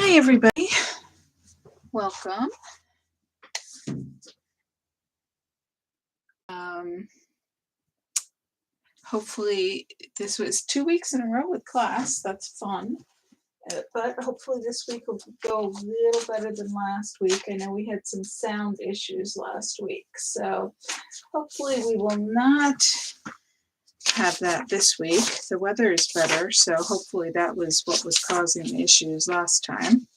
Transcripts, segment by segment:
Hi everybody, welcome. Hopefully this was 2 weeks in a row with class, that's fun. But hopefully this week will go a little better than last week. I know we had some sound issues last week, so hopefully we will not have that this week. The weather is better, so hopefully that was what was causing the issues last time.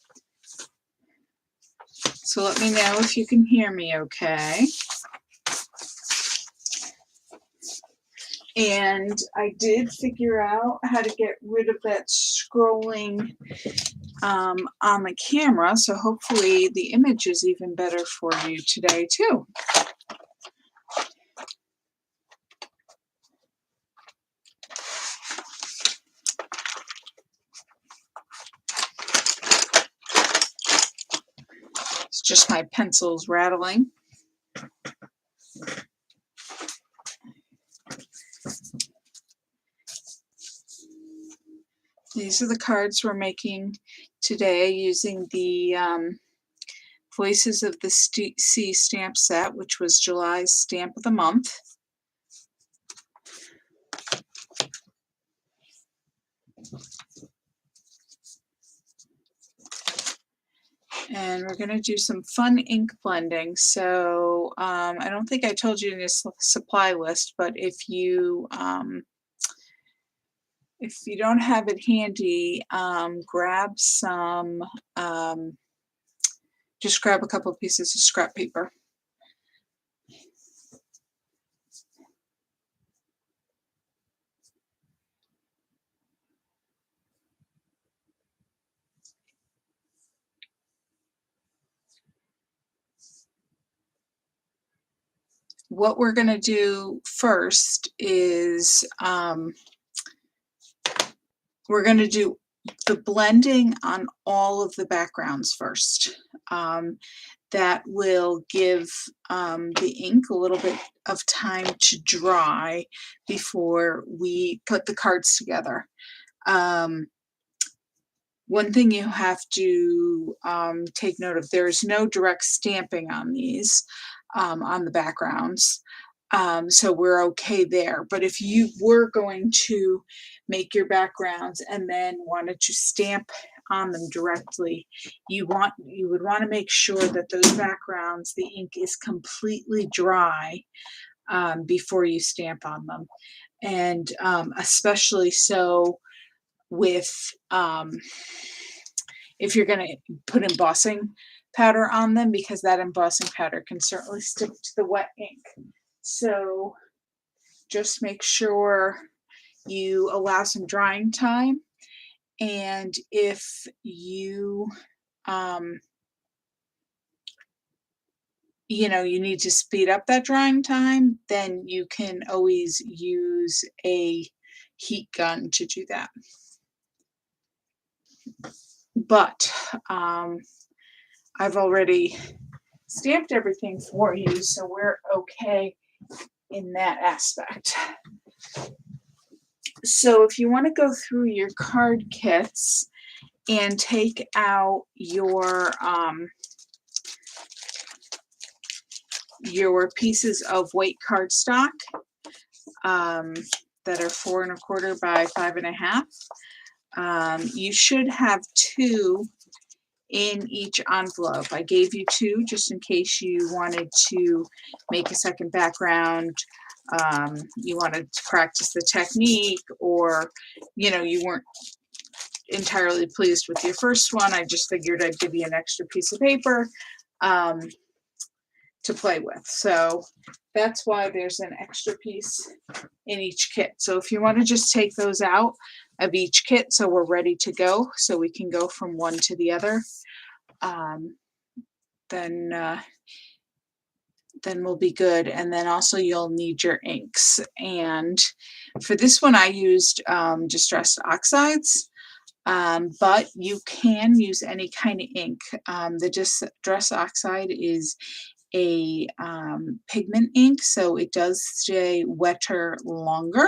So let me know if you can hear me okay. And I did figure out how to get rid of that scrolling on the camera, so hopefully the image is even better for you today too. It's just my pencils rattling. These are the cards we're making today using the Voices of the Sea stamp set, which was July's stamp of the month. And we're going to do some fun ink blending. So I don't think I told you in this supply list, but if you don't have it handy, grab some, just grab a couple of pieces of scrap paper. What we're going to do first is we're going to do the blending on all of the backgrounds first. That will give the ink a little bit of time to dry before we put the cards together. One thing you have to take note of, there's no direct stamping on these, on the backgrounds. So we're okay there. But if you were going to make your backgrounds and then wanted to stamp on them directly, you would want to make sure that those backgrounds, the ink is completely dry before you stamp on them. And especially so with if you're going to put embossing powder on them, because that embossing powder can certainly stick to the wet ink. So just make sure you allow some drying time, and if you you need to speed up that drying time, then you can always use a heat gun to do that. But I've already stamped everything for you, so we're okay in that aspect. So if you want to go through your card kits and take out your pieces of white cardstock that are 4 1/4 by 5 1/2, you should have 2 in each envelope. I gave you 2 just in case you wanted to make a second background, you wanted to practice the technique, or you weren't entirely pleased with your first one. I just figured I'd give you an extra piece of paper to play with. So that's why there's an extra piece in each kit. So if you want to just take those out of each kit so we're ready to go, so we can go from one to the other, then we'll be good. And then also you'll need your inks. And for this one I used Distressed Oxides, but you can use any kind of ink. The Distressed Oxide is a pigment ink, so it does stay wetter longer.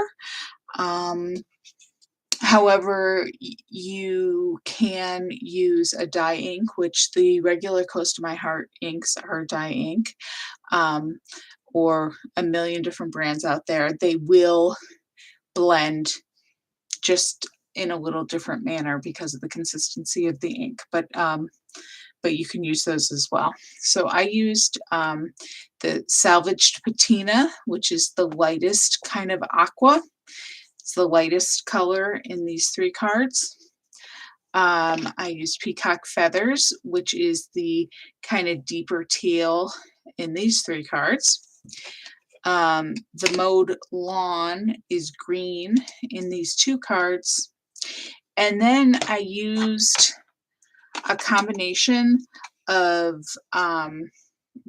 However, you can use a dye ink, which the regular Close to My Heart inks are dye ink, um, or a million different brands out there. They will blend just in a little different manner because of the consistency of the ink, but you can use those as well. So I used the Salvaged Patina, which is the lightest kind of aqua. It's the lightest color in these 3 cards. I used Peacock Feathers, which is the kind of deeper teal in these 3 cards. The Mode Lawn is green in these 2 cards. And then I used a combination of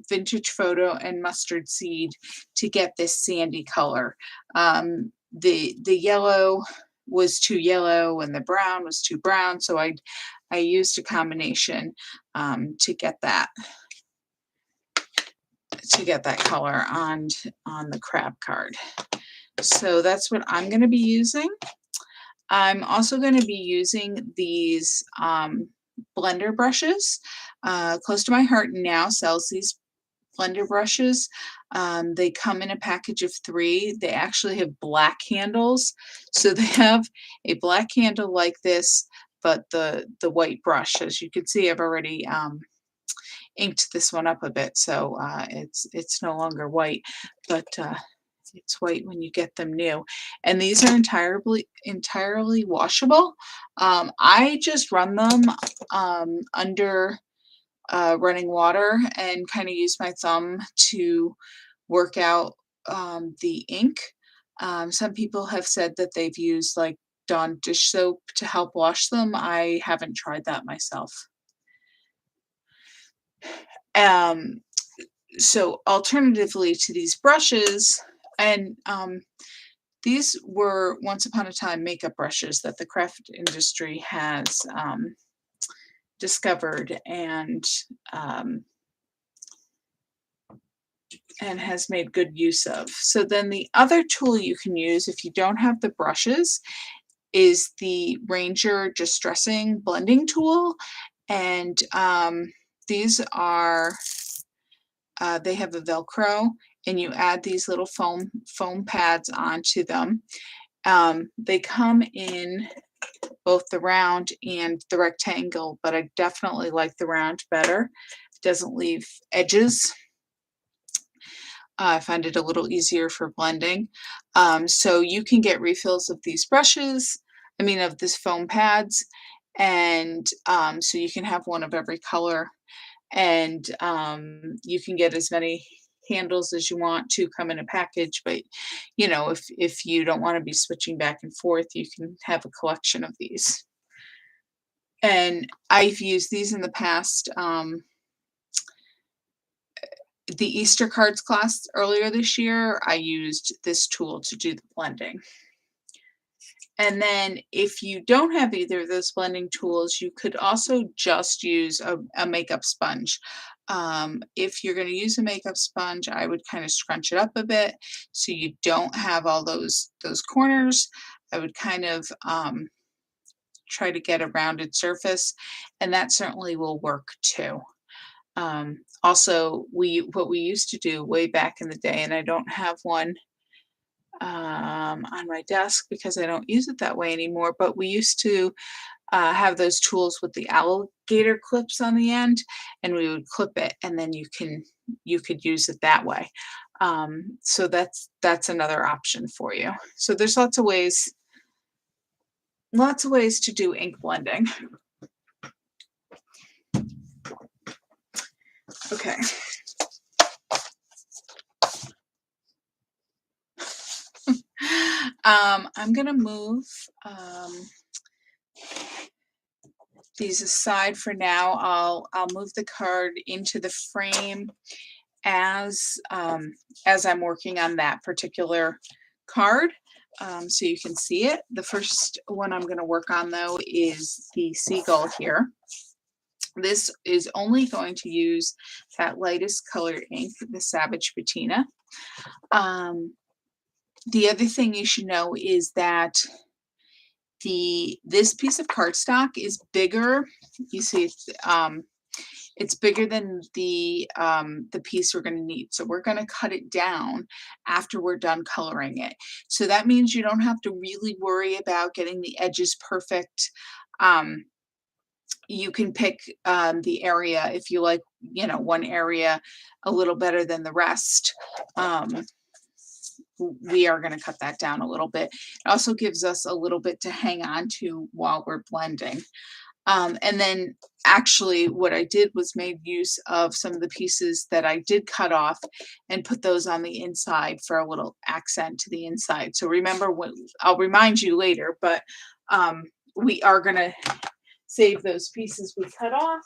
Vintage Photo and Mustard Seed to get this sandy color. The yellow was too yellow and the brown was too brown, so I used a combination to get that color on the crab card. So that's what I'm going to be using. I'm also going to be using these blender brushes. Close to My Heart now sells these blender brushes. They come in a package of 3. They actually have black handles. So they have a black handle like this, but the white brush, as you can see, I've already inked this one up a bit, so it's no longer white, but it's white when you get them new. And these are entirely washable. I just run them under running water and kind of use my thumb to work out the ink. Some people have said that they've used like Dawn dish soap to help wash them. I haven't tried that myself. So alternatively to these brushes, and these were once upon a time makeup brushes that the craft industry has discovered and has made good use of. So then the other tool you can use if you don't have the brushes is the Ranger Distressing Blending Tool. And these are, they have a Velcro, and you add these little foam pads onto them. They come in both the round and the rectangle, but I definitely like the round better. It doesn't leave edges. I find it a little easier for blending. So you can get refills of these brushes, of this foam pads, and so you can have one of every color, and you can get as many handles as you want to come in a package, but if you don't want to be switching back and forth, you can have a collection of these. And I've used these in the past. The Easter cards class earlier this year, I used this tool to do the blending. And then if you don't have either of those blending tools, you could also just use a makeup sponge. If you're going to use a makeup sponge, I would kind of scrunch it up a bit so you don't have all those corners. I would kind of try to get a rounded surface, and that certainly will work too. Also, what we used to do way back in the day, and I don't have one on my desk because I don't use it that way anymore, but we used to have those tools with the alligator clips on the end, and we would clip it, and then you could use it that way. So that's another option for you. So there's lots of ways to do ink blending. Okay. I'm gonna move these aside for now. I'll move the card into the frame as I'm working on that particular card, so you can see it. The first one I'm going to work on though is the seagull here. This is only going to use that lightest colored ink, the Savage Patina. The other thing you should know is that this piece of cardstock is bigger. You see, it's bigger than the piece we're going to need. So we're going to cut it down after we're done coloring it. So that means you don't have to really worry about getting the edges perfect. Um, you can pick the area if you like, you know, one area a little better than the rest. We are going to cut that down a little bit. It also gives us a little bit to hang on to while we're blending. And then actually what I did was made use of some of the pieces that I did cut off and put those on the inside for a little accent to the inside. So remember, when I'll remind you later, but we are going to save those pieces we cut off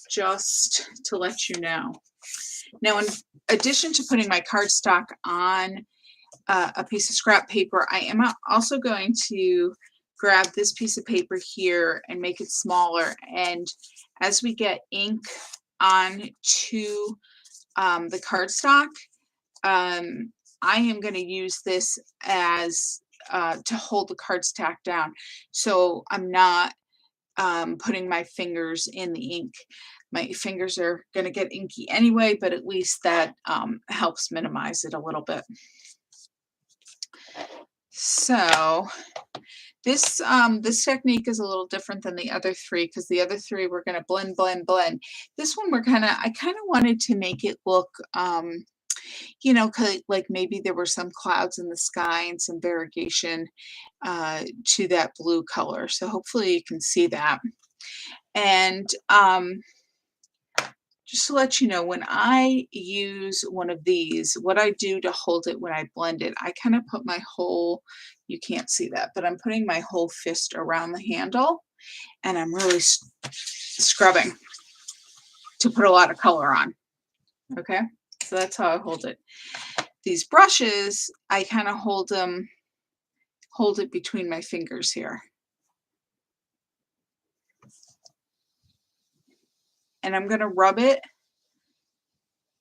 just to let you know. Now, in addition to putting my cardstock on a piece of scrap paper, I am also going to grab this piece of paper here and make it smaller. And as we get ink on to the cardstock, I am going to use this as to hold the cardstock down. So I'm not putting my fingers in the ink. My fingers are going to get inky anyway, but at least that helps minimize it a little bit. So this technique is a little different than the other three, because the other three we're going to blend, blend, blend. This one I kind of wanted to make it look, you know, like maybe there were some clouds in the sky and some variegation to that blue color. So hopefully you can see that. And just to let you know, when I use one of these, what I do to hold it when I blend it, I kind of put my whole, you can't see that, but I'm putting my whole fist around the handle, and I'm really scrubbing to put a lot of color on. Okay, so that's how I hold it. These brushes, I kind of hold it between my fingers here. And I'm going to rub it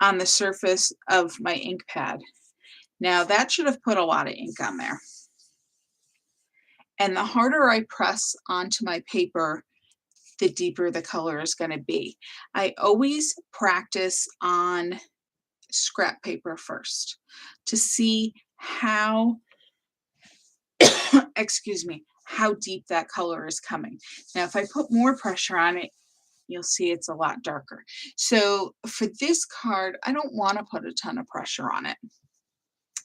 on the surface of my ink pad. Now that should have put a lot of ink on there. And the harder I press onto my paper, the deeper the color is going to be. I always practice on scrap paper first to see how, excuse me, how deep that color is coming. Now, if I put more pressure on it, you'll see it's a lot darker. So for this card, I don't want to put a ton of pressure on it.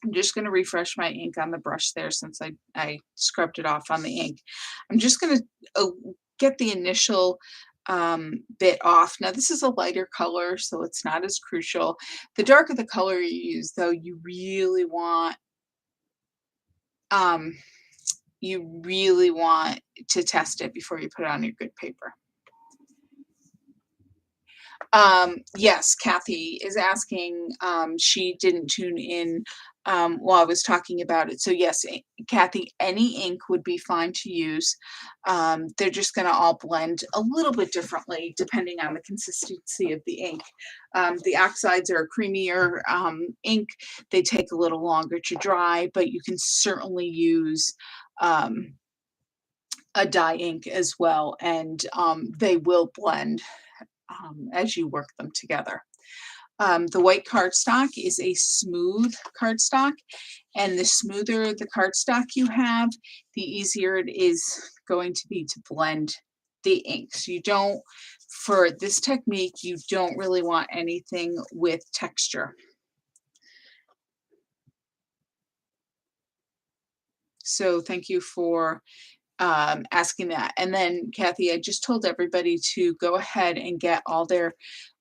I'm just going to refresh my ink on the brush there since I scrubbed it off on the ink. I'm just going to get the initial bit off. Now this is a lighter color, so it's not as crucial. The darker the color you use, though, you really want to test it before you put it on your good paper. Yes, Kathy is asking, she didn't tune in while I was talking about it. So yes, Kathy, any ink would be fine to use. They're just going to all blend a little bit differently depending on the consistency of the ink. The oxides are a creamier ink. They take a little longer to dry, but you can certainly use a dye ink as well, and they will blend as you work them together. The white cardstock is a smooth cardstock, and the smoother the cardstock you have, the easier it is going to be to blend the inks. You don't, for this technique, you don't really want anything with texture. So thank you for asking that. And then Kathy, I just told everybody to go ahead and get all their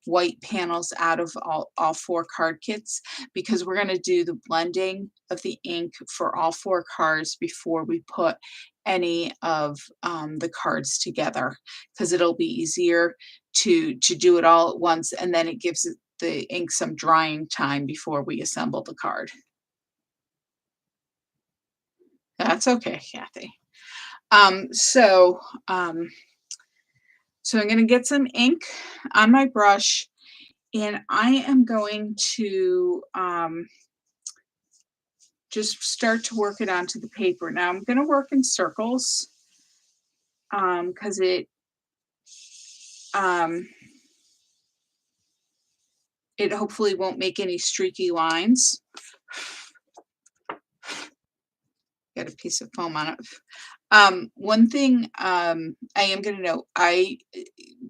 white panels out of all 4 card kits, because we're going to do the blending of the ink for all 4 cards before we put any of the cards together, because it'll be easier to do it all at once, and then it gives the ink some drying time before we assemble the card. That's okay, Kathy. So I'm going to get some ink on my brush, and I am going to just start to work it onto the paper. Now I'm going to work in circles. because um, it hopefully won't make any streaky lines. Got a piece of foam on it. One thing I am going to note,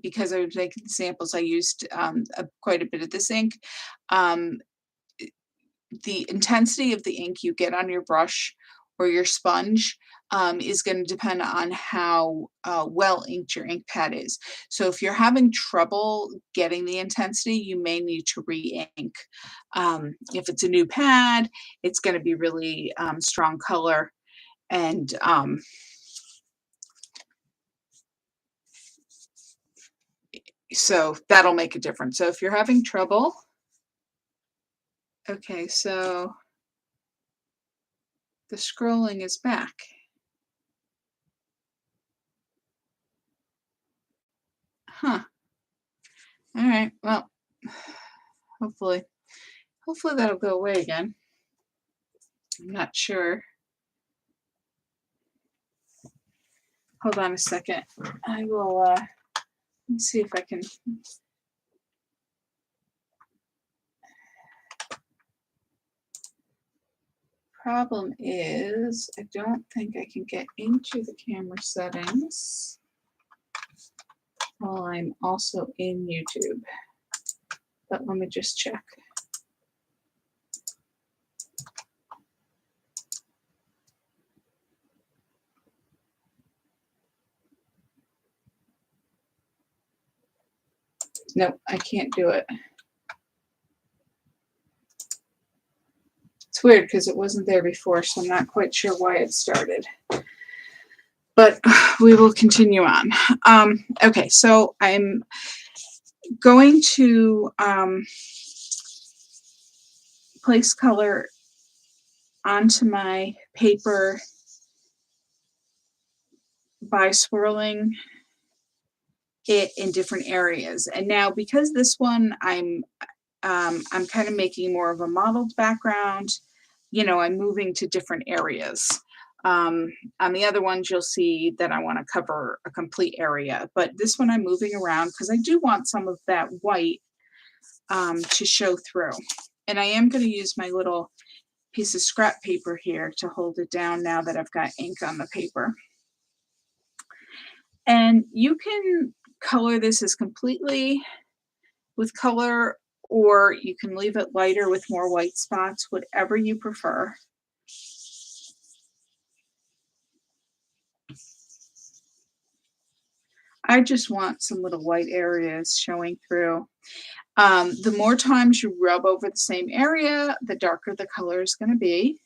because I was making samples, I used quite a bit of this ink. Um, the intensity of the ink you get on your brush or your sponge is going to depend on how well inked your ink pad is. So if you're having trouble getting the intensity, you may need to re-ink. If it's a new pad, it's going to be really strong color, and so that'll make a difference. So if you're having trouble, okay, so the scrolling is back. Huh. All right. Well, hopefully, hopefully that'll go away again. I'm not sure. Hold on a second. I will let me see if I can. Problem is, I don't think I can get into the camera settings while I'm also in YouTube. But let me just check. Nope, I can't do it. It's weird because it wasn't there before, so I'm not quite sure why it started. But we will continue on. Okay, so I'm going to place color onto my paper by swirling it in different areas. And now because this one I'm kind of making more of a mottled background, you know, I'm moving to different areas. On the other ones, you'll see that I want to cover a complete area, but this one I'm moving around because I do want some of that white to show through. And I am going to use my little piece of scrap paper here to hold it down now that I've got ink on the paper. And you can color this as completely with color, or you can leave it lighter with more white spots, whatever you prefer. I just want some little white areas showing through. The more times you rub over the same area, the darker the color is going to be.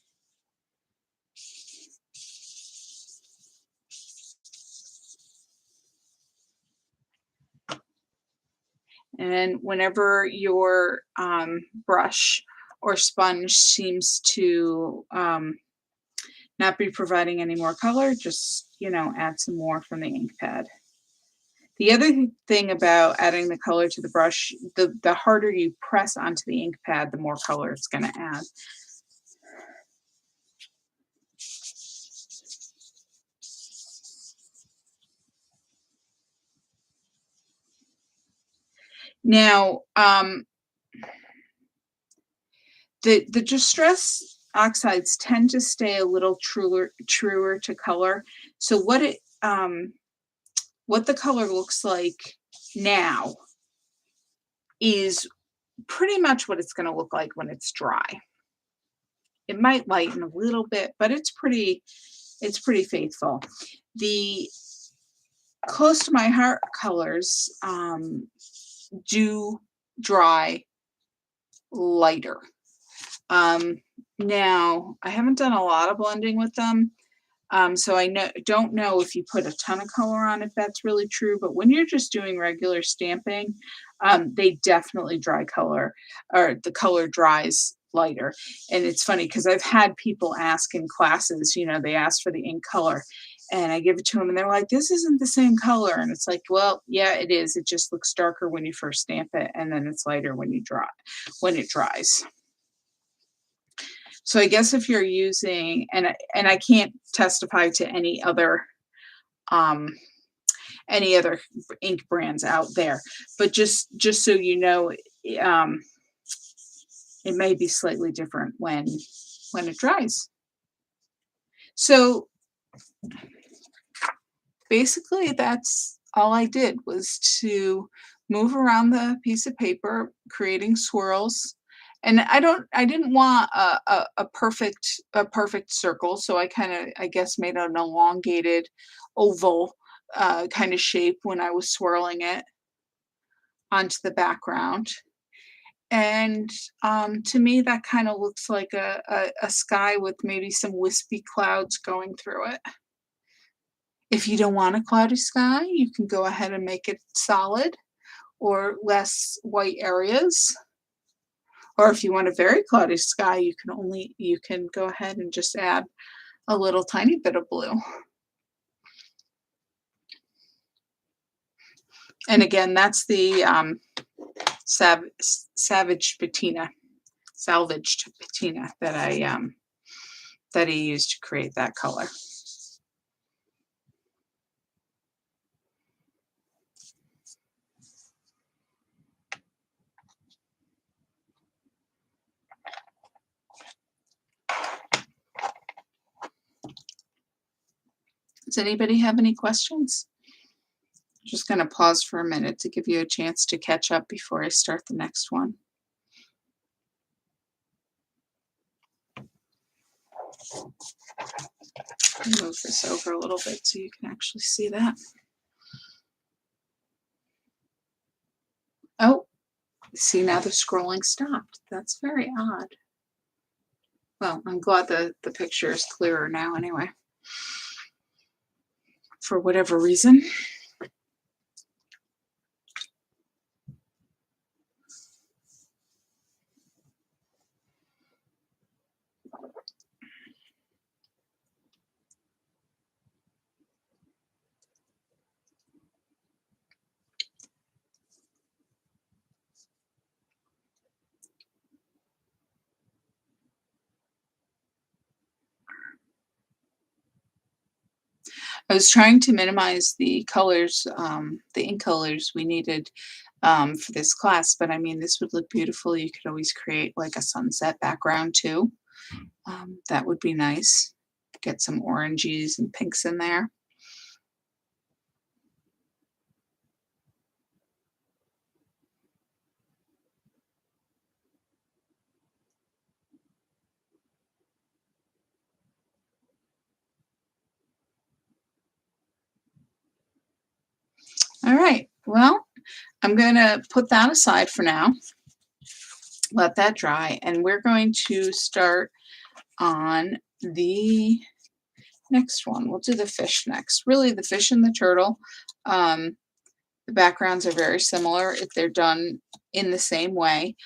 And whenever your brush or sponge seems to not be providing any more color, just, you know, add some more from the ink pad. The other thing about adding the color to the brush, the harder you press onto the ink pad, the more color it's going to add. Now, the distress oxides tend to stay a little truer to color. So what the color looks like now is pretty much what it's going to look like when it's dry. It might lighten a little bit, but it's pretty faithful. The close to my heart colors do dry lighter. Now I haven't done a lot of blending with them. So I don't know if you put a ton of color on if that's really true, but when you're just doing regular stamping, they definitely dry color, or the color dries lighter. And it's funny because I've had people ask in classes, you know, they ask for the ink color and I give it to them and they're like, this isn't the same color. And it's like, well, yeah, it is. It just looks darker when you first stamp it and then it's lighter when when it dries. So I guess if you're using, and I can't testify to any other any other ink brands out there. But just so you know, um, it may be slightly different when it dries. So basically, that's all I did was to move around the piece of paper, creating swirls. And I didn't want a perfect circle, so I kind of, I guess, made an elongated oval kind of shape when I was swirling it onto the background. And to me, that kind of looks like a sky with maybe some wispy clouds going through it. If you don't want a cloudy sky, you can go ahead and make it solid or less white areas. Or if you want a very cloudy sky, you can go ahead and just add a little tiny bit of blue. And again, that's the savaged patina, salvaged patina that I used to create that color. Does anybody have any questions? Just going to pause for a minute to give you a chance to catch up before I start the next one. Move this over a little bit so you can actually see that. Oh, see, now the scrolling stopped. That's very odd. Well, I'm glad the picture is clearer now anyway, for whatever reason. I was trying to minimize the colors, the ink colors we needed for this class, but I mean, this would look beautiful. You could always create like a sunset background too. That would be nice. Get some oranges and pinks in there. All right, well, I'm gonna put that aside for now, let that dry, and we're going to start on the next one. We'll do the fish next. Really, the fish and the turtle, the backgrounds are very similar if they're done in the same way.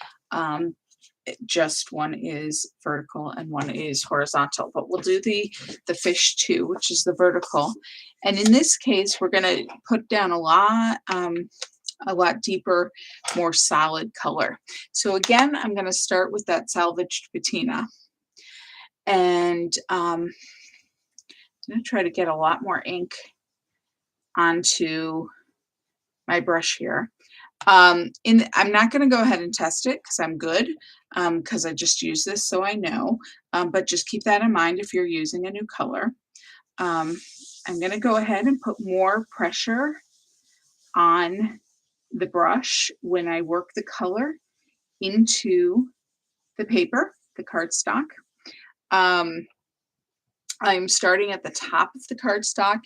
Just one is vertical and one is horizontal, but we'll do the fish too, which is the vertical. And in this case, we're going to put down a lot deeper, more solid color. So again, I'm going to start with that salvaged patina, and I'm going to try to get a lot more ink onto my brush here. I'm not going to go ahead and test it because I'm good, because I just use this so I know, but just keep that in mind if you're using a new color. I'm going to go ahead and put more pressure on the brush when I work the color into the paper, the cardstock. I'm starting at the top of the cardstock,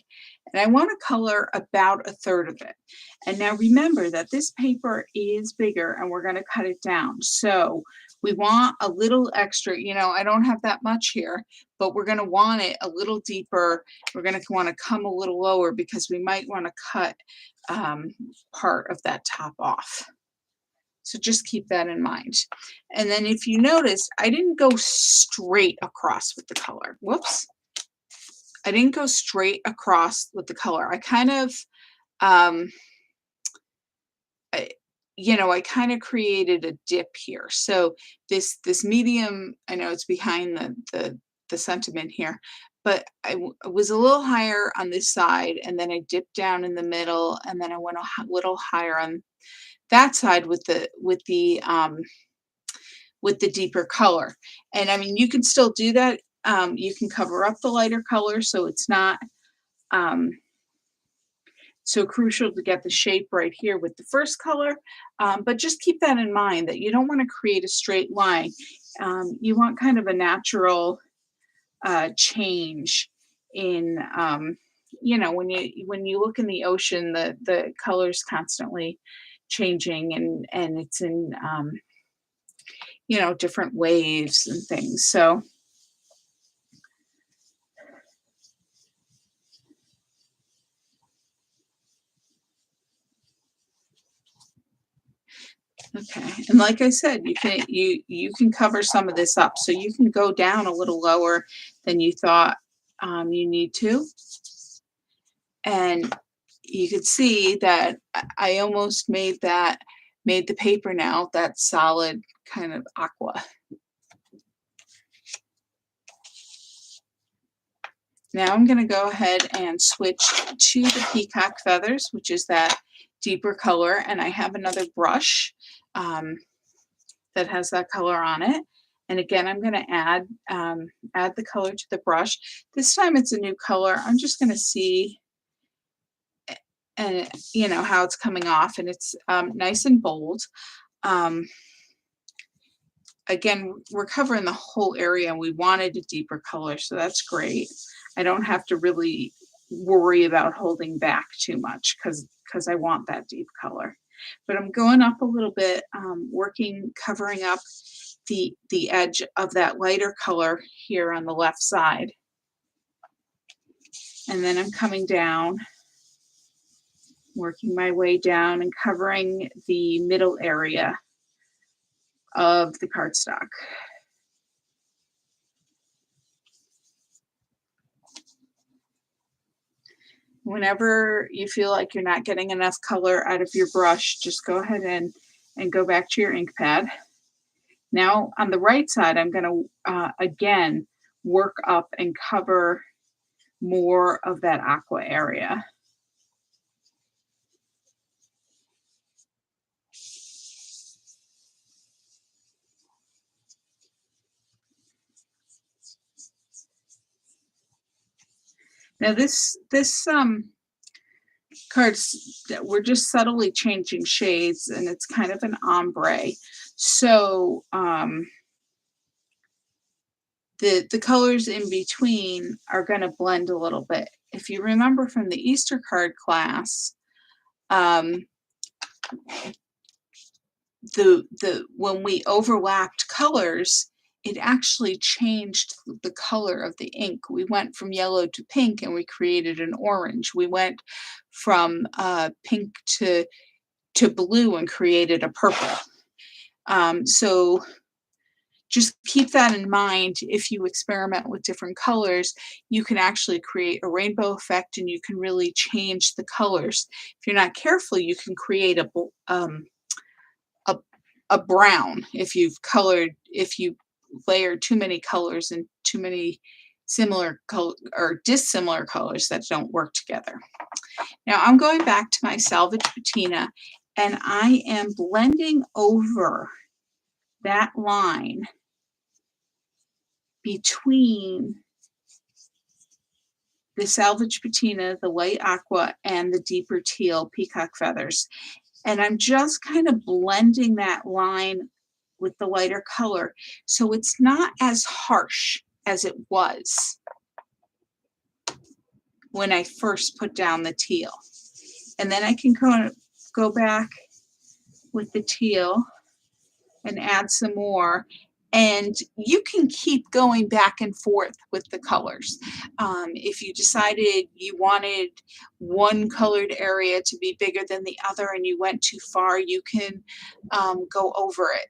and I want to color about a third of it. And now remember that this paper is bigger and we're going to cut it down. So we want a little extra, I don't have that much here, but we're going to want it a little deeper. We're going to want to come a little lower because we might want to cut part of that top off. So just keep that in mind. And then if you notice, I didn't go straight across with the color. Whoops. I didn't go straight across with the color. I kind of, I kind of created a dip here. So this medium, I know it's behind the sentiment here, I was a little higher on this side, and then I dipped down in the middle, and then I went little higher on that side with the deeper color. And I mean, you can still do that. You can cover up the lighter color so it's not um, so crucial to get the shape right here with the first color. But just keep that in mind that you don't want to create a straight line. You want kind of a natural change in when you look in the ocean, the colors constantly changing, and it's in different waves and things. So okay, and like I said, you can cover some of this up, so you can go down a little lower than you thought you need to, and you could see that I almost made the paper now that solid kind of aqua. Now I'm going to go ahead and switch to the peacock feathers, which is that deeper color, and I have another brush um, that has that color on it. And again, I'm going to add the color to the brush. This time it's a new color. I'm just going to see and how it's coming off, and it's nice and bold. Um, Again, we're covering the whole area, and we wanted a deeper color, so that's great. I don't have to really worry about holding back too much because I want that deep color. But I'm going up a little bit, covering up the edge of that lighter color here on the left side. And then I'm coming down, working my way down and covering the middle area of the cardstock. Whenever you feel like you're not getting enough color out of your brush, just go ahead and go back to your ink pad. Now on the right side, I'm going to again work up and cover more of that aqua area. Now this cards that we're just subtly changing shades, and it's kind of an ombre. So the colors in between are going to blend a little bit. If you remember from the Easter card class, um, the when we overlapped colors, it actually changed the color of the ink. We went from yellow to pink, and we created an orange. We went from pink to blue and created a purple. So just keep that in mind. If you experiment with different colors, you can actually create a rainbow effect, and you can really change the colors. If you're not careful, you can create a, a brown if you layer too many colors and too many similar or dissimilar colors that don't work together. Now I'm going back to my salvage patina, and I am blending over that line between the salvage patina, the light aqua, and the deeper teal peacock feathers. And I'm just kind of blending that line with the lighter color, so it's not as harsh as it was when I first put down the teal. And then I can go back with the teal and add some more. And you can keep going back and forth with the colors. If you decided you wanted one colored area to be bigger than the other and you went too far, you can go over it.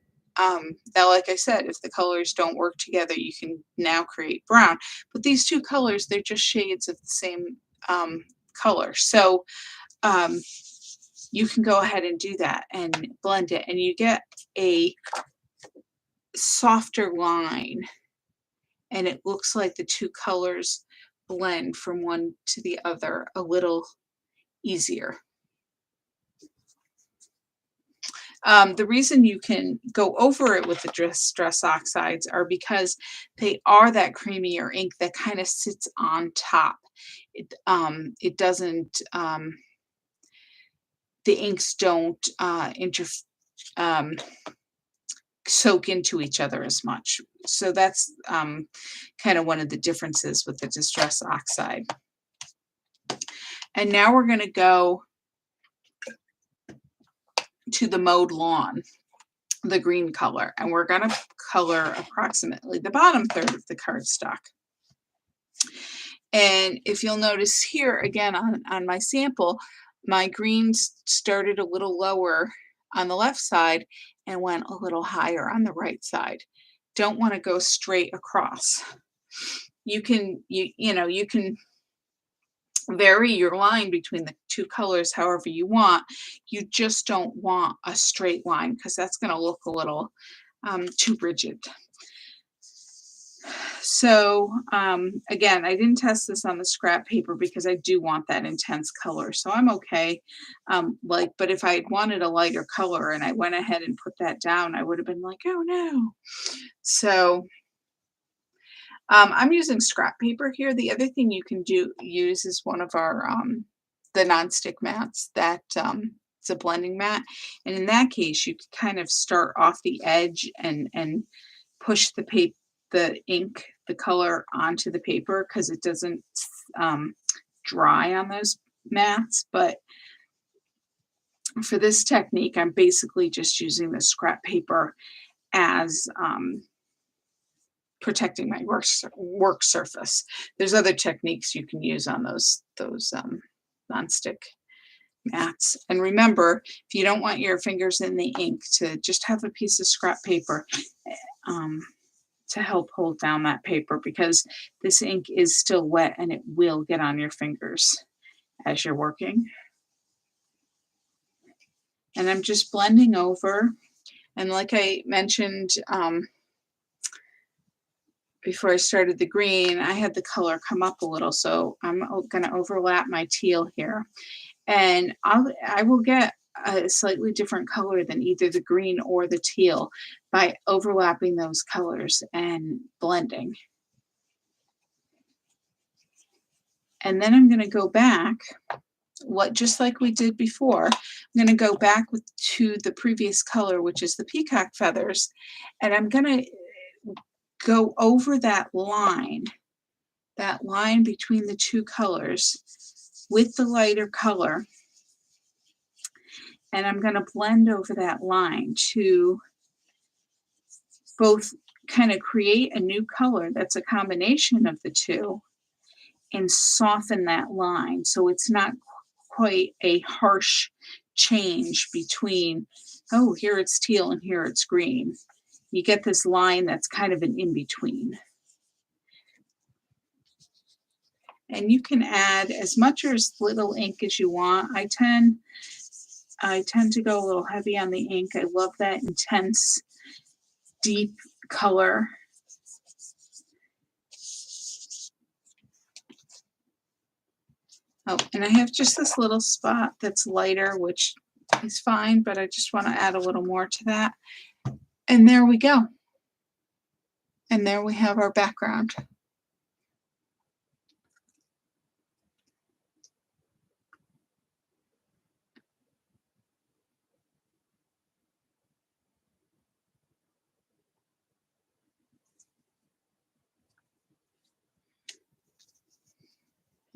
Now, like I said, if the colors don't work together, you can now create brown. But these two colors, they're just shades of the same color. So you can go ahead and do that and blend it, and you get a softer line, and it looks like the two colors blend from one to the other a little easier. The reason you can go over it with the Distress Oxides are because they are that creamier ink that kind of sits on top. It doesn't, the inks don't um, soak into each other as much. So that's kind of one of the differences with the Distress Oxide. And now we're going to go to the Mowed Lawn, the green color, and we're going to color approximately the bottom third of the cardstock. And if you'll notice here again on my sample, my greens started a little lower on the left side and went a little higher on the right side. Don't want to go straight across. You can you can vary your line between the two colors however you want. You just don't want a straight line because that's going to look a little too rigid. So again, I didn't test this on the scrap paper because I do want that intense color. So I'm okay. But if I had wanted a lighter color and I went ahead and put that down, I would have been like, oh no. So I'm using scrap paper here. The other thing you can use is one of our the nonstick mats that it's a blending mat, and in that case you can kind of start off the edge and push the ink, the color onto the paper because it doesn't dry on those mats. But for this technique, I'm basically just using the scrap paper as protecting my work surface. There's other techniques you can use on those nonstick mats. And remember, if you don't want your fingers in the ink, to just have a piece of scrap paper to help hold down that paper, because this ink is still wet and it will get on your fingers as you're working. And I'm just blending over. And like I mentioned, before I started the green, I had the color come up a little, so I'm going to overlap my teal here, and I will get a slightly different color than either the green or the teal by overlapping those colors and blending. And then I'm going to go back, just like we did before, I'm going to go back to the previous color, which is the peacock feathers, and I'm going to go over that line between the two colors with the lighter color, and I'm going to blend over that line to both kind of create a new color that's a combination of the two and soften that line so it's not quite a harsh change between, oh, here it's teal and here it's green. You get this line that's kind of an in-between. And you can add as much or as little ink as you want. I tend to go a little heavy on the ink. I love that intense, deep color. Oh, and I have just this little spot that's lighter, which is fine, but I just want to add a little more to that. And there we go. And there we have our background.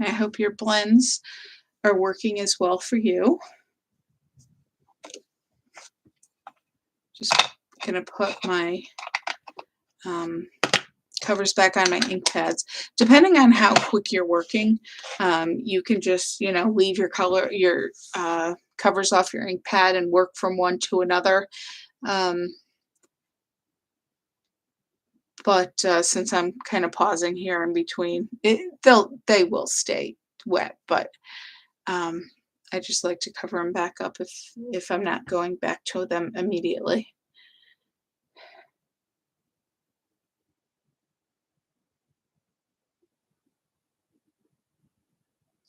I hope your blends are working as well for you. Just gonna put my covers back on my ink pads. Depending on how quick you're working, you can just, leave your covers off your ink pad and work from one to another. But since I'm kind of pausing here in between, they will stay wet, but I just like to cover them back up if I'm not going back to them immediately.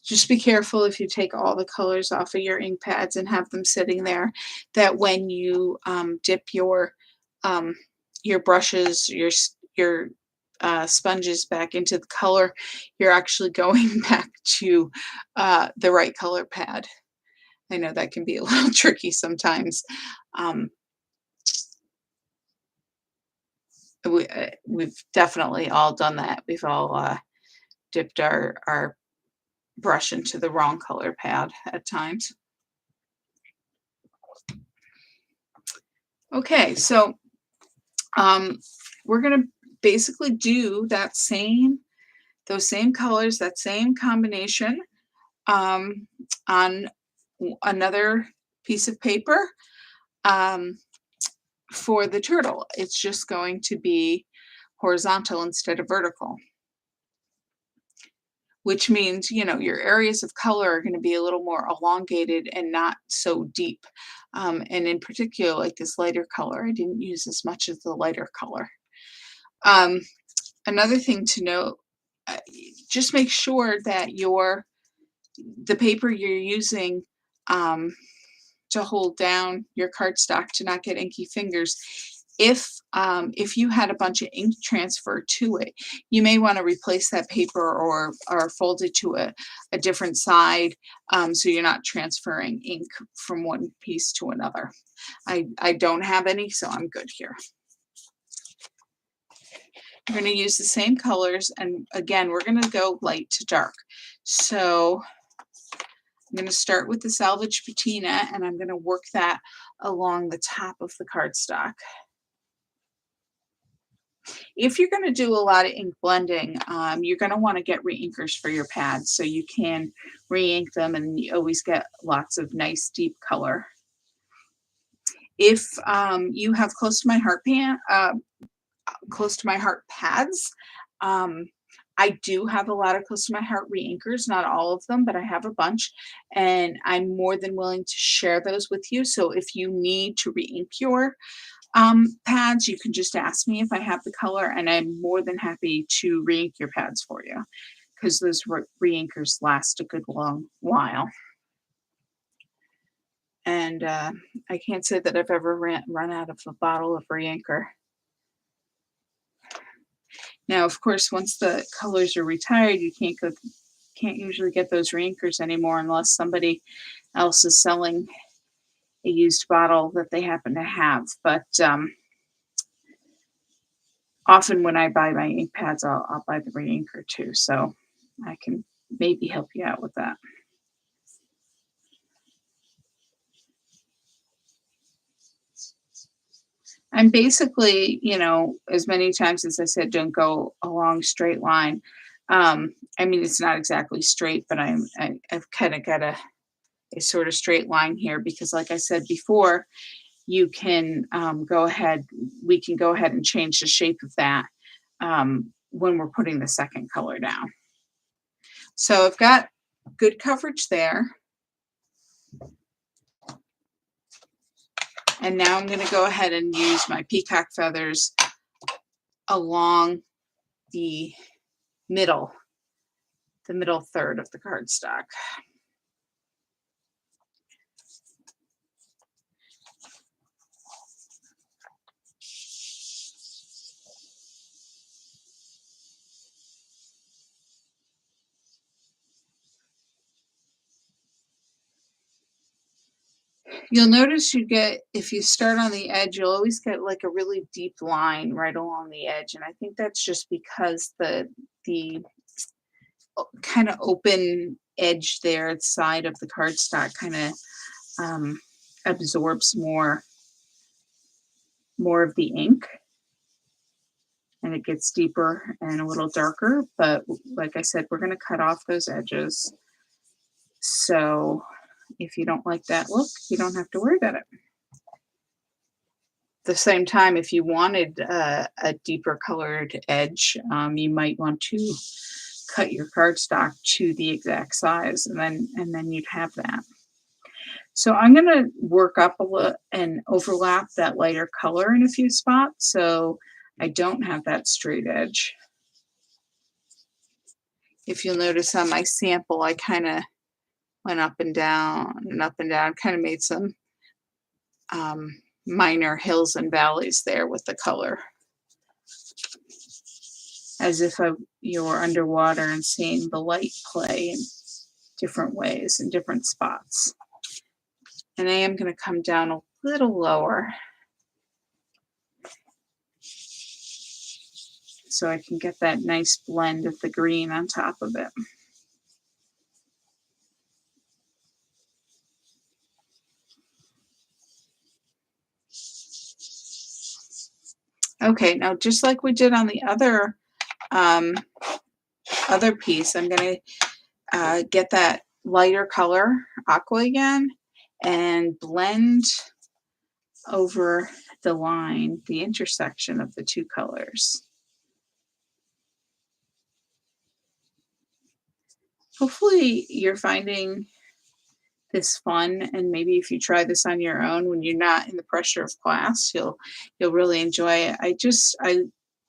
Just be careful if you take all the colors off of your ink pads and have them sitting there, that when you dip um, your brushes, your sponges back into the color, you're actually going back to the right color pad. I know that can be a little tricky sometimes. Um, we've definitely all done that. We've all dipped our brush into the wrong color pad at times. Okay, so um, we're gonna basically do those same colors, that same combination um, on another piece of paper um, for the turtle. It's just going to be horizontal instead of vertical, which means, you know, your areas of color are going to be a little more elongated and not so deep. And in particular, like this lighter color, I didn't use as much as the lighter color. Um, Another thing to note, uh, just make sure that the paper you're using um, to hold down your cardstock to not get inky fingers. If you had a bunch of ink transfer to it, you may want to replace that paper or fold it to a different side so you're not transferring ink from one piece to another. I don't have any, so I'm good here. We're going to use the same colors, and again, we're going to go light to dark. So I'm going to start with the Salvage Patina, and I'm going to work that along the top of the cardstock. If you're going to do a lot of ink blending, you're going to want to get reinkers for your pads so you can reink them and you always get lots of nice deep color. If you have close to my heart pads, um, I do have a lot of close to my heart reinkers, not all of them, but I have a bunch, and I'm more than willing to share those with you. So if you need to reink your pads, you can just ask me if I have the color, and I'm more than happy to reink your pads for you because those reinkers last a good long while. And I can't say that I've ever run out of a bottle of reinker. Now, of course, once the colors are retired, you can't usually get those reinkers anymore unless somebody else is selling a used bottle that they happen to have. But often when I buy my ink pads, I'll buy the reinker too, so I can maybe help you out with that. I'm basically, you know, as many times as I said, don't go a long straight line. I mean, it's not exactly straight, but I've kind of got a sort of straight line here because, like I said before, you can we can go ahead and change the shape of that when we're putting the second color down. So I've got good coverage there. And now I'm going to go ahead and use my peacock feathers along the middle, the middle third of the cardstock. You'll notice if you start on the edge, you'll always get like a really deep line right along the edge. And I think that's just because the kind of open edge there side of the cardstock kind of um, absorbs more of the ink and it gets deeper and a little darker. But like I said, we're going to cut off those edges. So if you don't like that look, you don't have to worry about it. The same time, if you wanted a deeper colored edge, you might want to cut your cardstock to the exact size, and then you'd have that. So I'm going to work up a little and overlap that lighter color in a few spots, so I don't have that straight edge. if you'll notice on my sample, I kind of went up and down, kind of made some minor hills and valleys there with the color, as if you were underwater and seeing the light play in different ways in different spots. And I am going to come down a little lower so I can get that nice blend of the green on top of it. Okay, now just like we did on the other piece, I'm going to get that lighter color, aqua again, and blend over the line, the intersection of the two colors. Hopefully you're finding this fun, and maybe if you try this on your own when you're not in the pressure of class, you'll really enjoy it.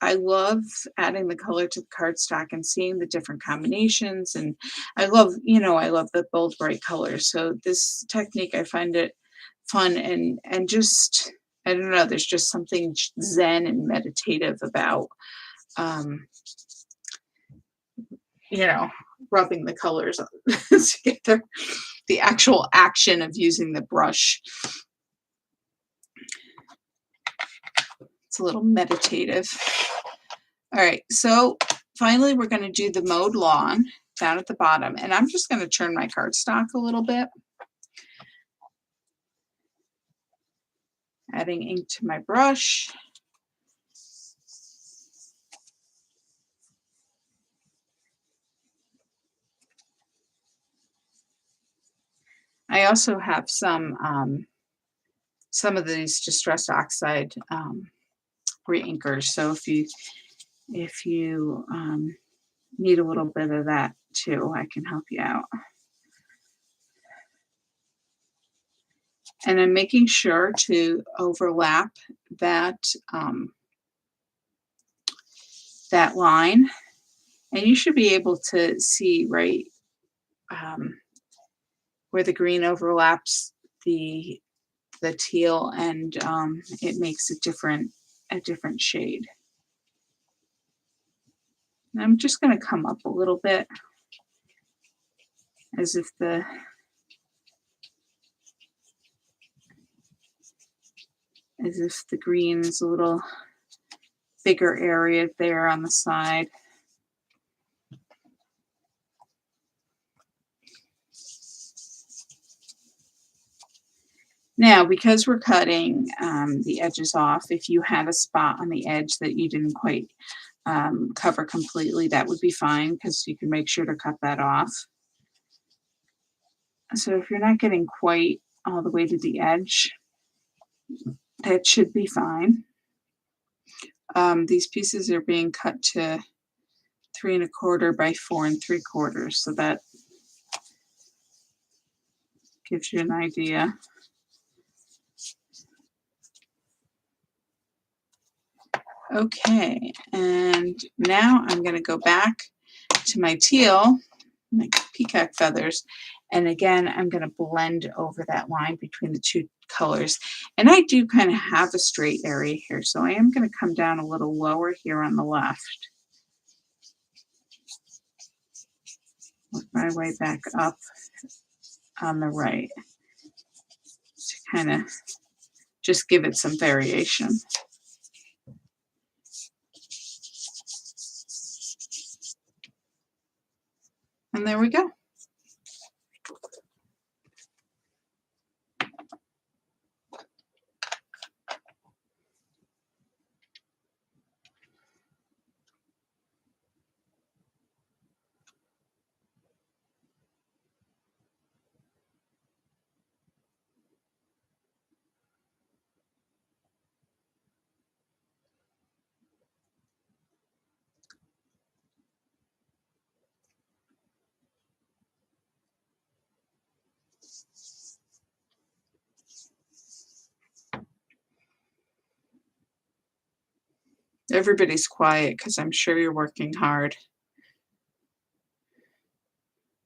I love adding the color to the cardstock and seeing the different combinations, and I love, I love the bold bright colors. So this technique, I find it fun, and just, I don't know, there's just something zen and meditative about um, you know, rubbing the colors together, the actual action of using the brush. It's a little meditative. All right, so finally we're going to do the mowed lawn down at the bottom, and I'm just going to turn my cardstock a little bit, adding ink to my brush. I also have some of these Distress Oxide reinkers, so if you need a little bit of that too, I can help you out. And I'm making sure to overlap that that line, and you should be able to see right where the green overlaps the teal, and it makes a different shade. And I'm just going to come up a little bit, as if the green is a little bigger area there on the side. Now, because we're cutting the edges off, if you had a spot on the edge that you didn't quite cover completely, that would be fine, because you can make sure to cut that off. So if you're not getting quite all the way to the edge, that should be fine. These pieces are being cut to 3 1/4 by 4 3/4, so that gives you an idea. Okay, and now I'm going to go back to my teal, my peacock feathers, and again I'm going to blend over that line between the two colors. And I do kind of have a straight area here, so I am going to come down a little lower here on the left, work my way back up on the right to kind of just give it some variation. And there we go. Everybody's quiet because I'm sure you're working hard.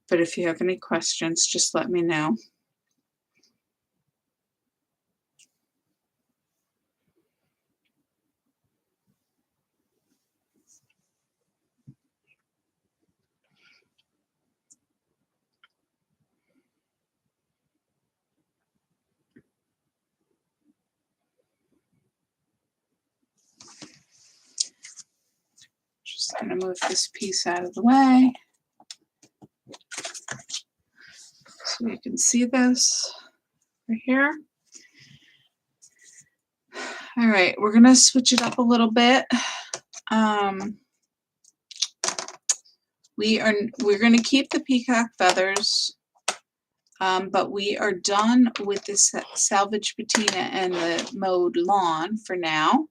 But if you have any questions, just let me know. Just gonna move this piece out of the way so you can see this right here. All right, we're gonna switch it up a little bit. Um, we're gonna keep the peacock feathers, but we are done with this salvage patina and the mowed lawn for now.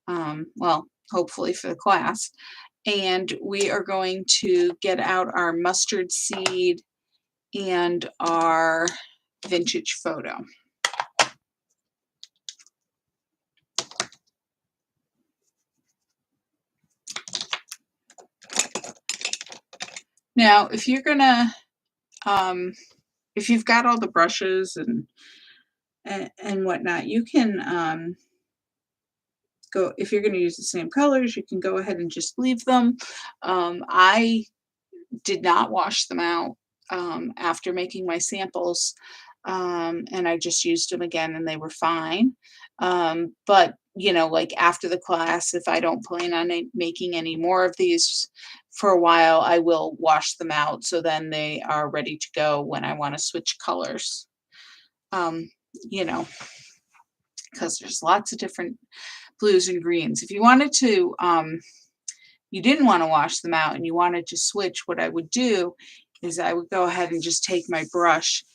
Well, hopefully for the class. And we are going to get out our mustard seed and our vintage photo. Now, if you're gonna, if you've got all the brushes and whatnot, you can go, if you're gonna use the same colors, you can go ahead and just leave them. I did not wash them out after making my samples, and I just used them again and they were fine. But you know, like after the class, if I don't plan on making any more of these for a while, I will wash them out so then they are ready to go when I want to switch colors. Um, you know, because there's lots of different blues and greens. If you wanted to, you didn't want to wash them out and you wanted to switch, what I would do is I would go ahead and just take my brush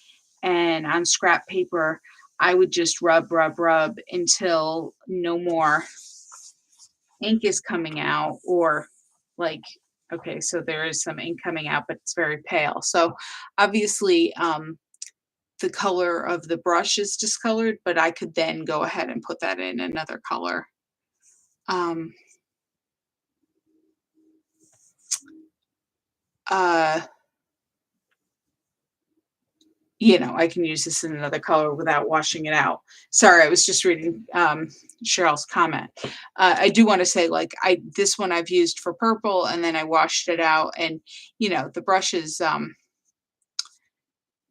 and on scrap paper, I would just rub, rub, rub until no more ink is coming out, or like, okay, so there is some ink coming out, but it's very pale. So obviously, the color of the brush is discolored, but I could then go ahead and put that in another color. Um, uh, you know, I can use this in another color without washing it out. Sorry, I was just reading Cheryl's comment. I do want to say, like, this one I've used for purple, and then I washed it out, and you know, the brush is,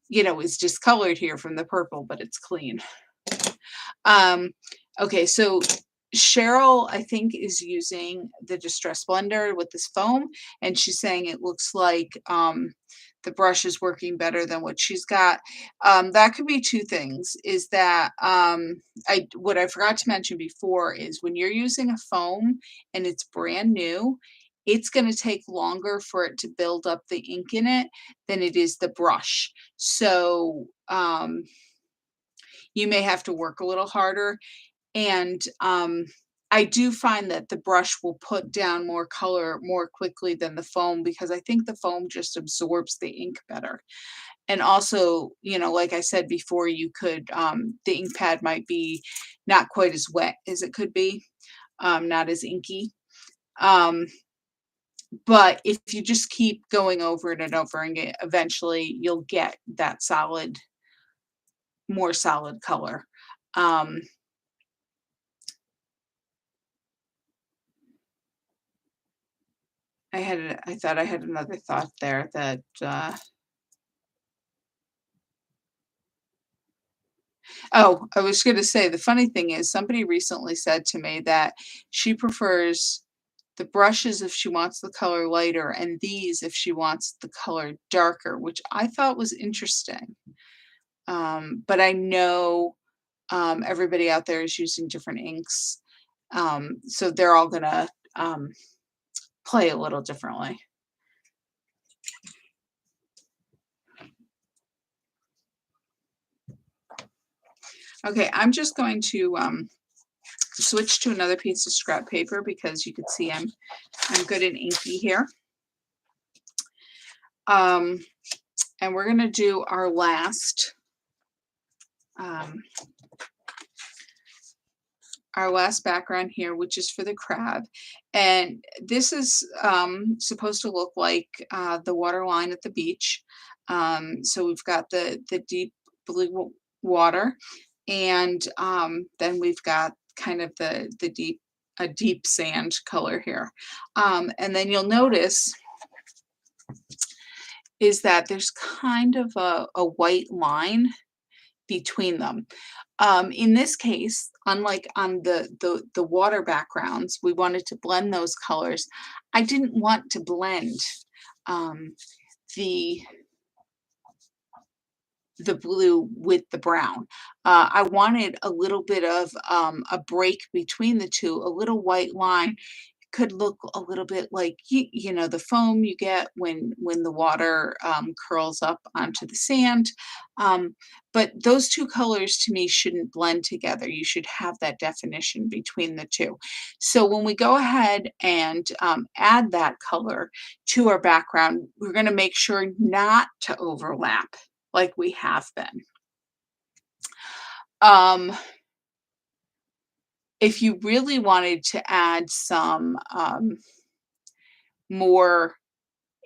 you know, is discolored here from the purple, but it's clean. Okay, so Cheryl, I think, is using the Distress Blender with this foam, and she's saying it looks like the brush is working better than what she's got. That could be two things. Is that what I forgot to mention before is when you're using a foam and it's brand new, it's going to take longer for it to build up the ink in it than it is the brush. So you may have to work a little harder. And I do find that the brush will put down more color more quickly than the foam because I think the foam just absorbs the ink better. And also, you know, like I said before, you could, the ink pad might be not quite as wet as it could be, not as inky. But if you just keep going over it and over again, eventually you'll get that solid, more solid color. Um, I thought I had another thought there that, oh, I was gonna say, the funny thing is somebody recently said to me that she prefers the brushes if she wants the color lighter and these if she wants the color darker, which I thought was interesting. But I know, everybody out there is using different inks, so they're all gonna, play a little differently. Okay, I'm just going to, switch to another piece of scrap paper because you can see I'm good and inky here. And we're gonna do our last, um, our last background here, which is for the crab. And this is supposed to look like the water line at the beach. So we've got the deep blue water, and then we've got kind of the deep a deep sand color here. And then you'll notice is that there's kind of a white line between them. In this case, unlike on the water backgrounds, we wanted to blend those colors. I didn't want to blend um, the the blue with the brown. I wanted a little bit of a break between the two, a little white line could look a little bit like you know the foam you get when the water curls up onto the sand. Um, but those two colors to me shouldn't blend together. You should have that definition between the two. So when we go ahead and add that color to our background, we're going to make sure not to overlap like we have been. Um, if you really wanted to add some more,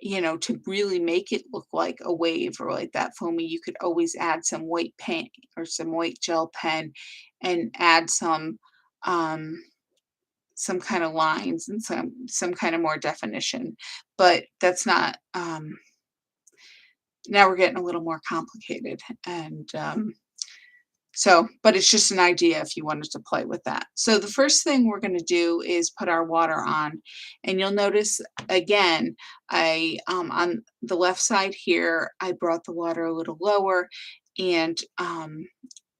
you know, to really make it look like a wave or like that foamy, you could always add some white paint or some white gel pen and add um, some kind of lines and some kind of more definition. But that's not. Now we're getting a little more complicated, and so, but it's just an idea if you wanted to play with that. So the first thing we're going to do is put our water on, and you'll notice again, I on the left side here, I brought the water a little lower, and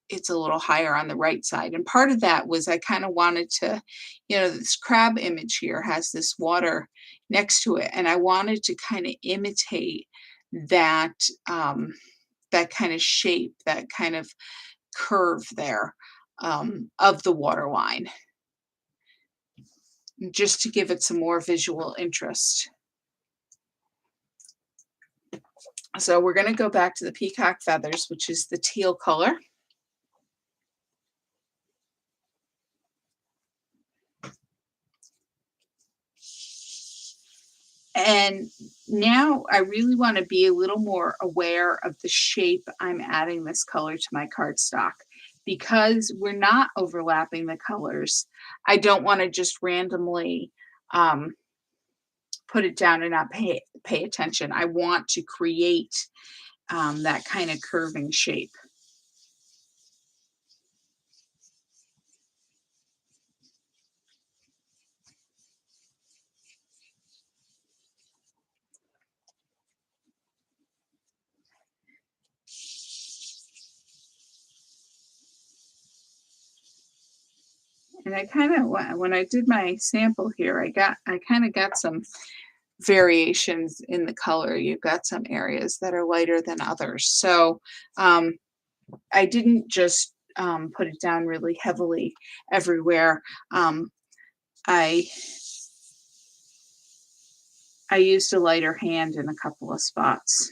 it's a little higher on the right side. And part of that was I kind of wanted to, you know, this crab image here has this water next to it, and I wanted to kind of imitate that that kind of shape, that kind of curve there of the water line, just to give it some more visual interest. So we're going to go back to the peacock feathers, which is the teal color. And now I really want to be a little more aware of the shape I'm adding this color to my cardstock. Because we're not overlapping the colors, I don't want to just randomly um, put it down and not pay attention. I want to create that kind of curving shape. And I kind of when I did my sample here, I kind of got some variations in the color. You've got some areas that are lighter than others. So um, I didn't just put it down really heavily everywhere. I I used a lighter hand in a couple of spots.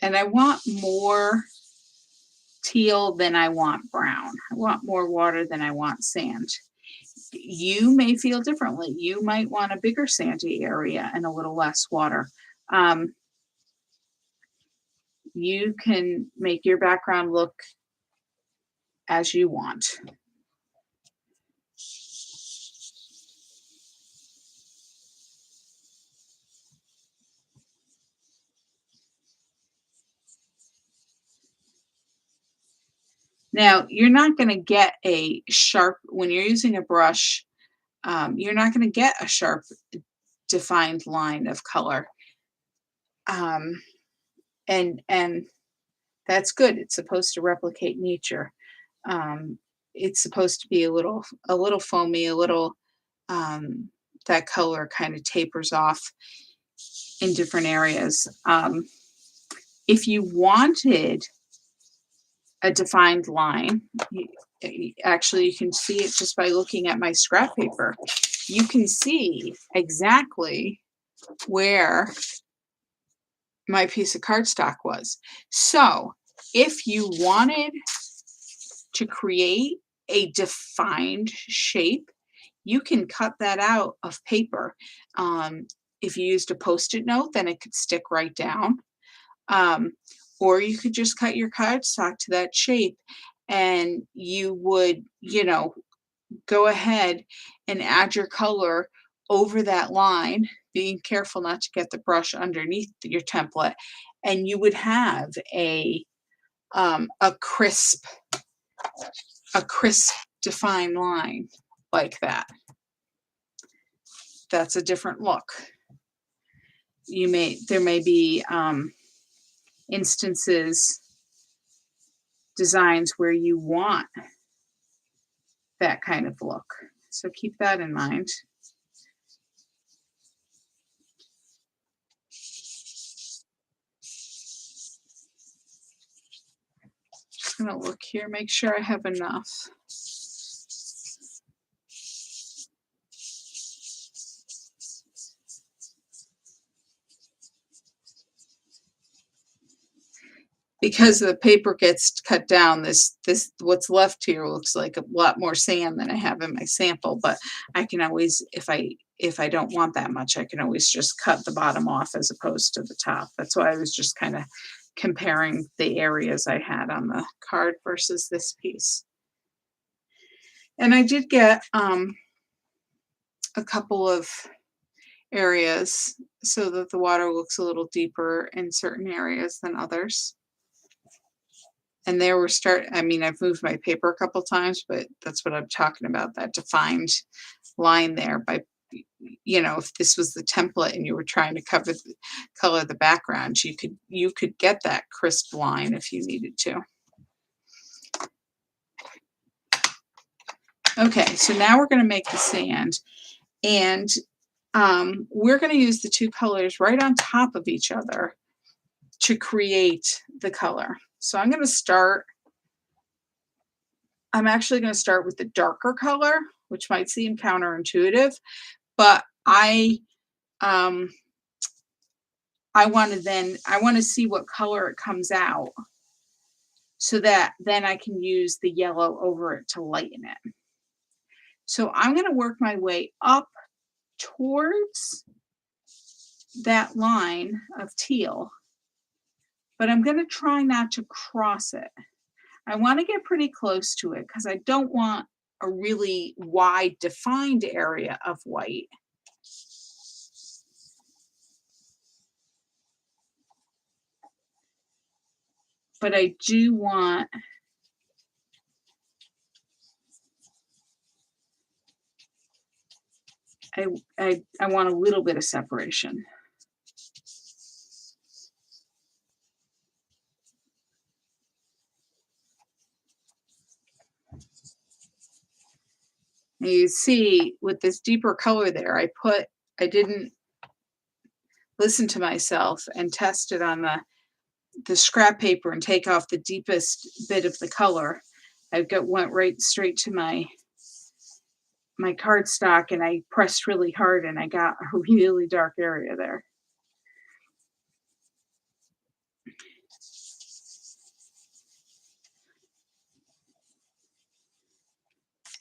And I want more teal than I want brown. I want more water than I want sand. You may feel differently. You might want a bigger sandy area and a little less water. Um, you can make your background look as you want. Now, you're not going to get a sharp, when you're using a brush, you're not going to get a sharp, defined line of color. Um, and that's good. It's supposed to replicate nature. It's supposed to be a little foamy, a little that color kind of tapers off in different areas. If you wanted a defined line, Actually, you can see it just by looking at my scrap paper. You can see exactly where my piece of cardstock was. So if you wanted to create a defined shape, you can cut that out of paper. Um, if you used a Post-it note, then it could stick right down. Um, or you could just cut your cardstock to that shape and you would, go ahead and add your color over that line, being careful not to get the brush underneath your template, and you would have a crisp, defined line like that. That's a different look. There may be instances, designs where you want that kind of look. So keep that in mind. Just gonna look here, make sure I have enough. Because the paper gets cut down, this what's left here looks like a lot more sand than I have in my sample, but I can always, if I don't want that much, I can always just cut the bottom off as opposed to the top. That's why I was just kind of comparing the areas I had on the card versus this piece. And I did get a couple of areas so that the water looks a little deeper in certain areas than others. And there we're I mean, I've moved my paper a couple times, but that's what I'm talking about, that defined line there by, if this was the template and you were trying to color the background, you could get that crisp line if you needed to. Okay, so now we're going to make the sand, and we're going to use the two colors right on top of each other to create the color. So I'm actually going to start with the darker color, which might seem counterintuitive, but I want to see what color it comes out so that then I can use the yellow over it to lighten it. So I'm going to work my way up towards that line of teal, but I'm going to try not to cross it. I want to get pretty close to it because I don't want a really wide defined area of white. But I do want I want a little bit of separation. And you see with this deeper color there, I didn't listen to myself and test it on the scrap paper and take off the deepest bit of the color. Went right straight to my cardstock and I pressed really hard and I got a really dark area there.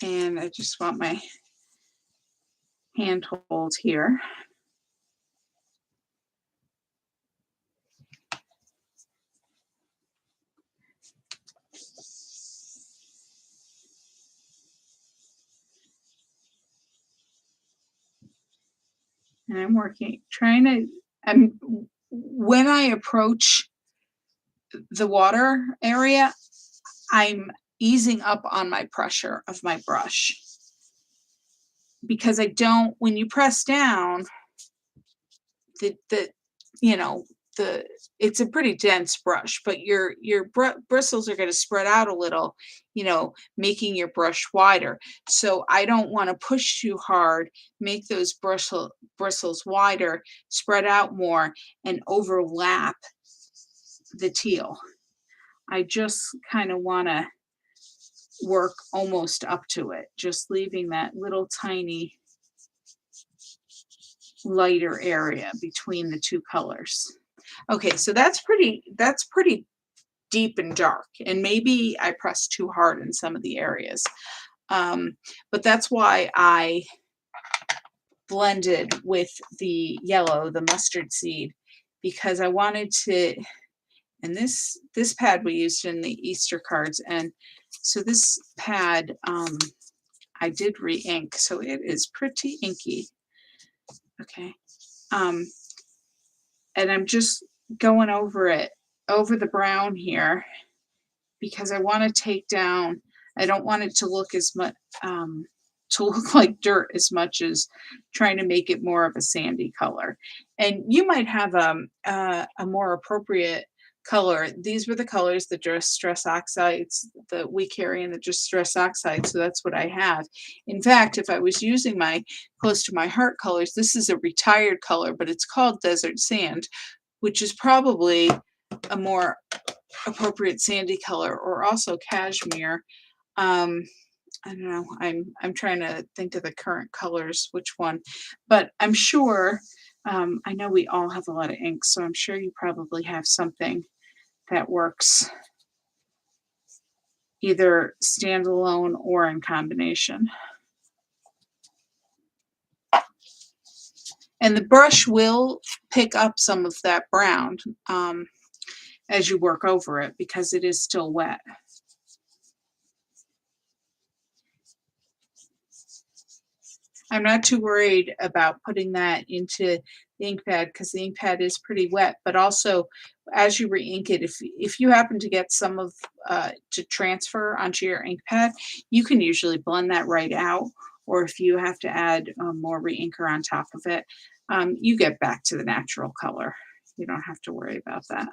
And I just want my hand hold here. And when I approach the water area, I'm easing up on my pressure of my brush because when you press down, you know, it's a pretty dense brush, but your bristles are going to spread out a little, making your brush wider. So I don't want to push too hard, make those bristles wider, spread out more, and overlap the teal. I just kind of want to work almost up to it, just leaving that little tiny lighter area between the two colors. Okay, so that's pretty deep and dark, and maybe I pressed too hard in some of the areas. But that's why I blended with the yellow, the mustard seed, because I wanted to, and this pad we used in the Easter cards, and so this pad I did re-ink, so it is pretty inky. Okay. Um, and I'm just going over it, over the brown here, because I want to take down, I don't want it to look as much, to look like dirt as much as trying to make it more of a sandy color. And you might have a more appropriate color. These were the colors, the Distress Oxides that we carry in the Distress Oxide, so that's what I have. In fact, if I was using my close to my heart colors, this is a retired color, but it's called Desert Sand, which is probably a more appropriate sandy color, or also cashmere. Um, I don't know. I'm trying to think of the current colors, which one, but I'm sure. I know we all have a lot of ink, so I'm sure you probably have something that works either standalone or in combination. And the brush will pick up some of that brown as you work over it because it is still wet. I'm not too worried about putting that into the ink pad because the ink pad is pretty wet, but also as you re-ink it, if you happen to get some of to transfer onto your ink pad, you can usually blend that right out, or if you have to add more re-inker on top of it, you get back to the natural color. You don't have to worry about that.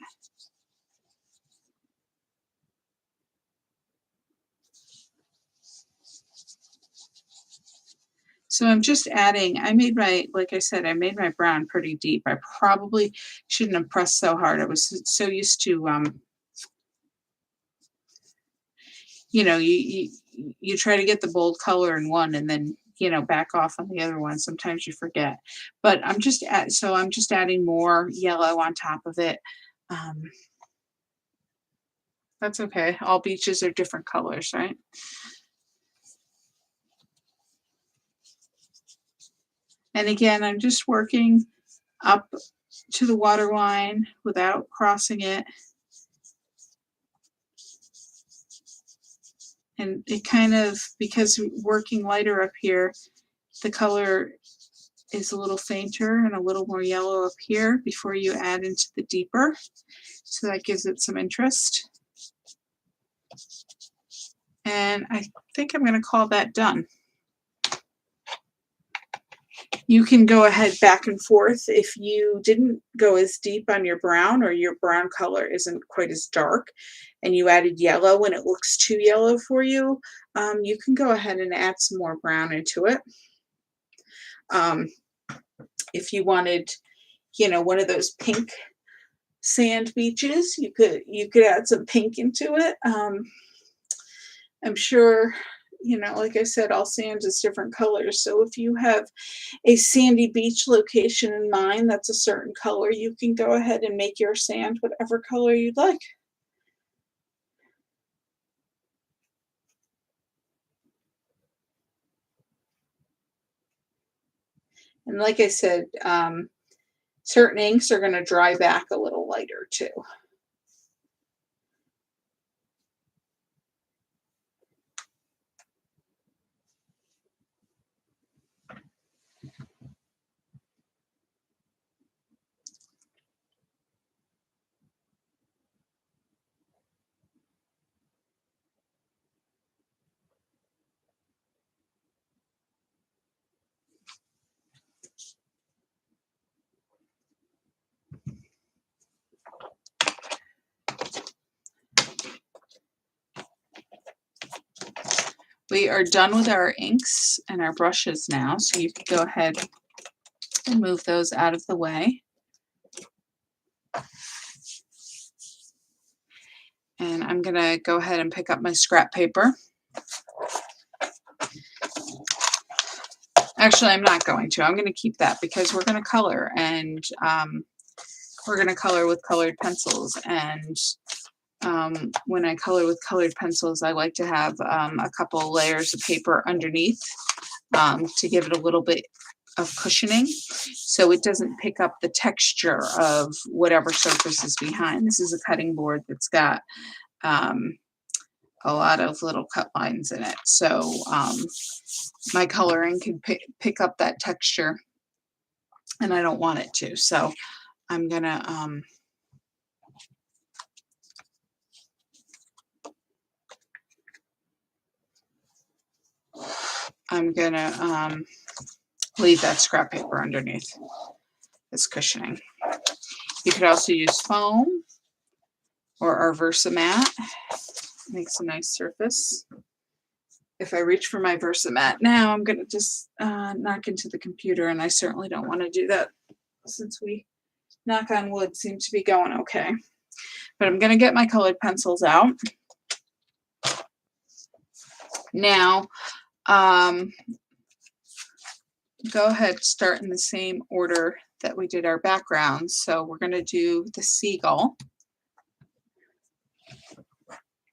So I'm just adding, I made my, like I said, I made my brown pretty deep. I probably shouldn't have pressed so hard. I was so used to, you try to get the bold color in one and then, back off on the other one. Sometimes you forget. But I'm just adding more yellow on top of it. Um, that's okay. All beaches are different colors, right? And again, I'm just working up to the water line without crossing it. And it kind of, because working lighter up here, the color is a little fainter and a little more yellow up here before you add into the deeper. So that gives it some interest. And I think I'm going to call that done. You can go ahead back and forth if you didn't go as deep on your brown, or your brown color isn't quite as dark and you added yellow and it looks too yellow for you. You can go ahead and add some more brown into it. If you wanted, one of those pink sand beaches, you could add some pink into it. I'm sure, like I said, all sand is different colors. So if you have a sandy beach location in mind that's a certain color, you can go ahead and make your sand whatever color you'd like. And like I said, certain inks are going to dry back a little lighter too. We are done with our inks and our brushes now, so you can go ahead and move those out of the way. And I'm going to go ahead and pick up my scrap paper. Actually, I'm not going to. I'm going to keep that because we're going to color, and we're going to color with colored pencils. And when I color with colored pencils, I like to have a couple layers of paper underneath to give it a little bit of cushioning so it doesn't pick up the texture of whatever surface is behind. This is a cutting board that's got a lot of little cut lines in it. So my coloring can pick up that texture, and I don't want it to. So I'm gonna leave that scrap paper underneath as cushioning. You could also use foam or our Versamat. Makes a nice surface. If I reach for my Versamat now, I'm going to just knock into the computer, and I certainly don't want to do that since we, knock on wood, seem to be going okay. But I'm going to get my colored pencils out. Now, go ahead, start in the same order that we did our backgrounds. So we're going to do the seagull.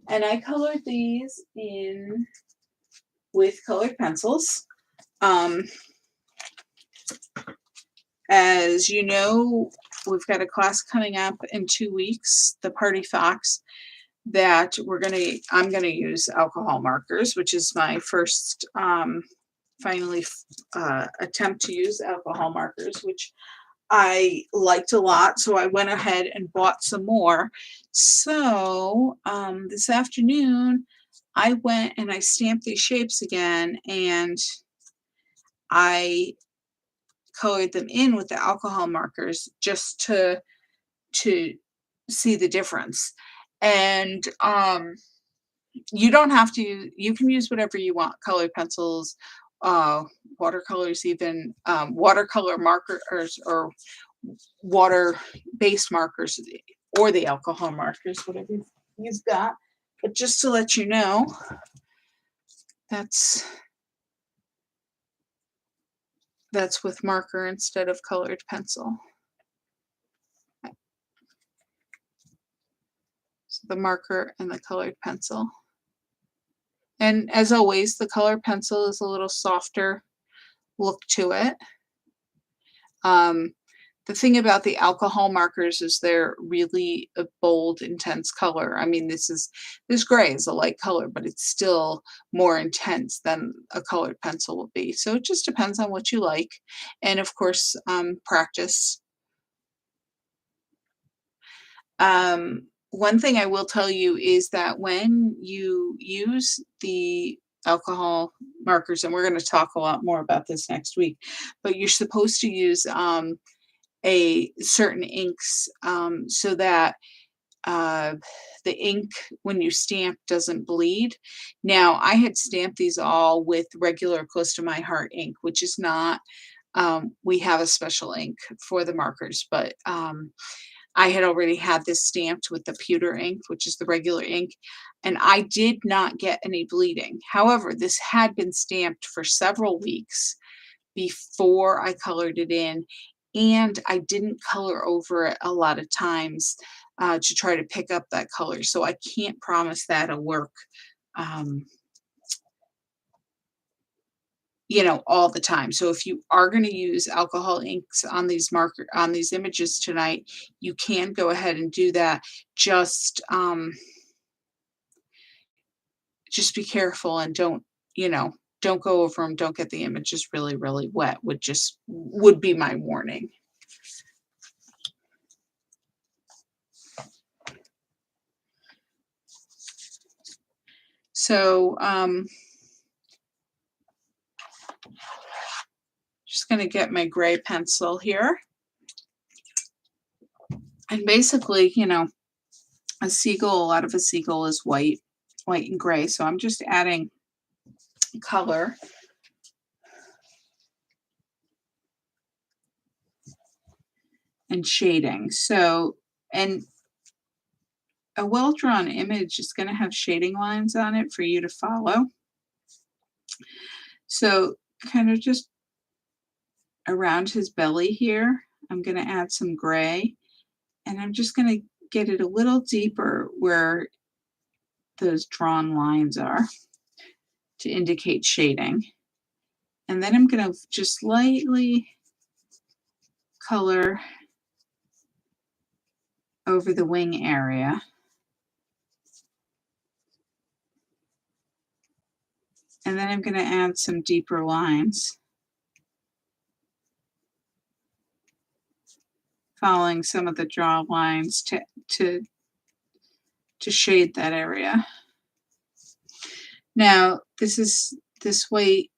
And I colored these in with colored pencils. As you know, we've got a class coming up in 2 weeks, the Party Fox, that I'm gonna use alcohol markers, which is my first finally attempt to use alcohol markers, which I liked a lot, so I went ahead and bought some more. So this afternoon, I went and I stamped these shapes again, and I colored them in with the alcohol markers just to see the difference. And you don't have to, you can use whatever you want, colored pencils, watercolors, even watercolor markers or water-based markers, or the alcohol markers, whatever you've got. But just to let you know, that's with marker instead of colored pencil. So the marker and the colored pencil. And as always, the colored pencil is a little softer look to it. The thing about the alcohol markers is they're really a bold, intense color. I mean, this gray is a light color, but it's still more intense than a colored pencil will be. So it just depends on what you like. And of course, practice. One thing I will tell you is that when you use the alcohol markers, and we're going to talk a lot more about this next week, but you're supposed to use a certain inks so that the ink when you stamp doesn't bleed. Now, I had stamped these all with regular Close to My Heart ink, which is not, we have a special ink for the markers, but I had already had this stamped with the pewter ink, which is the regular ink, and I did not get any bleeding. However, this had been stamped for several weeks before I colored it in, and I didn't color over it a lot of times to try to pick up that color. So I can't promise that'll work, all the time. So if you are going to use alcohol inks on these images tonight, you can go ahead and do that. Just be careful and don't go over them. Don't get the images really, really wet. Would be my warning. So just going to get my gray pencil here. And basically, a seagull, a lot of a seagull is white and gray. So I'm just adding color. And shading. So, and a well-drawn image is going to have shading lines on it for you to follow. So kind of just around his belly here, I'm going to add some gray, and I'm just going to get it a little deeper where those drawn lines are to indicate shading. And then I'm going to just lightly color over the wing area. And then I'm going to add some deeper lines, following some of the draw lines to shade that area. Now, this white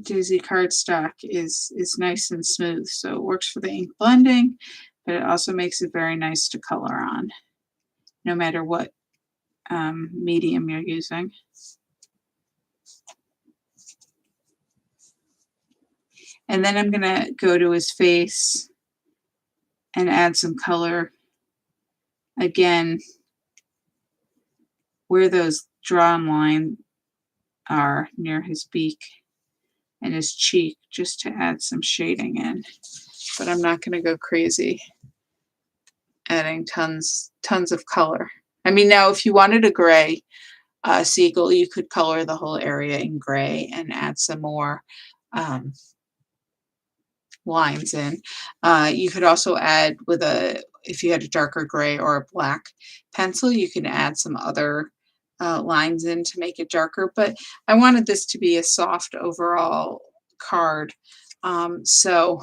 Doozy cardstock is nice and smooth, so it works for the ink blending, but it also makes it very nice to color on, no matter what medium you're using. And then I'm going to go to his face and add some color again where those drawn lines are near his beak and his cheek, just to add some shading in. But I'm not going to go crazy adding tons of color. I mean, now if you wanted a gray seagull, you could color the whole area in gray and add some more lines in. You could also add if you had a darker gray or a black pencil, you can add some other lines in to make it darker, but I wanted this to be a soft overall card, so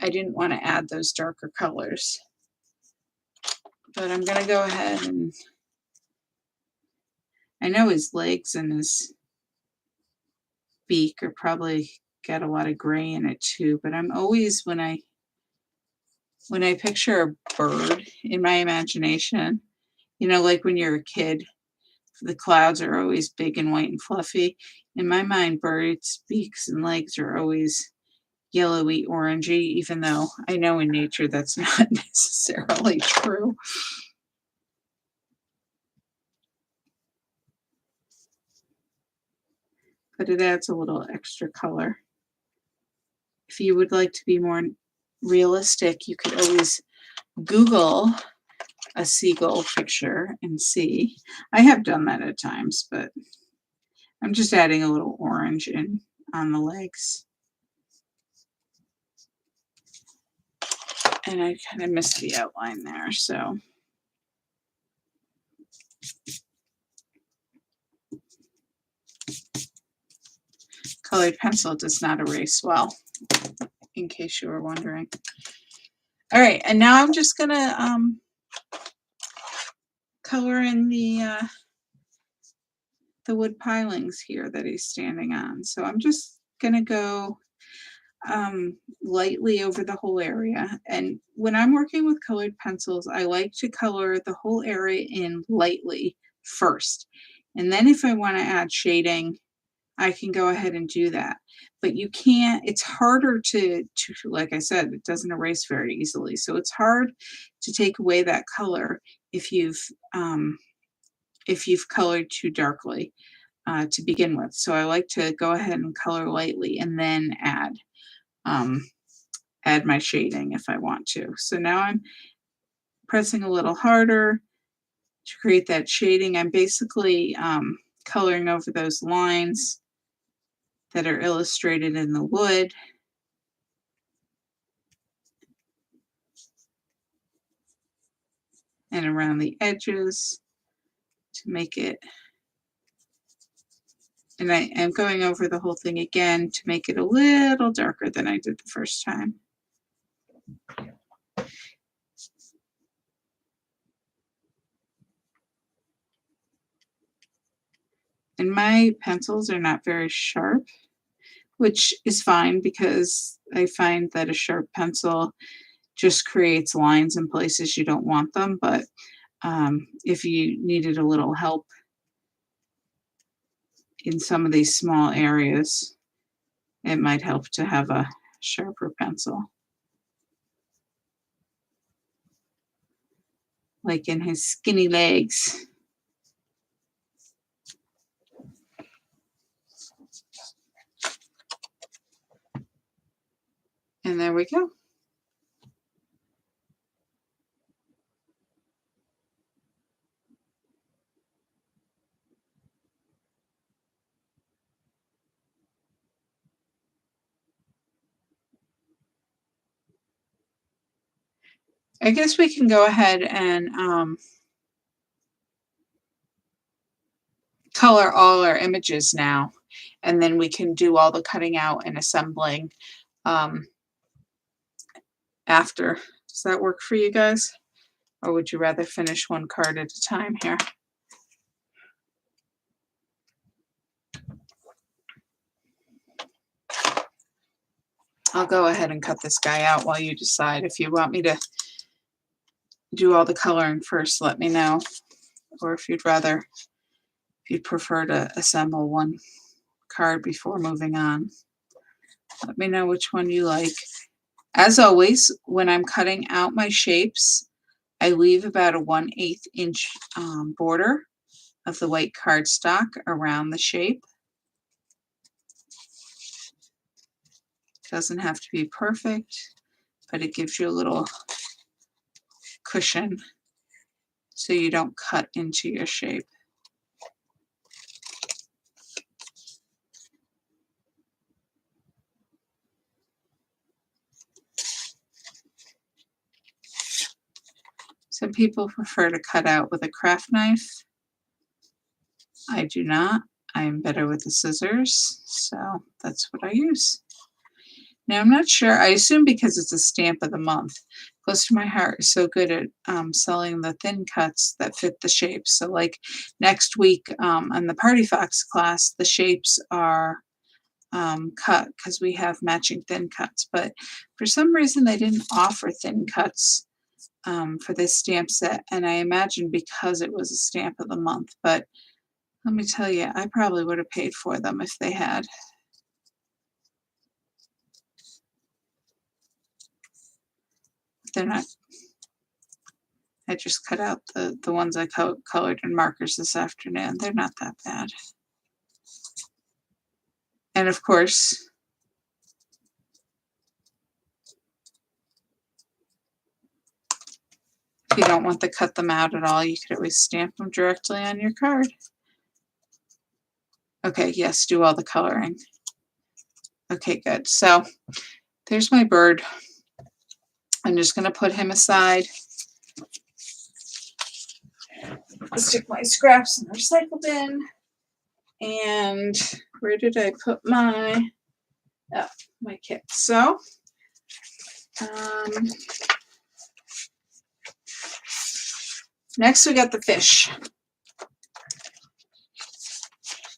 I didn't want to add those darker colors. But I'm going to go ahead and I know his legs and his beak are probably got a lot of gray in it too, but I'm always, when I picture a bird in my imagination, you know, like when you're a kid, the clouds are always big and white and fluffy. In my mind, birds' beaks and legs are always yellowy, orangey, even though I know in nature that's not necessarily true. But it adds a little extra color. If you would like to be more realistic, you could always Google a seagull picture and see. I have done that at times, but I'm just adding a little orange in on the legs. And I kind of missed the outline there, so. Colored pencil does not erase well, in case you were wondering. All right, and now I'm just gonna color in the wood pilings here that he's standing on. So I'm just gonna go lightly over the whole area. And when I'm working with colored pencils, I like to color the whole area in lightly first. And then if I want to add shading, I can go ahead and do that. But you can't, it's harder to like I said, it doesn't erase very easily. So it's hard to take away that color if you've colored too darkly to begin with. So I like to go ahead and color lightly and then add my shading if I want to. So now I'm pressing a little harder to create that shading. I'm basically coloring over those lines that are illustrated in the wood. And around the edges to make it, and I am going over the whole thing again to make it a little darker than I did the first time. And my pencils are not very sharp, which is fine because I find that a sharp pencil just creates lines in places you don't want them. But if you needed a little help in some of these small areas, it might help to have a sharper pencil. Like in his skinny legs. And there we go. I guess we can go ahead and color all our images now, and then we can do all the cutting out and assembling um, after. Does that work for you guys? Or would you rather finish one card at a time here? I'll go ahead and cut this guy out while you decide. If you want me to do all the coloring first, let me know. Or if you'd prefer to assemble one card before moving on, let me know which one you like. As always, when I'm cutting out my shapes, I leave about a 1/8 inch border of the white cardstock around the shape. Doesn't have to be perfect, but it gives you a little cushion so you don't cut into your shape. Some people prefer to cut out with a craft knife. I do not. I am better with the scissors, so that's what I use. Now, I'm not sure. I assume because it's a stamp of the month. Close to My Heart is so good at selling the thin cuts that fit the shapes. So like next week in the Party Fox class, the shapes are cut because we have matching thin cuts. But for some reason, they didn't offer thin cuts for this stamp set. And I imagine because it was a stamp of the month. But let me tell you, I probably would have paid for them if they had. They're not. I just cut out the ones I colored in markers this afternoon. They're not that bad. And of course, if you don't want to cut them out at all, you could always stamp them directly on your card. Okay, yes, do all the coloring. Okay, good. So there's my bird. I'm just going to put him aside. I'll stick my scraps in the recycle bin. And where did I put my kit? So next we got the fish.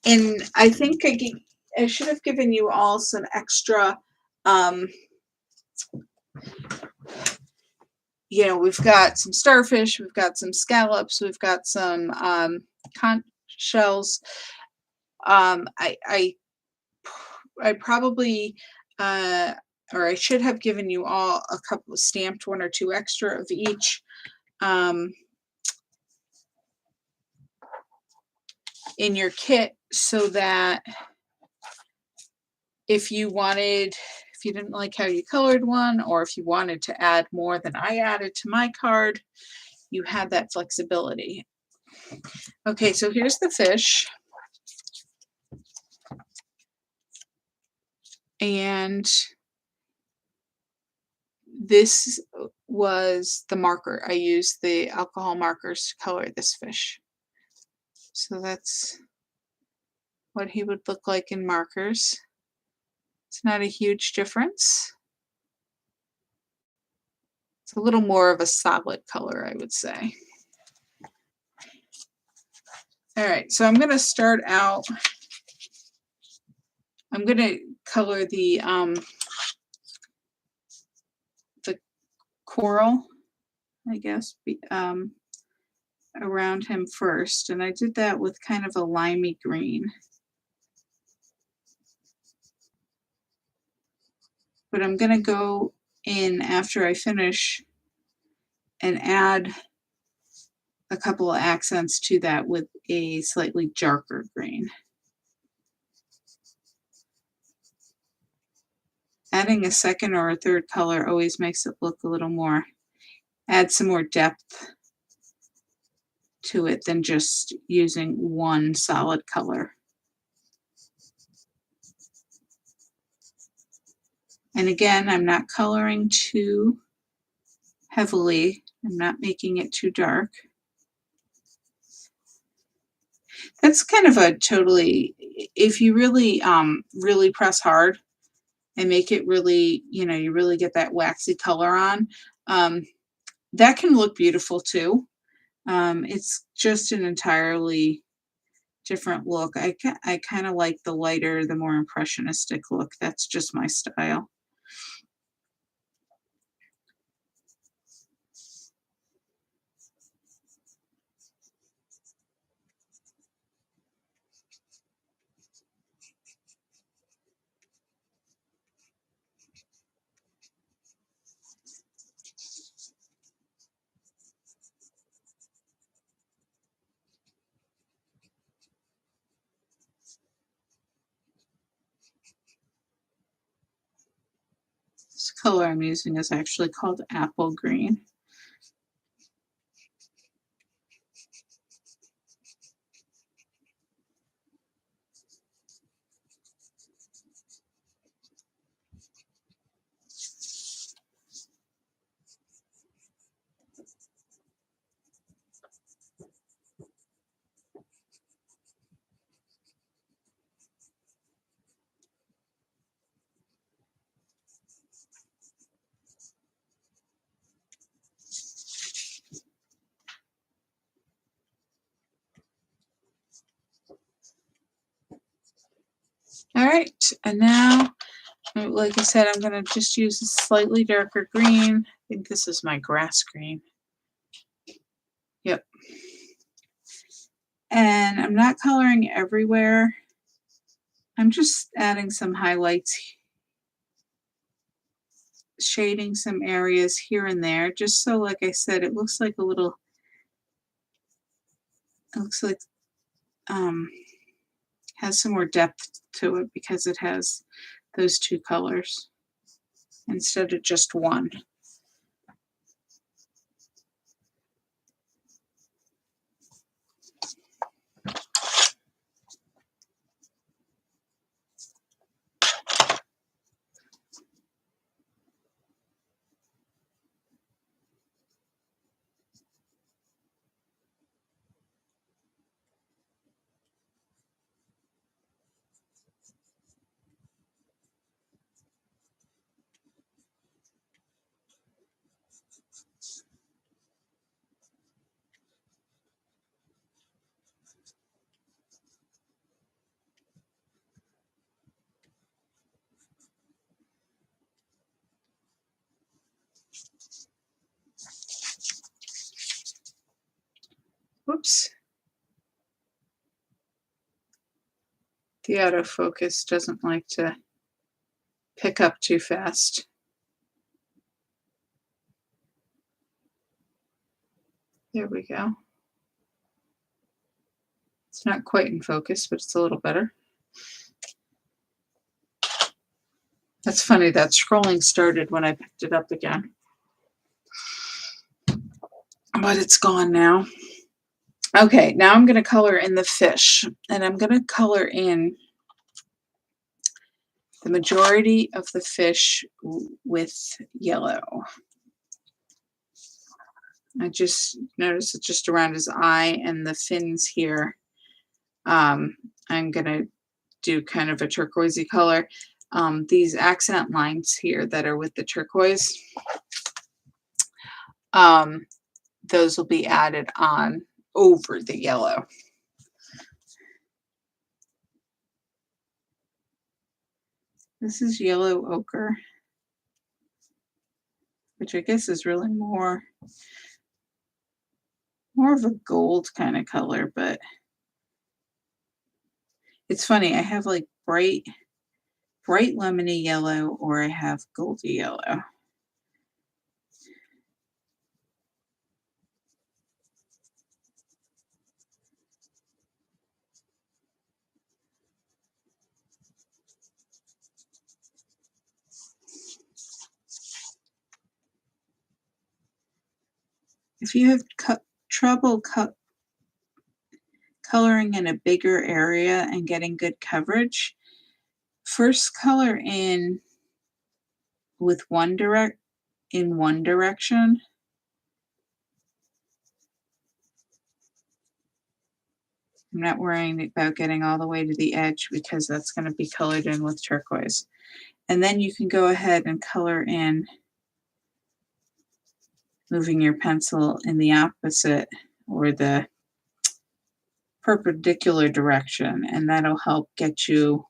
And I think I should have given you all some extra, we've got some starfish, we've got some scallops, we've got some conch shells. I probably, or I should have given you all a couple of stamped, 1 or 2 extra of each. In your kit, so that if you didn't like how you colored one, or if you wanted to add more than I added to my card, you had that flexibility. Okay, so here's the fish. And this was the marker. I used the alcohol markers to color this fish. So that's what he would look like in markers. It's not a huge difference. It's a little more of a solid color, I would say. All right, so I'm going to start out. I'm going to color the coral, I guess, around him first. And I did that with kind of a limey green. But I'm going to go in after I finish and add a couple of accents to that with a slightly darker green. Adding a second or a third color always makes it look a little more, add some more depth to it than just using one solid color. And again, I'm not coloring too heavily. I'm not making it too dark. That's kind of a totally, if you really, really press hard and make it really, you really get that waxy color on, that can look beautiful too. It's just an entirely different look. I kind of like the lighter, the more impressionistic look. That's just my style. This color I'm using is actually called apple green. All right, and now, like I said, I'm going to just use a slightly darker green. I think this is my grass green. Yep. And I'm not coloring everywhere. I'm just adding some highlights, shading some areas here and there, just so, like I said, it looks like a little, it looks like has some more depth to it because it has those two colors instead of just one. Whoops. The autofocus doesn't like to pick up too fast. There we go. It's not quite in focus, but it's a little better. That's funny, that scrolling started when I picked it up again. But it's gone now. Okay, now I'm going to color in the fish, and I'm going to color in the majority of the fish with yellow. I just noticed it just around his eye and the fins here. I'm going to do kind of a turquoisey color. These accent lines here that are with the turquoise, those will be added on over the yellow. This is yellow ochre, which I guess is really more of a gold kind of color, but it's funny. I have like bright lemony yellow, or I have goldy yellow. if you have trouble coloring in a bigger area and getting good coverage, first color in with one direction. I'm not worrying about getting all the way to the edge because that's going to be colored in with turquoise. And then you can go ahead and color in, moving your pencil in the opposite or the perpendicular direction, and that'll help get you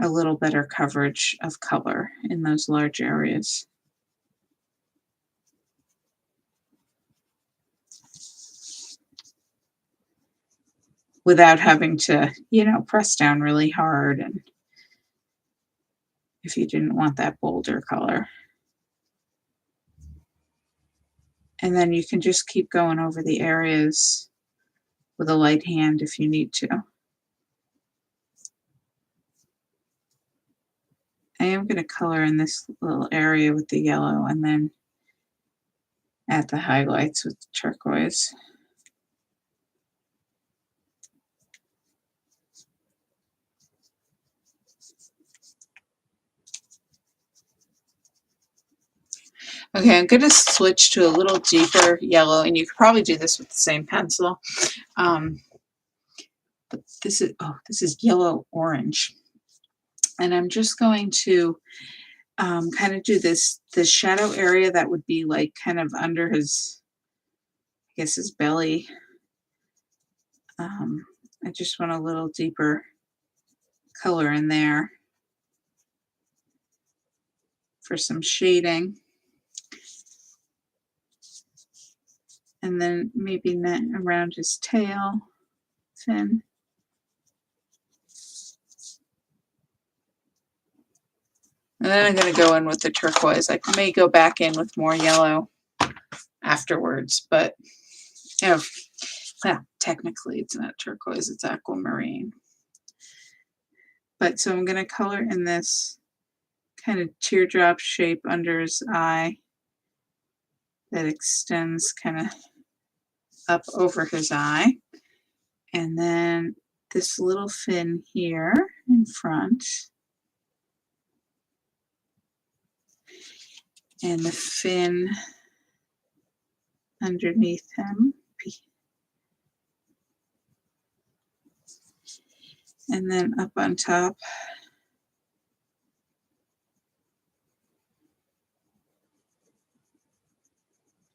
a little better coverage of color in those large areas. Without having to, press down really hard, and if you didn't want that bolder color. And then you can just keep going over the areas with a light hand if you need to. I am going to color in this little area with the yellow and then add the highlights with the turquoise. Okay, I'm going to switch to a little deeper yellow, and you could probably do this with the same pencil. But this is yellow orange, and I'm just going to kind of do this shadow area that would be like kind of under his, I guess, his belly. I just want a little deeper color in there for some shading. And then maybe net around his tail fin. And then I'm going to go in with the turquoise. I may go back in with more yellow afterwards, but well, technically it's not turquoise, it's aquamarine. But so I'm going to color in this kind of teardrop shape under his eye that extends kind of up over his eye. And then this little fin here in front. And the fin underneath him. And then up on top.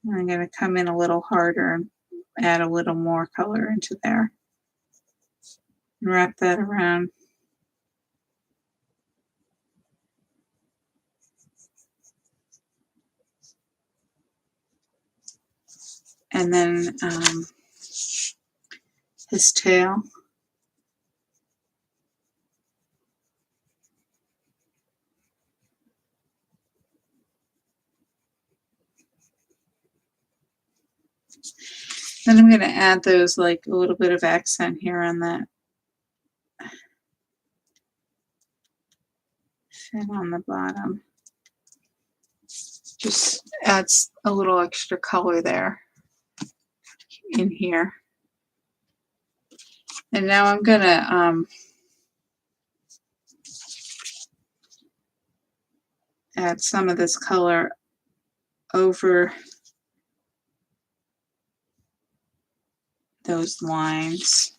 And I'm going to come in a little harder and add a little more color into there. And wrap that around. And then his tail. Then I'm going to add those, like a little bit of accent here on that fin on the bottom. Just adds a little extra color there in here. And now I'm going to add some of this color over those lines.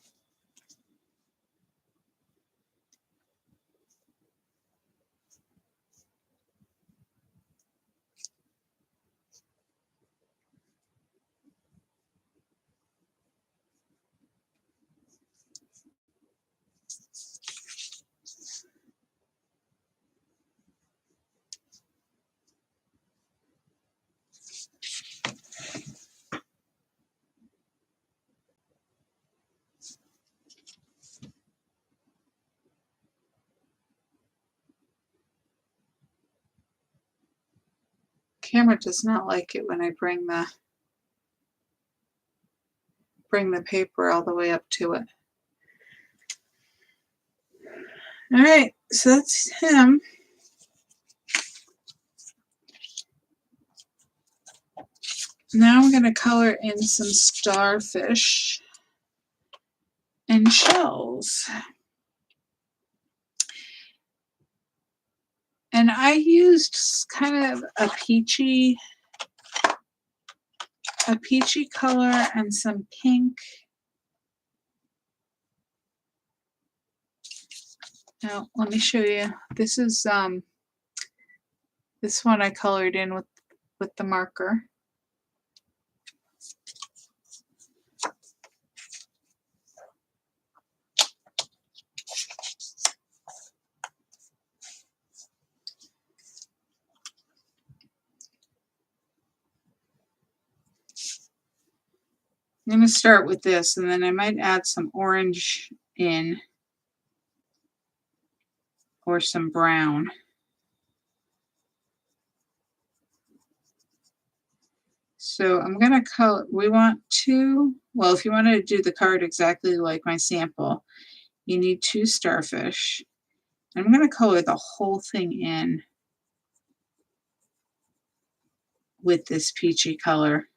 Camera does not like it when I bring the paper all the way up to it. All right, so that's him. Now I'm going to color in some starfish and shells. And I used kind of a peachy color and some pink. Now, let me show you. This is this one I colored in with the marker. I'm going to start with this, and then I might add some orange in or some brown. So I'm going to color, we want two, well, if you want to do the card exactly like my sample, you need 2 starfish. I'm going to color the whole thing in with this peachy color.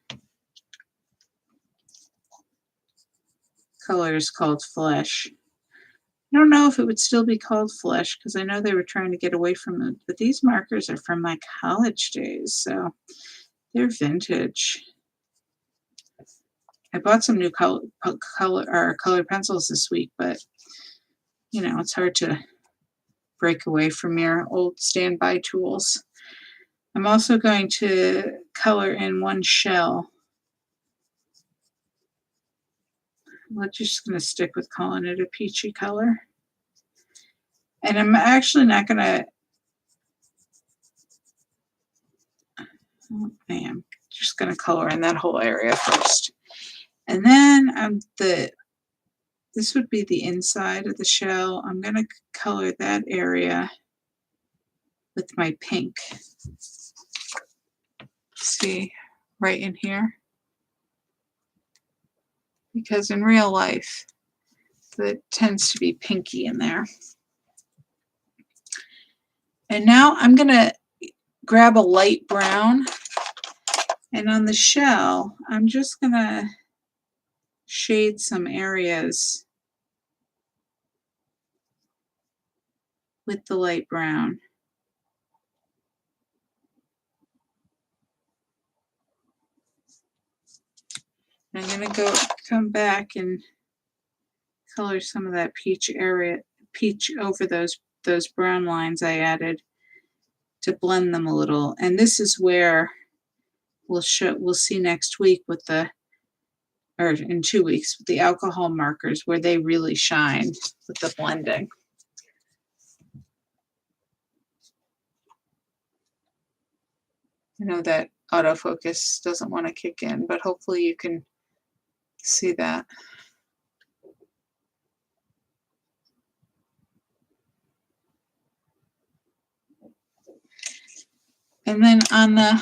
Color is called Flesh. I don't know if it would still be called Flesh because I know they were trying to get away from it, but these markers are from my college days, so they're vintage. I bought some new colored pencils this week, but you know, it's hard to break away from your old standby tools. I'm also going to color in 1 shell. We're just going to stick with calling it a peachy color. And I'm actually not going to, I am just going to color in that whole area first. And then this would be the inside of the shell. I'm going to color that area with my pink. See, right in here. Because in real life, it tends to be pinky in there. And now I'm going to grab a light brown, and on the shell, I'm just going to shade some areas with the light brown. And I'm going to come back and color some of that peach over those brown lines I added to blend them a little. And this is where we'll see next week with or in 2 weeks with the alcohol markers, where they really shine with the blending. I know that autofocus doesn't want to kick in, but hopefully you can see that. And then on the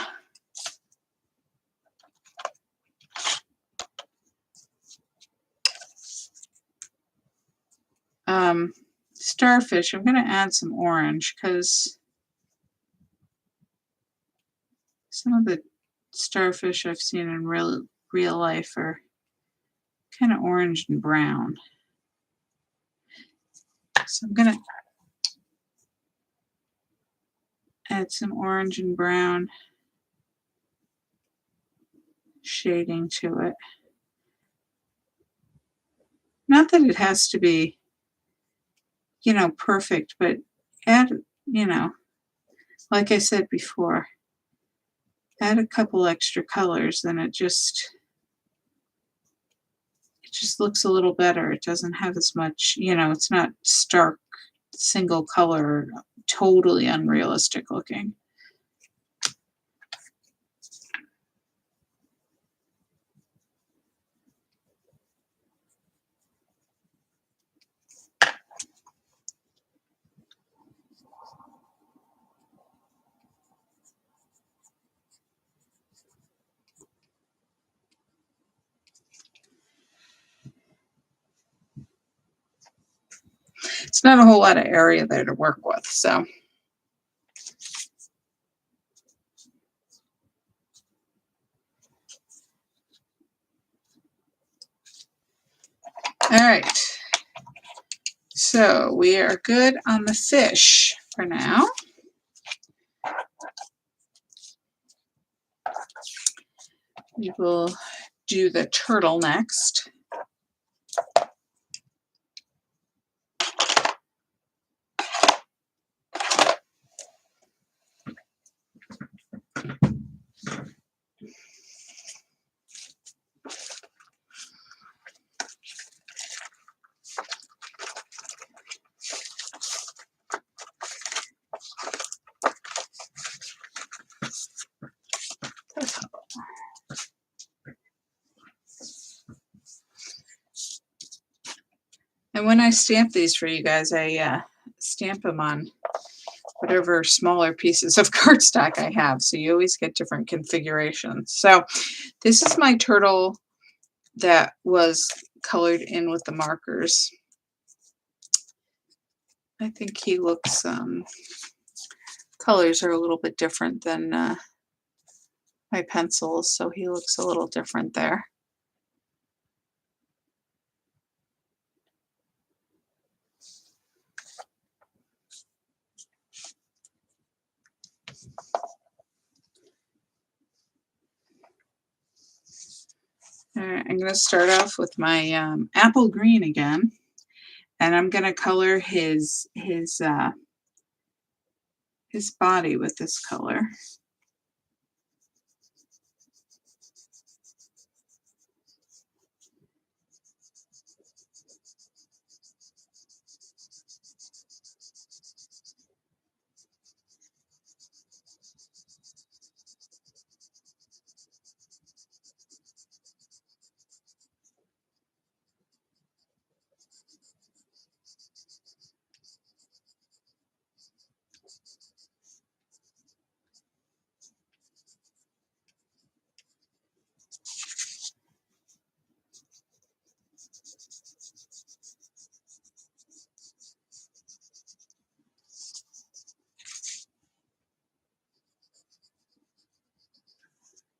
starfish, I'm going to add some orange because some of the starfish I've seen in real life are kind of orange and brown. So I'm going to add some orange and brown shading to it. Not that it has to be, you know, perfect, but add, you know, like I said before, add a couple extra colors, then it just looks a little better. It doesn't have as much, you know, it's not stark single color, totally unrealistic looking. It's not a whole lot of area there to work with, so. All right. So we are good on the fish for now. We will do the turtle next. And when I stamp these for you guys, I stamp them on whatever smaller pieces of cardstock I have. So you always get different configurations. So this is my turtle that was colored in with the markers. I think he looks, colors are a little bit different than my pencils, so he looks a little different there. All right, I'm going to start off with my apple green again, and I'm going to color his body with this color.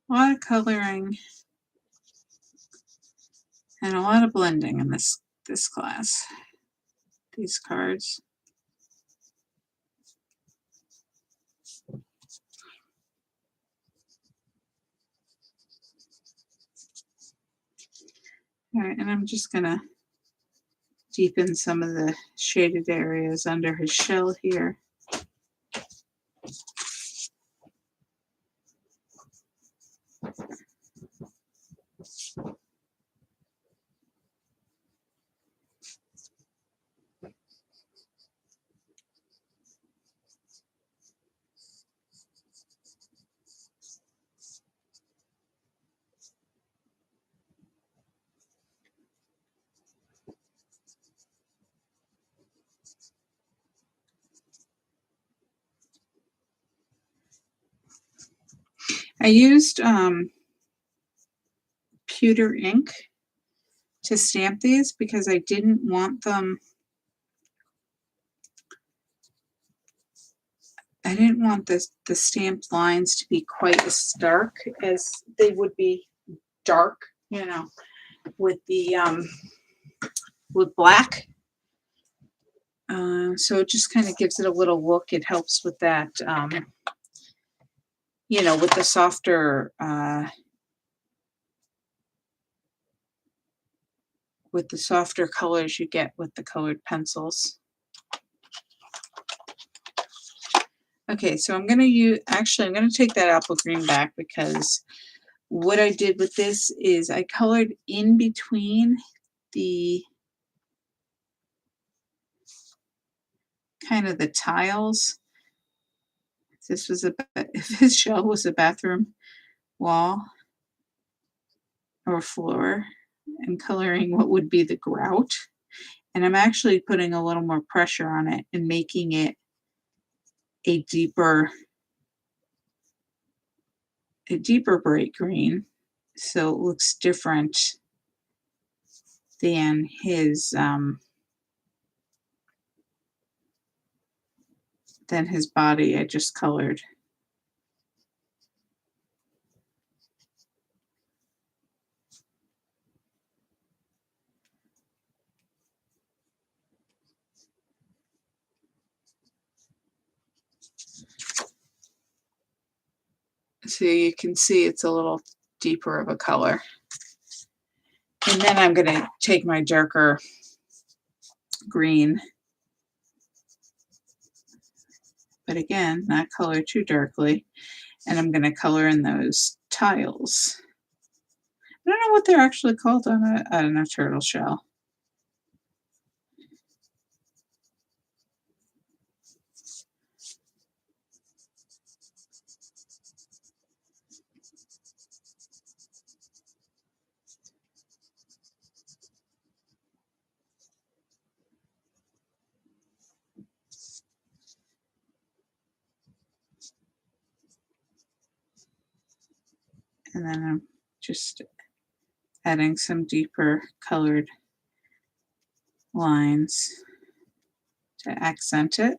A lot of coloring and a lot of blending in this class, these cards. All right, and I'm just going to deepen some of the shaded areas under his shell here. I used pewter ink to stamp these because I didn't want them, I didn't want the stamped lines to be quite as stark as they would be dark, you know, with the with black. So it just kind of gives it a little look. It helps with that, you know, with the softer colors you get with the colored pencils. Okay, so I'm going to I'm going to take that apple green back because what I did with this is I colored in between the kind of the tiles. If his shell was a bathroom wall or floor, and coloring what would be the grout. And I'm actually putting a little more pressure on it and making it a deeper bright green, so it looks different than his body I just colored. So you can see it's a little deeper of a color. And then I'm going to take my darker green, but again, not color too darkly. And I'm going to color in those tiles. I don't know what they're actually called on a turtle shell. And then I'm just adding some deeper colored lines to accent it.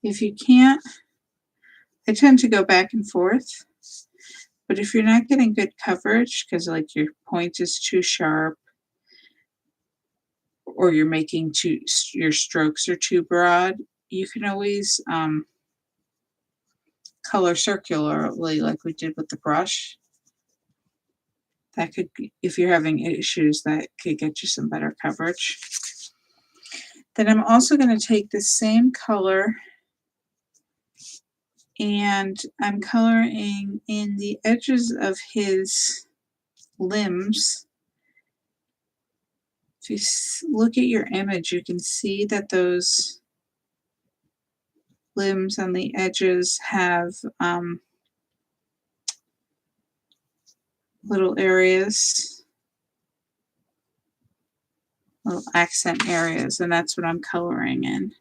If you can't, I tend to go back and forth, but if you're not getting good coverage because like your point is too sharp or you're making your strokes are too broad, you can always color circularly like we did with the brush. That could be, if you're having issues, that could get you some better coverage. Then I'm also going to take the same color and I'm coloring in the edges of his limbs. If you look at your image, you can see that those limbs on the edges have little areas, little accent areas, and that's what I'm coloring in.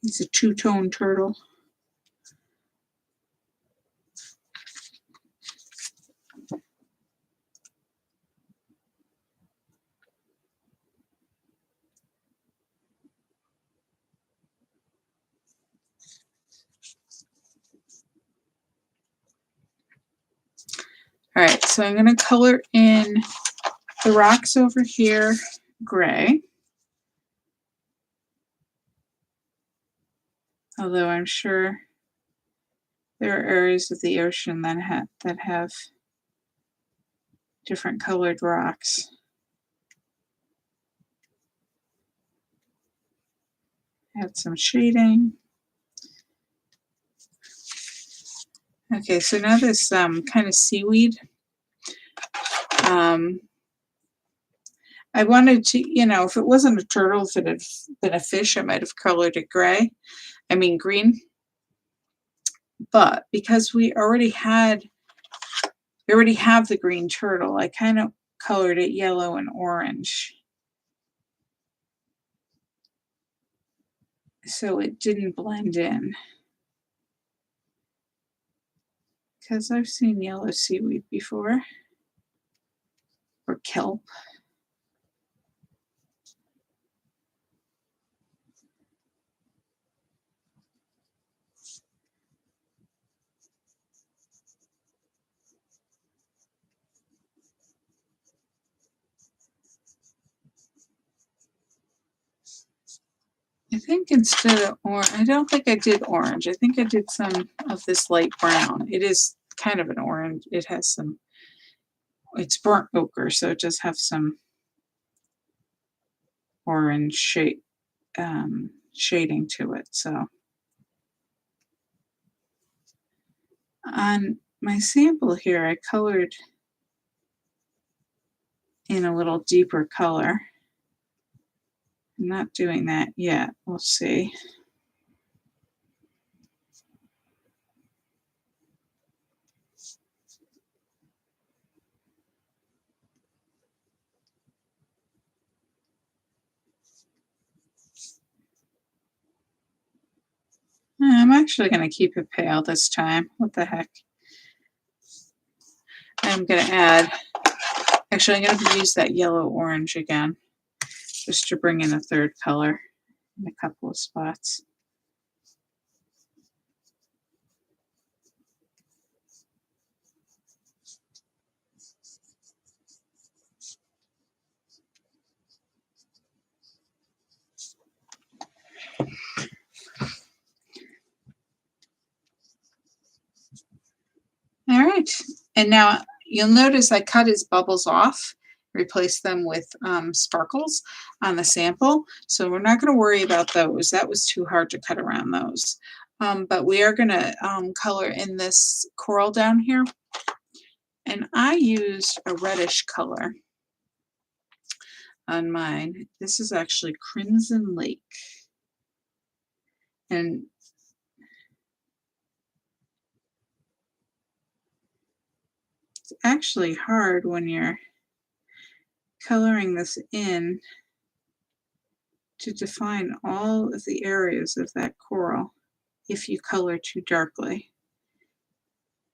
He's a two-tone turtle. All right, so I'm going to color in the rocks over here gray. Although I'm sure there are areas of the ocean that have different colored rocks. Add some shading. Okay, so now this kind of seaweed. I wanted to, if it wasn't a turtle, if it had been a fish, I might have colored it green. But because we already have the green turtle, I kind of colored it yellow and orange. So it didn't blend in. Because I've seen yellow seaweed before. Or kelp. I think instead of orange, I don't think I did orange. I think I did some of this light brown. It is kind of an orange. It has some, it's burnt ochre, so it does have some orange shading to it. So on my sample here, I colored in a little deeper color. I'm not doing that yet. We'll see. I'm actually going to keep it pale this time. What the heck? I'm going to add, actually I'm going to use that yellow-orange again, just to bring in a third color in a couple of spots. And now you'll notice I cut his bubbles off, replace them with sparkles on the sample. So we're not going to worry about those. That was too hard to cut around those. But we are going to color in this coral down here. And I used a reddish color on mine. This is actually Crimson Lake. And it's actually hard when you're coloring this in to define all of the areas of that coral if you color too darkly.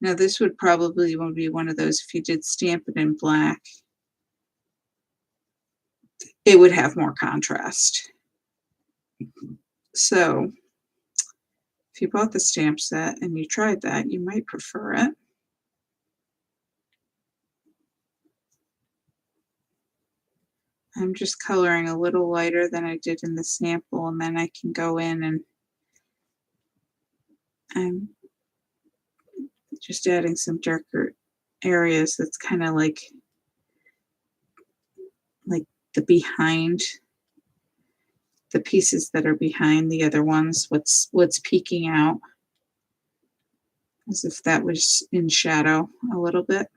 Now this would probably be one of those, if you did stamp it in black, it would have more contrast. So if you bought the stamp set and you tried that, you might prefer it. I'm just coloring a little lighter than I did in the sample, and then I can go in and I'm just adding some darker areas that's kind of like the behind, the pieces that are behind the other ones, what's peeking out, as if that was in shadow a little bit.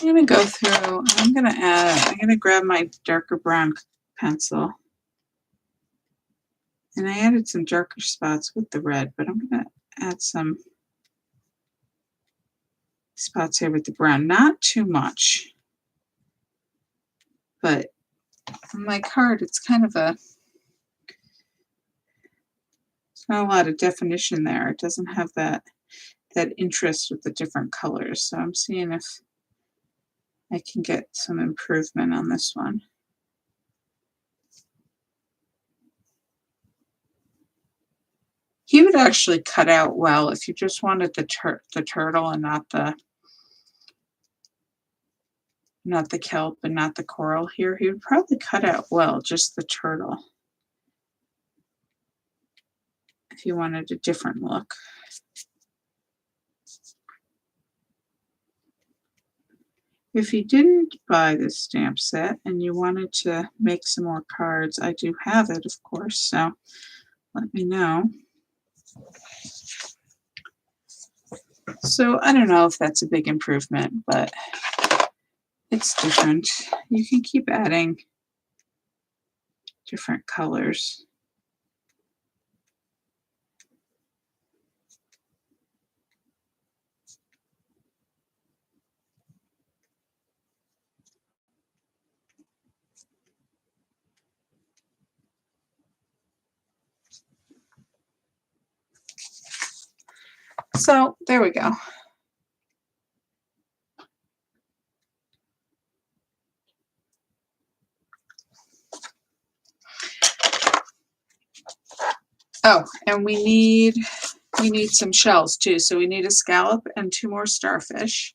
I'm going to go through, I'm going to grab my darker brown pencil. And I added some darker spots with the red, but I'm going to add some spots here with the brown. Not too much. But on my card, it's kind of it's not a lot of definition there. It doesn't have that interest with the different colors. So I'm seeing if I can get some improvement on this one. He would actually cut out well if you just wanted the turtle and not the kelp and not the coral here. He would probably cut out well just the turtle if you wanted a different look. If you didn't buy this stamp set and you wanted to make some more cards, I do have it, of course, so let me know. So I don't know if that's a big improvement, but it's different. You can keep adding different colors. So there we go. Oh, and we need some shells too. So we need a scallop and 2 more starfish.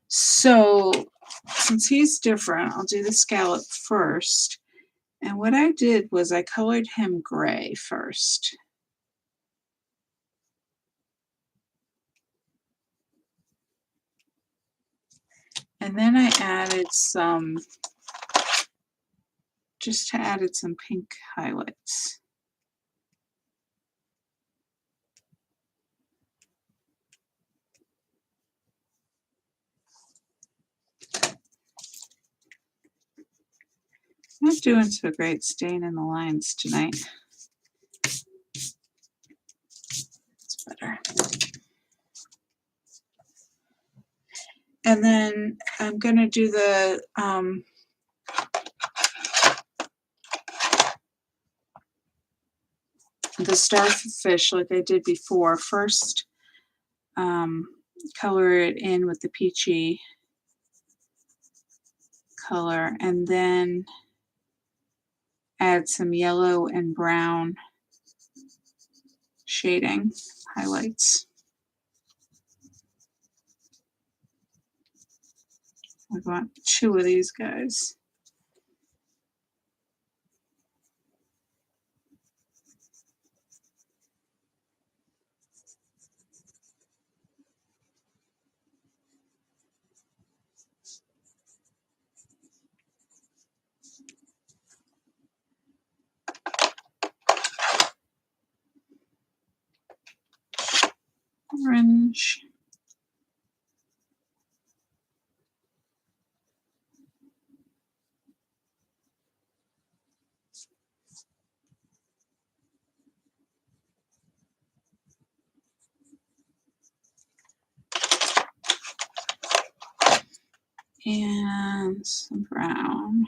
So since he's different, I'll do the scallop first. And what I did was I colored him gray first. And then I added some pink highlights. Not doing so great staying in the lines tonight. It's better. And then I'm going to do the starfish like I did before. First, color it in with the peachy color, and then add some yellow and brown shading highlights. I want 2 of these guys. Orange. And some brown.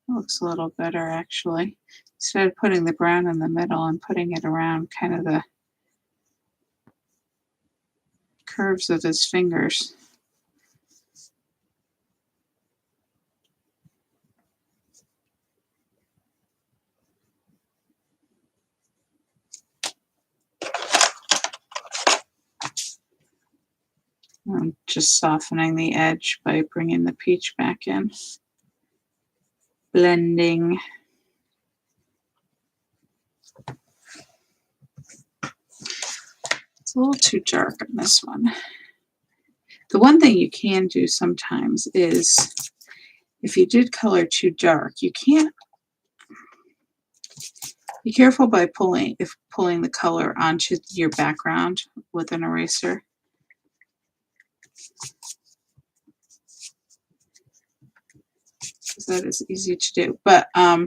Looks a little better actually. Instead of putting the brown in the middle, I'm putting it around kind of the curves of his fingers. I'm just softening the edge by bringing the peach back in. Blending. It's a little too dark on this one. The one thing you can do sometimes is, if you did color too dark, you can't, be careful by pulling the color onto your background with an eraser. Because that is easy to do. But yeah,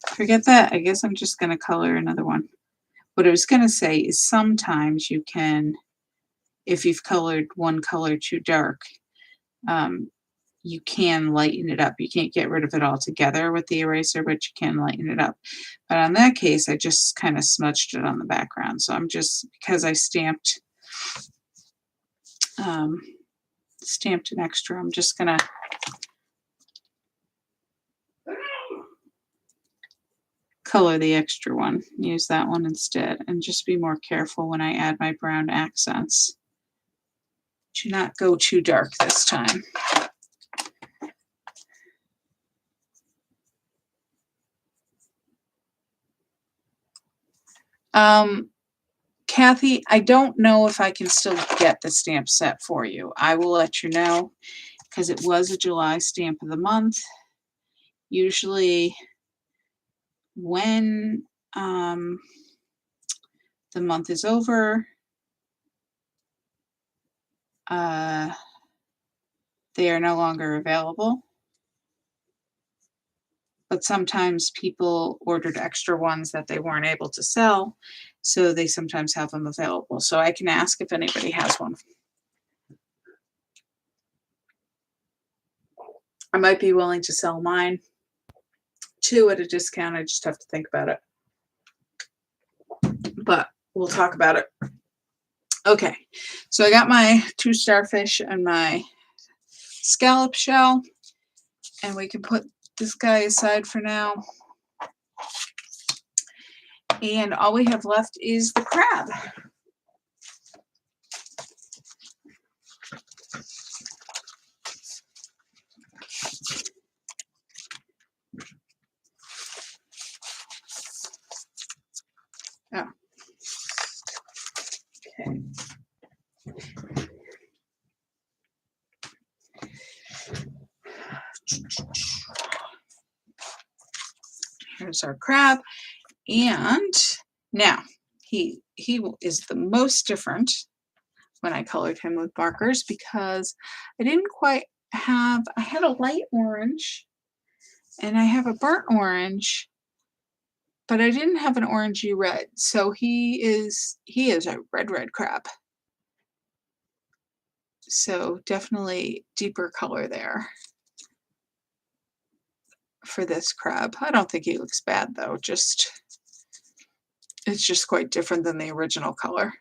forget that. I guess I'm just going to color another one. What I was going to say is sometimes you can, if you've colored one color too dark, you can lighten it up. You can't get rid of it altogether with the eraser, but you can lighten it up. But on that case, I just kind of smudged it on the background. So I'm just, because I stamped an extra, I'm just going to color the extra one, use that one instead, and just be more careful when I add my brown accents. Do not go too dark this time. Kathy, I don't know if I can still get the stamp set for you. I will let you know, because it was a July stamp of the month. Usually when the month is over, they are no longer available. But sometimes people ordered extra ones that they weren't able to sell, so they sometimes have them available. So I can ask if anybody has one. I might be willing to sell mine too at a discount. I just have to think about it. But we'll talk about it. Okay, so I got my 2 starfish and my scallop shell, and we can put this guy aside for now. And all we have left is the crab. Oh. Okay. Here's our crab. And now he is the most different when I colored him with markers because I didn't quite I had a light orange and I have a burnt orange, but I didn't have an orangey red. So he is a red crab. So definitely deeper color there for this crab. I don't think he looks bad though, it's just quite different than the original color.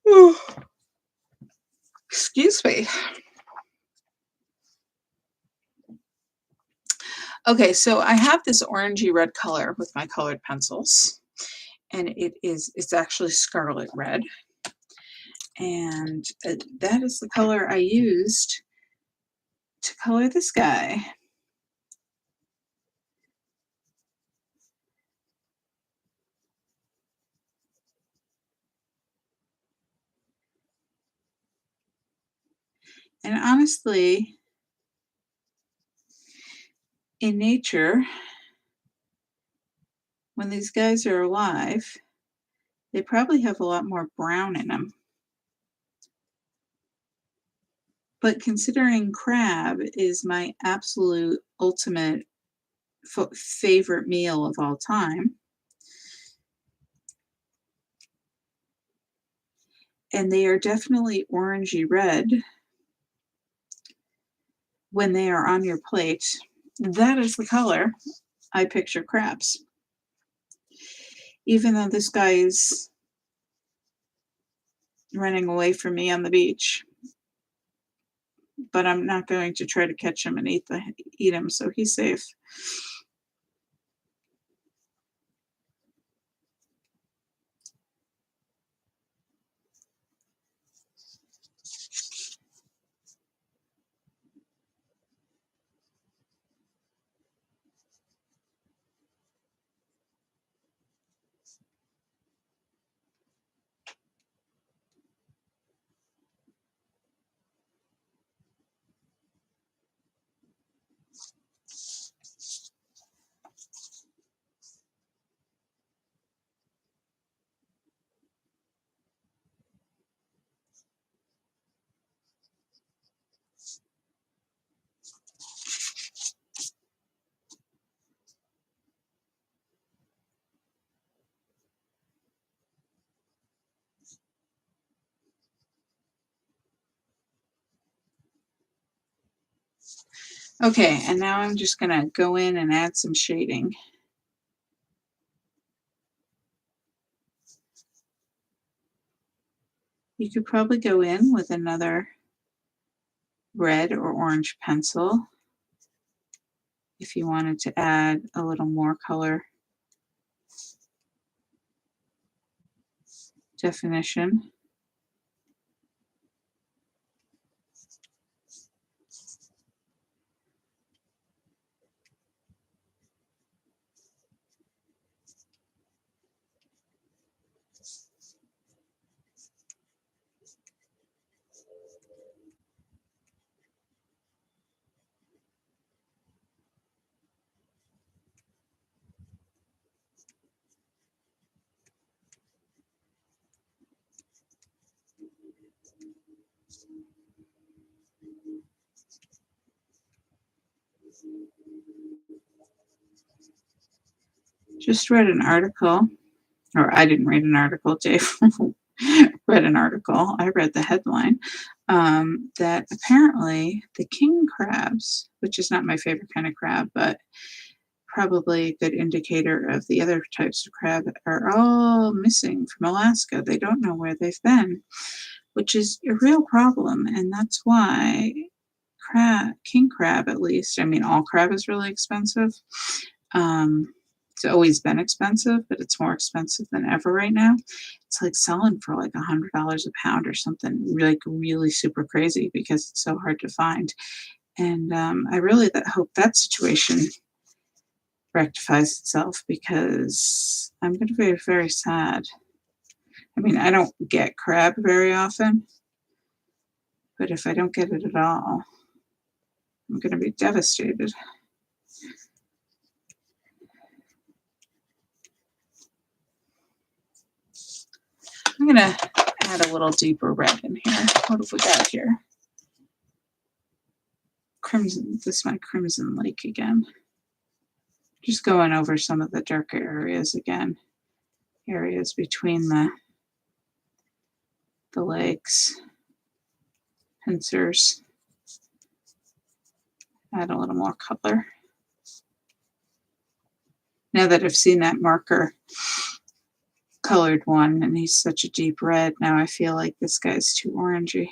Ooh, excuse me. Okay, so I have this orangey red color with my colored pencils, and it's actually scarlet red. And that is the color I used to color this guy. And honestly, in nature, when these guys are alive, they probably have a lot more brown in them. But considering crab is my absolute ultimate favorite meal of all time, and they are definitely orangey red when they are on your plate, that is the color I picture crabs. Even though this guy is running away from me on the beach, but I'm not going to try to catch him and eat him, so he's safe. Okay, and now I'm just gonna go in and add some shading. You could probably go in with another red or orange pencil if you wanted to add a little more color definition. Just read an article, or I didn't read an article, Dave read an article. I read the headline that apparently the king crabs, which is not my favorite kind of crab, but probably a good indicator of the other types of crab, are all missing from Alaska. They don't know where they've been, which is a real problem. And that's why king crab, at least, I mean, all crab is really expensive. Um, it's always been expensive, but it's more expensive than ever right now. It's like selling for like $100 a pound or something like really super crazy because it's so hard to find. And I really hope that situation rectifies itself because I'm going to be very sad. I mean, I don't get crab very often, But if I don't get it at all, I'm going to be devastated. I'm going to add a little deeper red in here. What have we got here? Crimson. This is my Crimson Lake again. Just going over some of the darker areas again. Areas between the legs. Pincers. Add a little more color. Now that I've seen that marker colored one and he's such a deep red, now I feel like this guy's too orangey.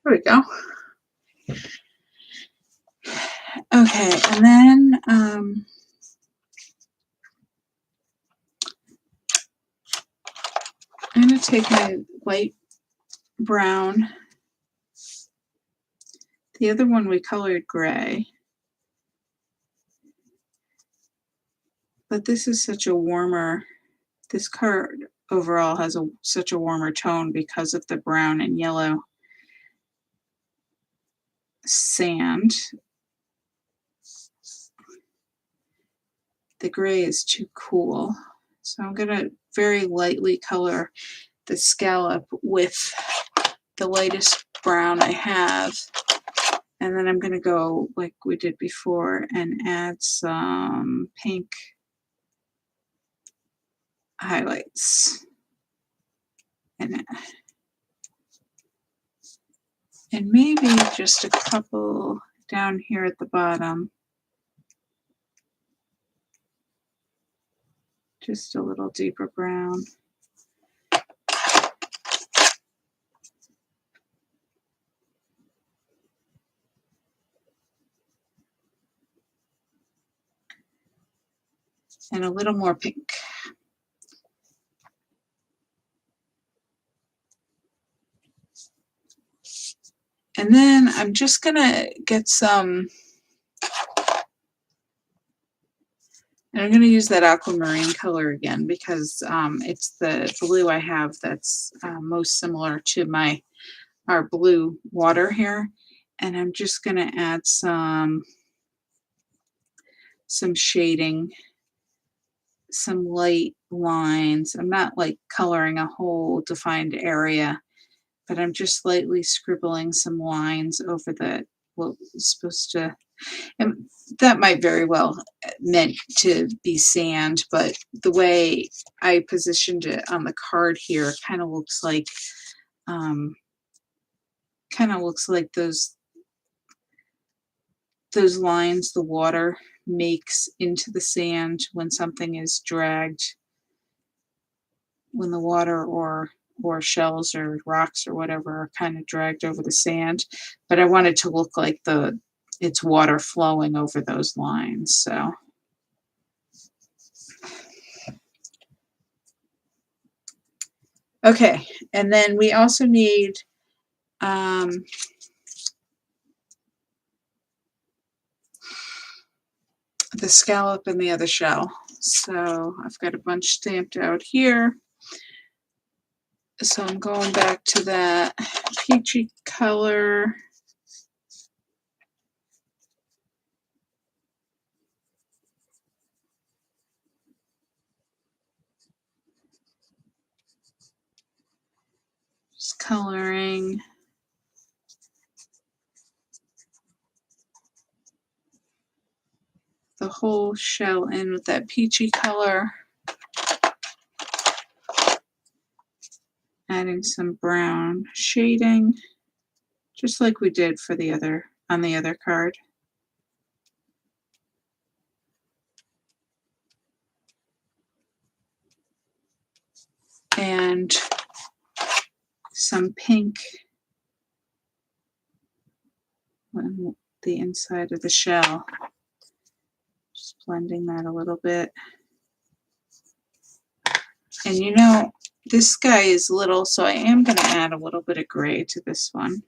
There we go. Okay, and then I'm going to take my light brown. The other one we colored gray. But this is such a warmer, this card overall has such a warmer tone because of the brown and yellow sand. The gray is too cool. So I'm going to very lightly color the scallop with the lightest brown I have. And then I'm going to go like we did before and add some pink highlights in it. And maybe just a couple down here at the bottom. Just a little deeper brown. And a little more pink. And then I'm just gonna get some, and I'm gonna use that aquamarine color again because it's the blue I have that's most similar to our blue water here. And I'm just gonna add some shading, some light lines. I'm not like coloring a whole defined area, but I'm just lightly scribbling some lines over what was supposed to, and that might very well meant to be sand, but the way I positioned it on the card here kind of looks like those lines the water makes into the sand when something is dragged, when the water or shells or rocks or whatever are kind of dragged over the sand. But I want it to look like it's water flowing over those lines. So okay, and then we also need the scallop and the other shell. So I've got a bunch stamped out here. So I'm going back to that peachy color. Just coloring the whole shell in with that peachy color. Adding some brown shading, just like we did for on the other card. And some pink on the inside of the shell. Just blending that a little bit. And you know, this guy is little, so I am going to add a little bit of gray to this one.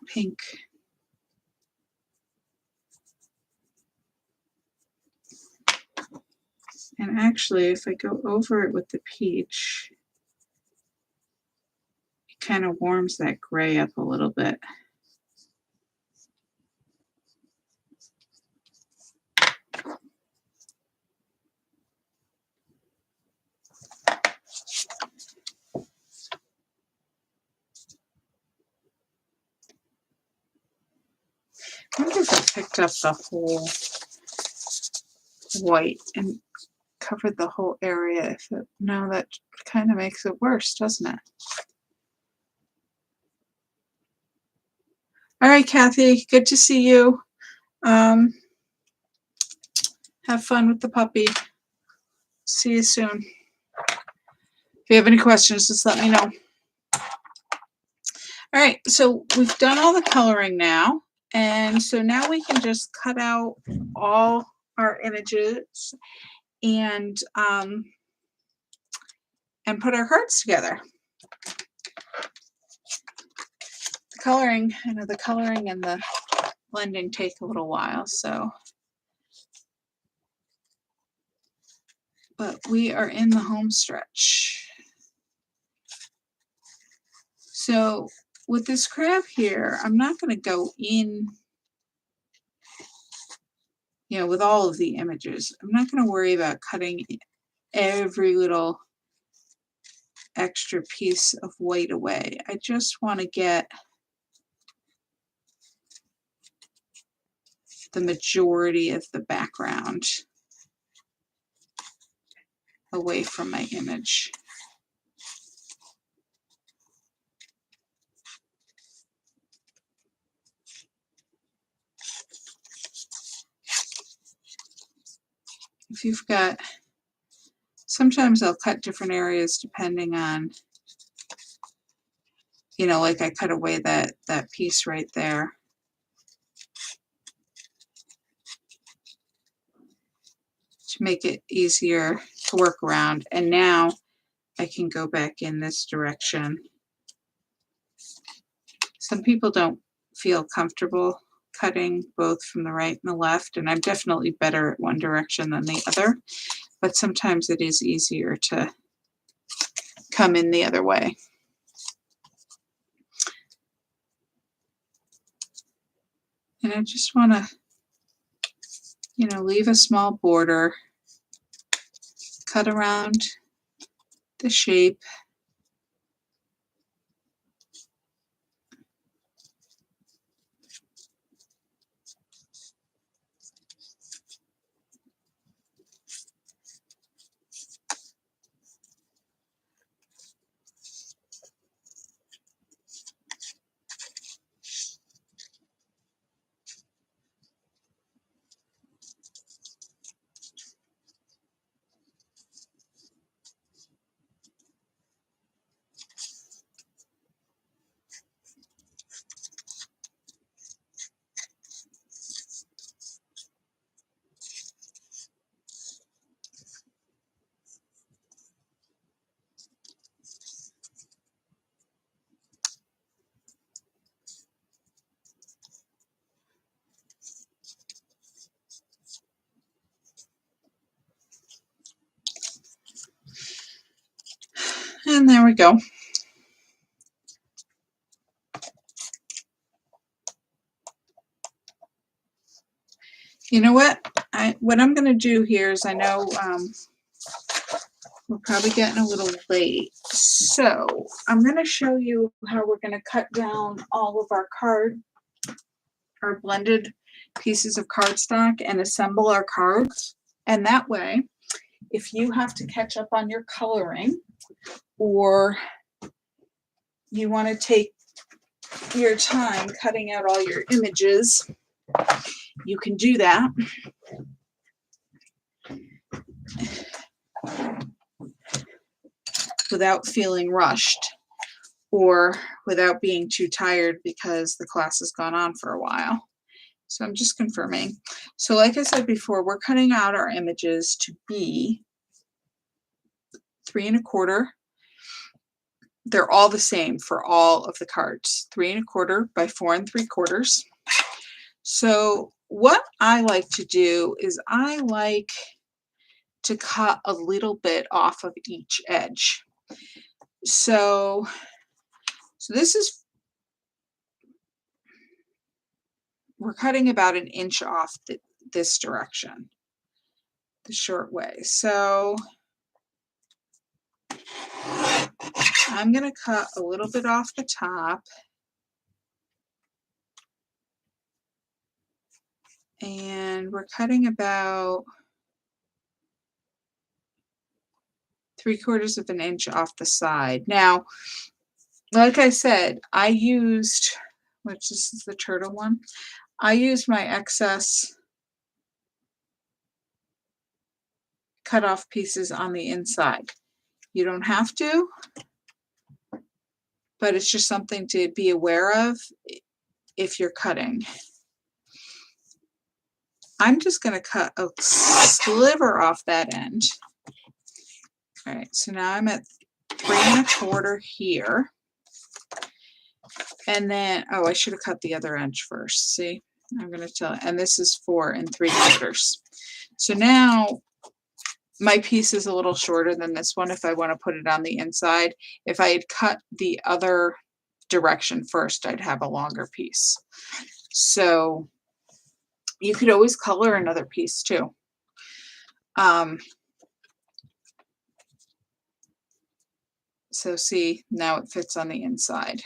pink. And actually, if I go over it with the peach, it kind of warms that gray up a little bit. I wonder if I picked up the whole white and covered the whole area. If it, no, that kind of makes it worse, doesn't it? All right, Kathy, good to see you. Have fun with the puppy. See you soon. If you have any questions, just let me know. All right, so we've done all the coloring now. And so now we can just cut out all our images and put our cards together. The coloring, I know the coloring and the blending take a little while, so. But we are in the home stretch. So with this crab here, I'm not going to go in, with all of the images. I'm not going to worry about cutting every little extra piece of white away. I just want to get the majority of the background away from my image. If you've got, sometimes I'll cut different areas depending on, like I cut away that piece right there. To make it easier to work around. And now I can go back in this direction. Some people don't feel comfortable cutting both from the right and the left, and I'm definitely better at one direction than the other, but sometimes it is easier to come in the other way. And I just want to, leave a small border, cut around the shape. And there we go. You know what? What I'm going to do here is, I know we're probably getting a little late, so I'm going to show you how we're going to cut down all of our blended pieces of cardstock and assemble our cards. And that way, if you have to catch up on your coloring, or you want to take your time cutting out all your images, you can do that. Without feeling rushed, or without being too tired because the class has gone on for a while. So I'm just confirming. So like I said before, we're cutting out our images to be 3 1/4 they're all the same for all of the cards, 3 1/4 by 4 3/4. So what I like to do is I like to cut a little bit off of each edge. So, so this is, we're cutting about 1 inch off this direction, the short way. So I'm going to cut a little bit off the top. And we're cutting about 3/4 of an inch off the side. Now, like I said, I used, which this is the turtle one, I used my excess cut off pieces on the inside. You don't have to, but it's just something to be aware of if you're cutting. I'm just going to cut a sliver off that end. All right, so now I'm at 3 1/4 here. And then, oh, I should have cut the other edge first. See, I'm going to tell, and this is 4 3/4. So now my piece is a little shorter than this one if I want to put it on the inside. If I had cut the other direction first, I'd have a longer piece. So you could always color another piece too. So see, now it fits on the inside.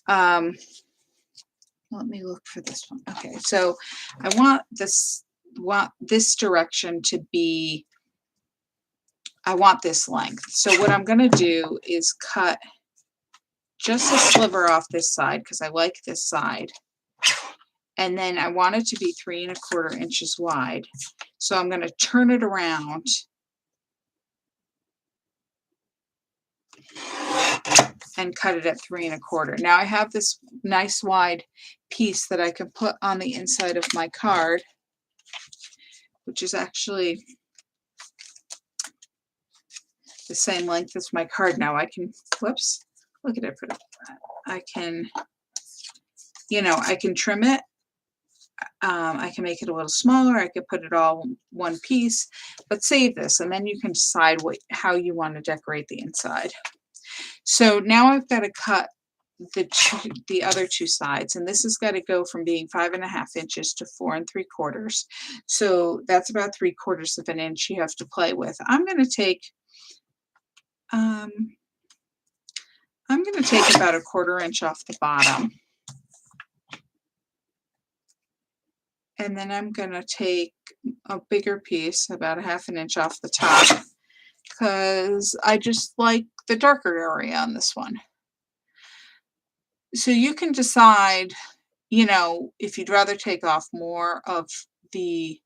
Let me look for this one. Okay, so I want this direction to be, I want this length. So what I'm going to do is cut just a sliver off this side because I like this side. And then I want it to be 3 1/4 inches wide. So I'm going to turn it around and cut it at 3 1/4. Now I have this nice wide piece that I can put on the inside of my card, which is actually the same length as my card. Now I can, whoops, look at it. I can, I can trim it. I can make it a little smaller. I could put it all in one piece, but save this, and then you can decide how you want to decorate the inside. So now I've got to cut the other two sides, and this has got to go from being 5 1/2 inches to 4 3/4. So that's about 3/4 of an inch you have to play with. I'm going to take about 1/4 inch off the bottom. And then I'm going to take a bigger piece, about 1/2 inch off the top, because I just like the darker area on this one. So you can decide, if you'd rather take off more of the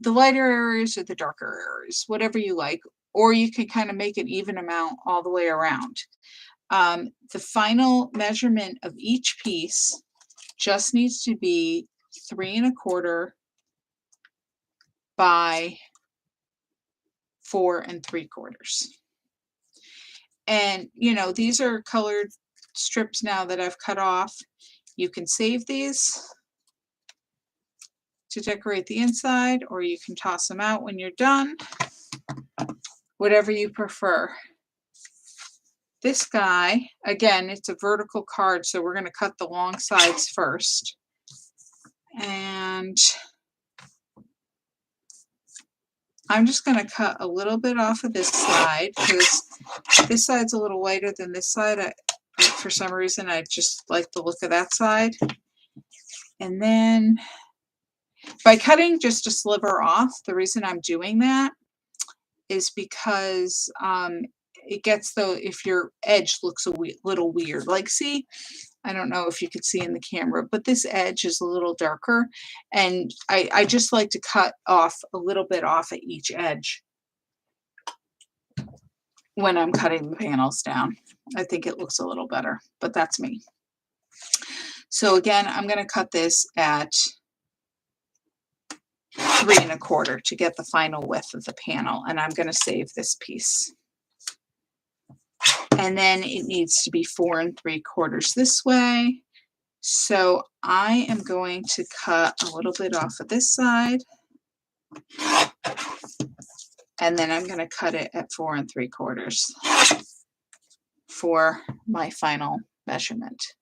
lighter areas or the darker areas, whatever you like, or you can kind of make it even amount all the way around. The final measurement of each piece just needs to be 3 1/4 by 4 3/4. And these are colored strips now that I've cut off. You can save these to decorate the inside, or you can toss them out when you're done, whatever you prefer. This guy, again, it's a vertical card, so we're going to cut the long sides first. And I'm just going to cut a little bit off of this side because this side's a little lighter than this side. For some reason, I just like the look of that side. And then by cutting just a sliver off, the reason I'm doing that is because it gets, though, if your edge looks a little weird. Like, see, I don't know if you could see in the camera, but this edge is a little darker, and I just like to cut off a little bit off at each edge when I'm cutting the panels down. I think it looks a little better, but that's me. So again, I'm going to cut this at 3 1/4 to get the final width of the panel, and I'm going to save this piece. And then it needs to be 4 3/4 this way. So I am going to cut a little bit off of this side, and then I'm going to cut it at 4 3/4 for my final measurement.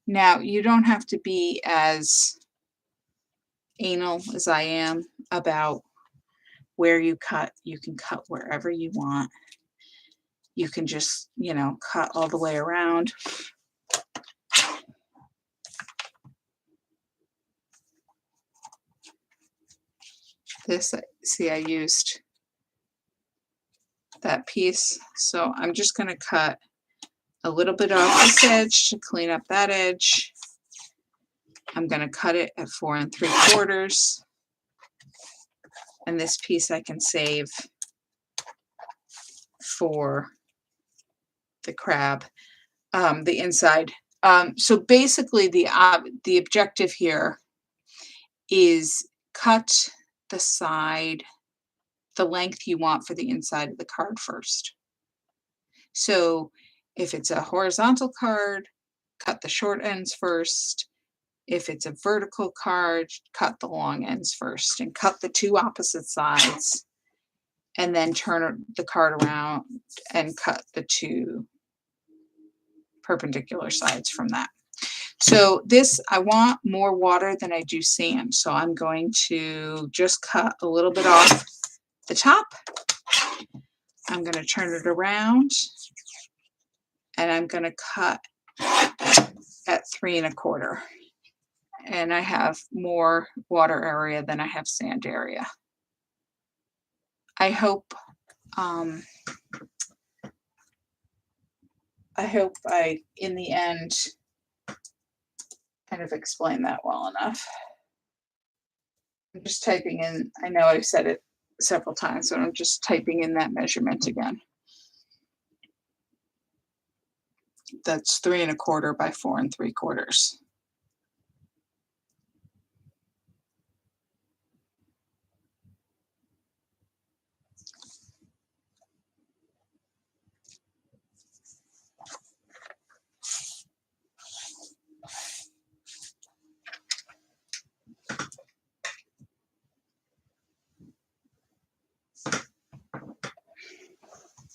Now, you don't have to be as anal as I am about where you cut. You can cut wherever you want. You can just, cut all the way around. This, see, I used that piece, so I'm just going to cut a little bit off this edge to clean up that edge. I'm going to cut it at 4 3/4, and this piece I can save for the crab, the inside. So basically the objective here is cut the side, the length you want for the inside of the card first. So if it's a horizontal card, cut the short ends first. If it's a vertical card, cut the long ends first and cut the 2 opposite sides, and then turn the card around and cut the 2 perpendicular sides from that. So this, I want more water than I do sand, so I'm going to just cut a little bit off the top. I'm going to turn it around, and I'm going to cut at 3 1/4. And I have more water area than I have sand area. I hope I, in the end, kind of explained that well enough. I'm just typing in, I know I've said it several times, so I'm just typing in that measurement again. That's 3 1/4 by 4 3/4.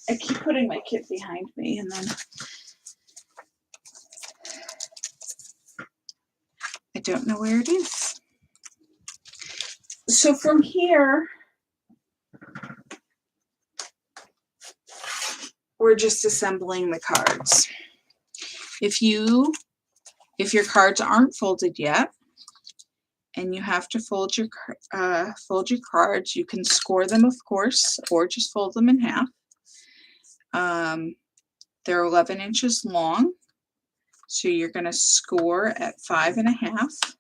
I keep putting my kit behind me, and then I don't know where it is. So from here, we're just assembling the cards. If your cards aren't folded yet, and you have to fold your cards, you can score them, of course, or just fold them in half. They're 11 inches long, so you're going to score at 5 1/2.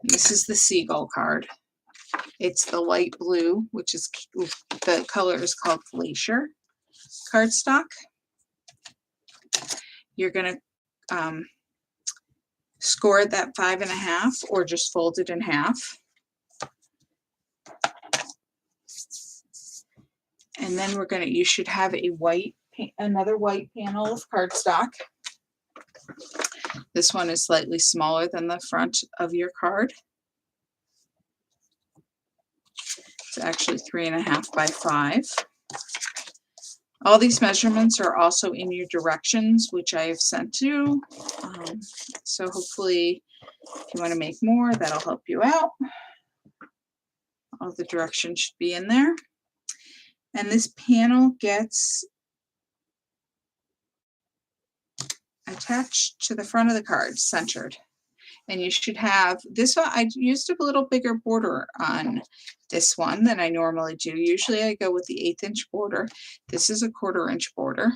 This is the seagull card. It's the light blue, which is, the color is called Glacier cardstock. You're going to score that 5 1/2, or just fold it in half. And then you should have another white panel of cardstock. This one is slightly smaller than the front of your card. It's actually 3 1/2 by 5. All these measurements are also in your directions, which I have sent you. So hopefully, if you want to make more, that'll help you out. All the directions should be in there. And this panel gets attached to the front of the card, centered. And you should have this one. I used a little bigger border on this one than I normally do. Usually I go with the 1/8 inch border. This is a 1/4 inch border.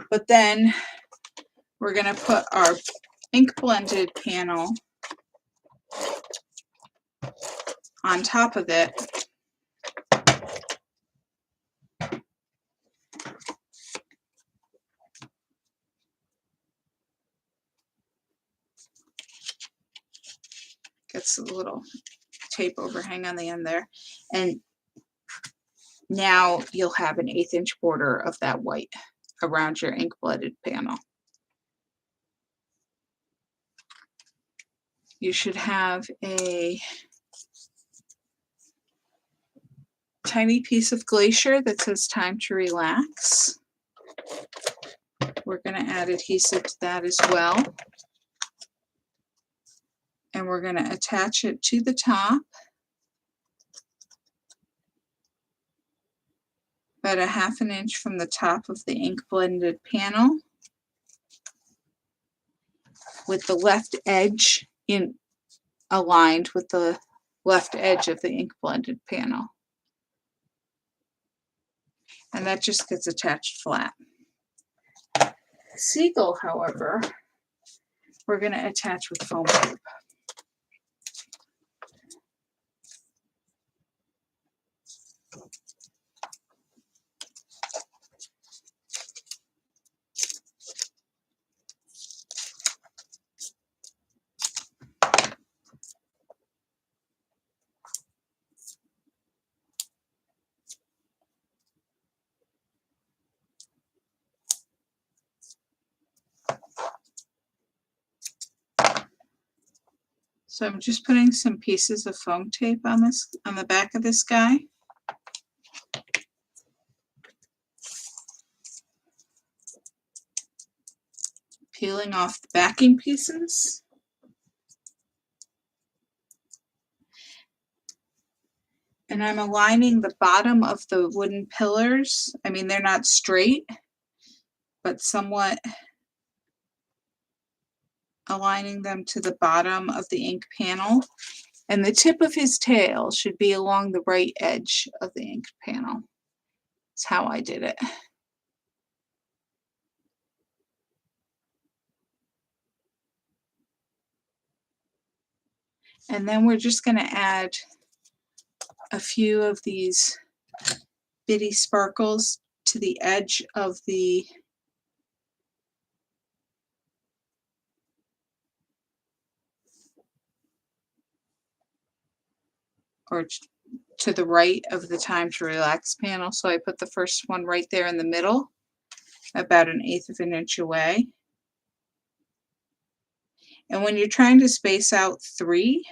But then we're going to put our ink blended panel on top of it. little tape overhang on the end there. And now you'll have an 1/8 inch border of that white around your ink blended panel. You should have a tiny piece of Glacier that says time to relax. We're going to add adhesive to that as well. And we're going to attach it to the top. About 1/2 inch from the top of the ink blended panel, with the left edge aligned with the left edge of the ink blended panel. And that just gets attached flat. Seagull, however, we're going to attach with foam tape. So I'm just putting some pieces of foam tape on the back of this guy. Peeling off the backing pieces. And I'm aligning the bottom of the wooden pillars. I mean, they're not straight, but somewhat aligning them to the bottom of the ink panel. And the tip of his tail should be along the right edge of the ink panel. That's how I did it. And then we're just going to add a few of these bitty sparkles to the edge of the to the right of the time to relax panel. So I put the first one right there in the middle, about 1/8 of an inch away. And when you're trying to space out 3,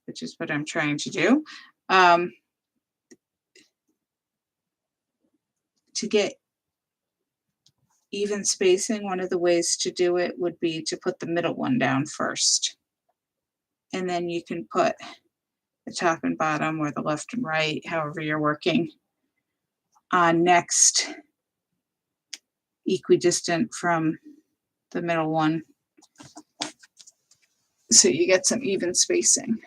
which is what I'm trying to do, to get even spacing, one of the ways to do it would be to put the middle one down first. And then you can put the top and bottom, or the left and right, however you're working, on next, equidistant from the middle one, so you get some even spacing.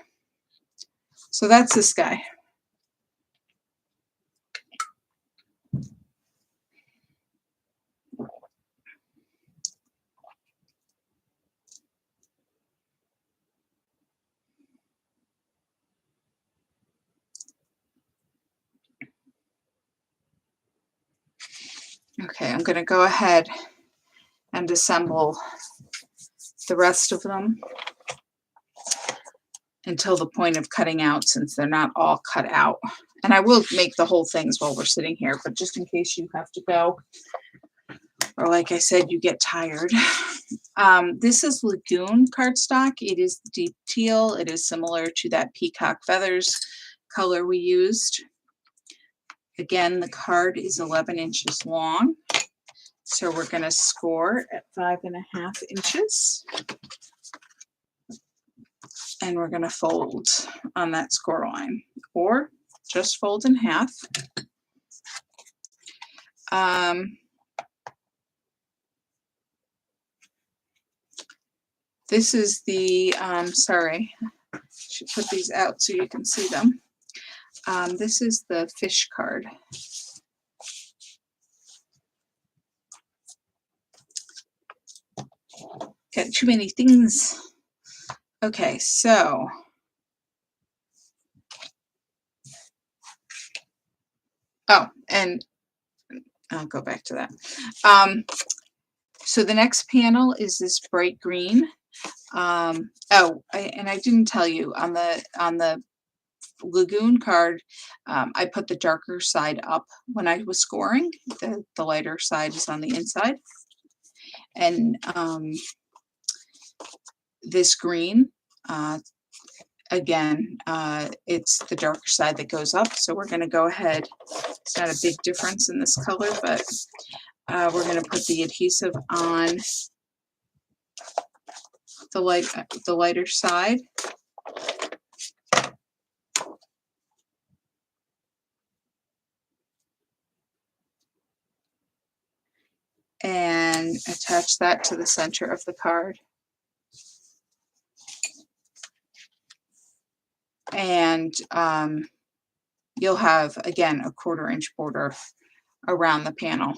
So that's this guy. Okay, I'm going to go ahead and assemble the rest of them until the point of cutting out, since they're not all cut out. And I will make the whole things while we're sitting here, but just in case you have to go, or like I said, you get tired. This is Lagoon cardstock. It is deep teal. It is similar to that peacock feathers color we used. Again, the card is 11 inches long. So we're going to score at 5.5 inches. And we're going to fold on that score line, or just fold in half. This is the, sorry, I should put these out so you can see them. This is the fish card. Got too many things. Okay, so oh, and I'll go back to that. So the next panel is this bright green. Oh, and I didn't tell you on the Lagoon card, I put the darker side up when I was scoring. The lighter side is on the inside. And this green, again, it's the darker side that goes up. So we're going to go ahead. It's not a big difference in this color, but we're going to put the adhesive on the lighter side. And attach that to the center of the card. And you'll have, again, a 1/4 inch border around the panel.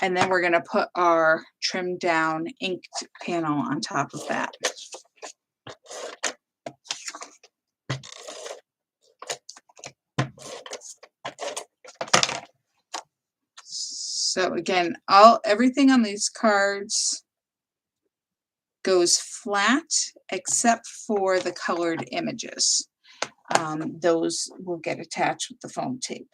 And then we're going to put our trimmed down inked panel on top of that. So again, everything on these cards goes flat except for the colored images. Those will get attached with the foam tape.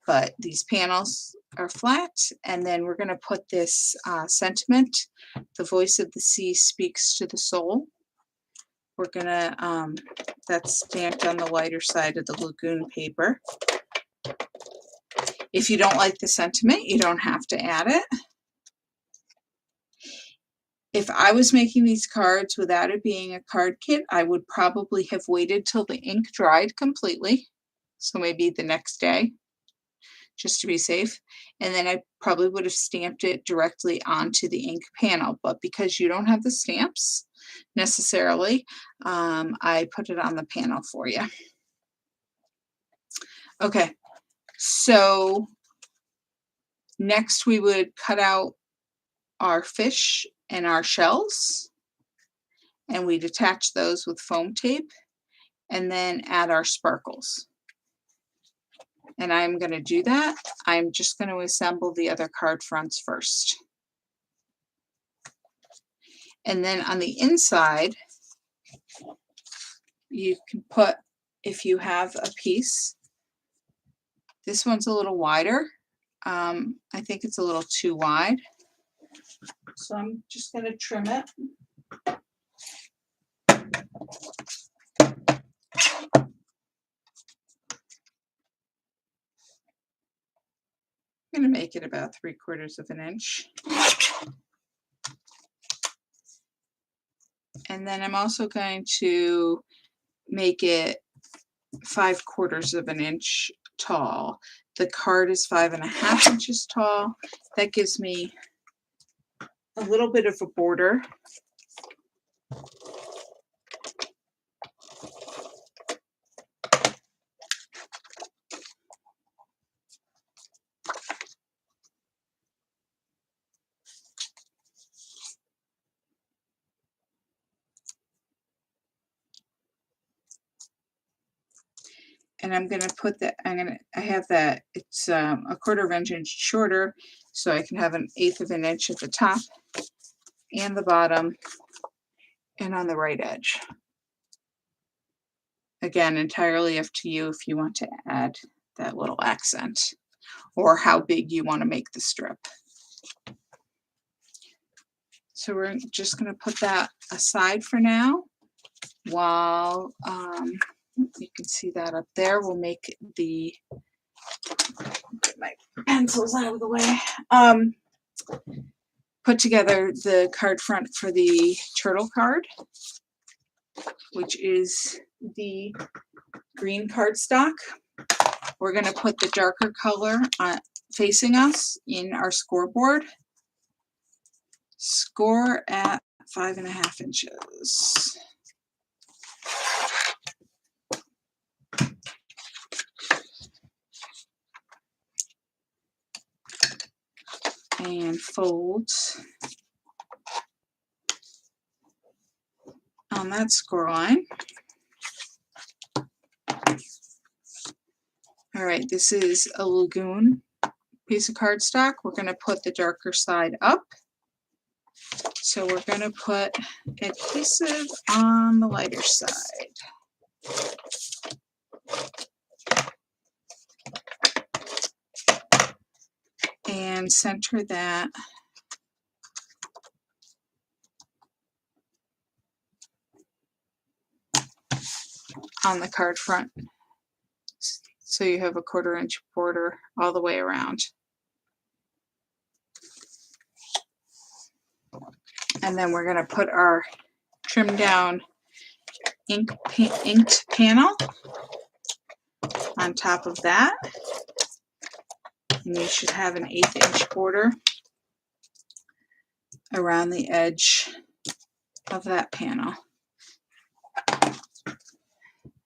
But these panels are flat, and then we're going to put this sentiment, "The voice of the sea speaks to the soul." We're going to, that's stamped on the lighter side of the Lagoon paper. If you don't like the sentiment, you don't have to add it. If I was making these cards without it being a card kit, I would probably have waited till the ink dried completely. So maybe the next day, just to be safe. And then I probably would have stamped it directly onto the ink panel. But because you don't have the stamps necessarily, I put it on the panel for you. Okay, so next we would cut out our fish and our shells, and we'd attach those with foam tape and then add our sparkles. And I'm going to do that. I'm just going to assemble the other card fronts first. And then on the inside, you can put, if you have a piece, this one's a little wider. I think it's a little too wide. So I'm just going to trim it. I'm going to make it about 3/4 of an inch. And then I'm also going to make it 5/4 of an inch tall. The card is 5.5 inches tall. That gives me a little bit of a border. And I'm going to put that, I have that, it's a 1/4 of an inch shorter, so I can have 1/8 of an inch at the top and the bottom and on the right edge. Again, entirely up to you if you want to add that little accent or how big you want to make the strip. So we're just going to put that aside for now while you can see that up there. We'll make the, get my pencils out of the way. Put together the card front for the turtle card, which is the green cardstock. We're going to put the darker color facing us in our scoreboard. Score at 5.5 inches. And fold on that score line. All right, this is a Lagoon piece of cardstock, we're going to put the darker side up. So we're going to put adhesive on the lighter side. And center that on the card front. So you have a 1/4 inch border all the way around. And then we're going to put our trimmed down inked panel on top of that. And you should have an 1/8 inch border around the edge of that panel.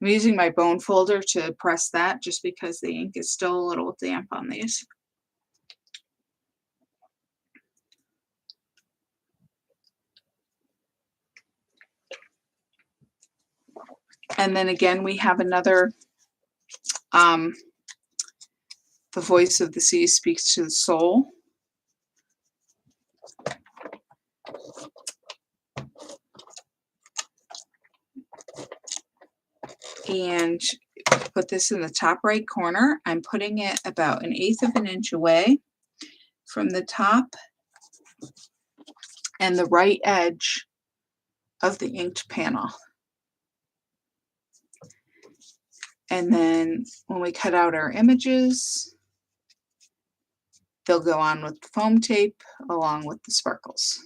I'm using my bone folder to press that just because the ink is still a little damp on these. And then again, we have another, the voice of the sea speaks to the soul. And put this in the top right corner. I'm putting it about 1/8 of an inch away from the top and the right edge of the inked panel. And then when we cut out our images, they'll go on with foam tape along with the sparkles.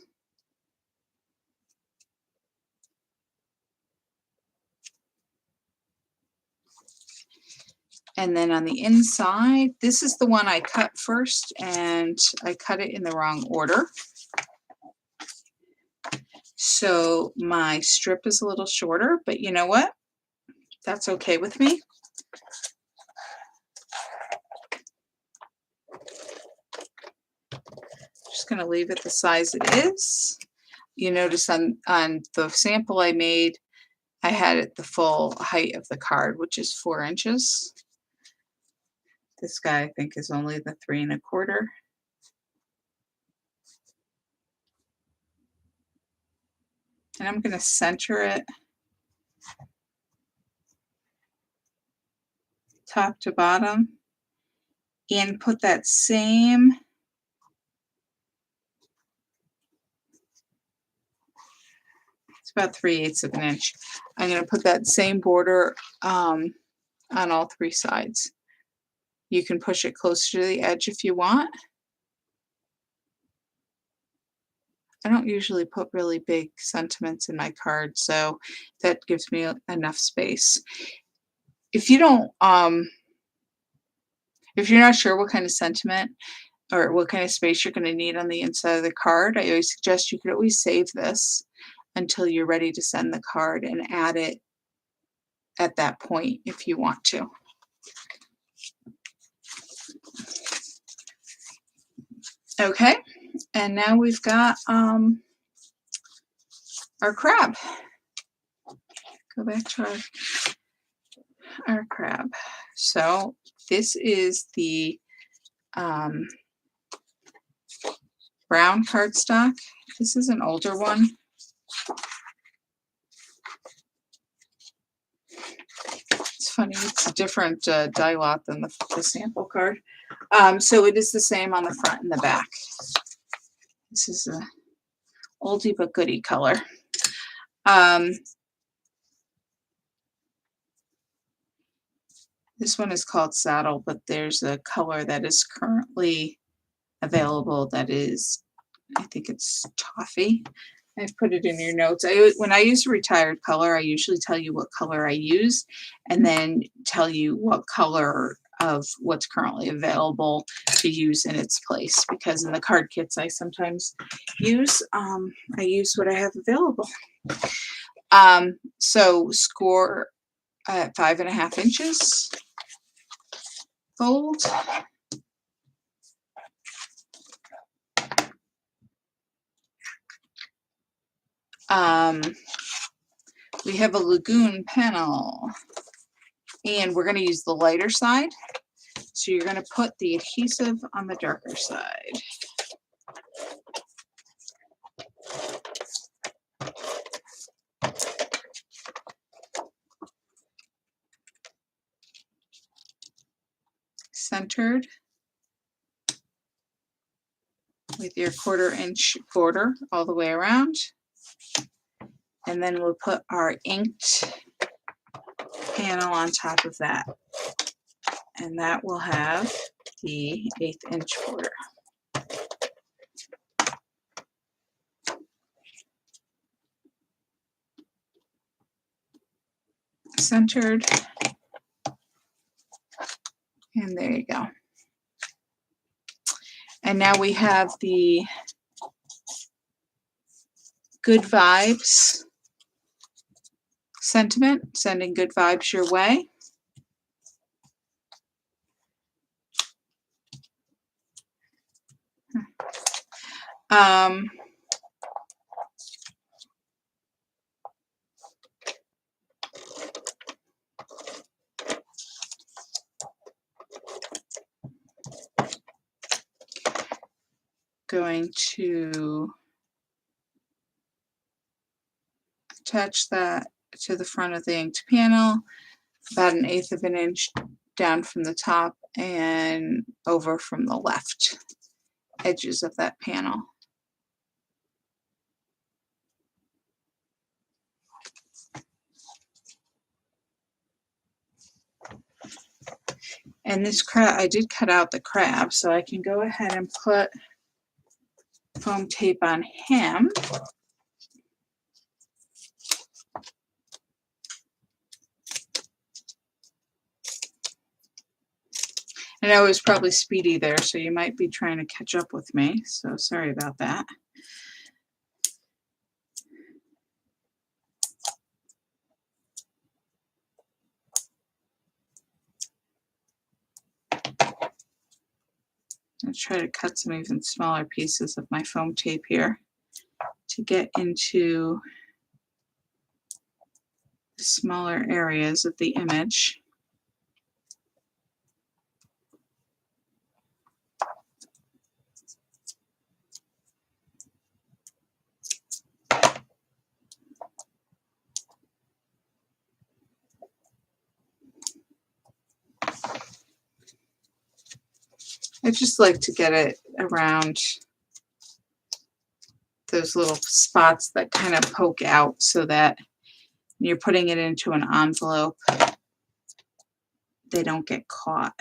And then on the inside, this is the one I cut first, and I cut it in the wrong order. So my strip is a little shorter, but you know what? That's okay with me. Just going to leave it the size it is. You notice on the sample I made, I had it the full height of the card, which is 4 inches. This guy, I think, is only the 3 1/4. And I'm going to center it top to bottom and put that same about 3/8 of an inch. I'm going to put that same border on all 3 sides. You can push it closer to the edge if you want. I don't usually put really big sentiments in my cards, so that gives me enough space. If you don't, if you're not sure what kind of sentiment or what kind of space you're going to need on the inside of the card, I always suggest you could always save this until you're ready to send the card and add it at that point if you want to. Okay, and now we've got our crab. Go back to our crab. So this is the brown cardstock. This is an older one. It's funny, it's a different dye lot than the sample card. So it is the same on the front and the back. This is a oldie but goodie color. This one is called Saddle, but there's a color that is currently available that is, I think it's toffee. I've put it in your notes. When I use a retired color, I usually tell you what color I use and then tell you what color of what's currently available to use in its place, because in the card kits I sometimes use, I use what I have available. So score at 5.5 inches. Fold. We have a lagoon panel, and we're going to use the lighter side So you're going to put the adhesive on the darker side. Centered with your 1/4 inch border all the way around. And then we'll put our inked panel on top of that. And that will have the 1/8 inch border. Centered. And there you go. And now we have the good vibes sentiment, sending good vibes your way. Um, going to attach that to the front of the inked panel, about 1/8 of an inch down from the top and over from the left edges of that panel. And this crab, I did cut out the crab, so I can go ahead and put foam tape on him. I know it was probably speedy there, so you might be trying to catch up with me, so sorry about that. I'll try to cut some even smaller pieces of my foam tape here to get into the smaller areas of the image. I just like to get it around those little spots that kind of poke out so that when you're putting it into an envelope, they don't get caught.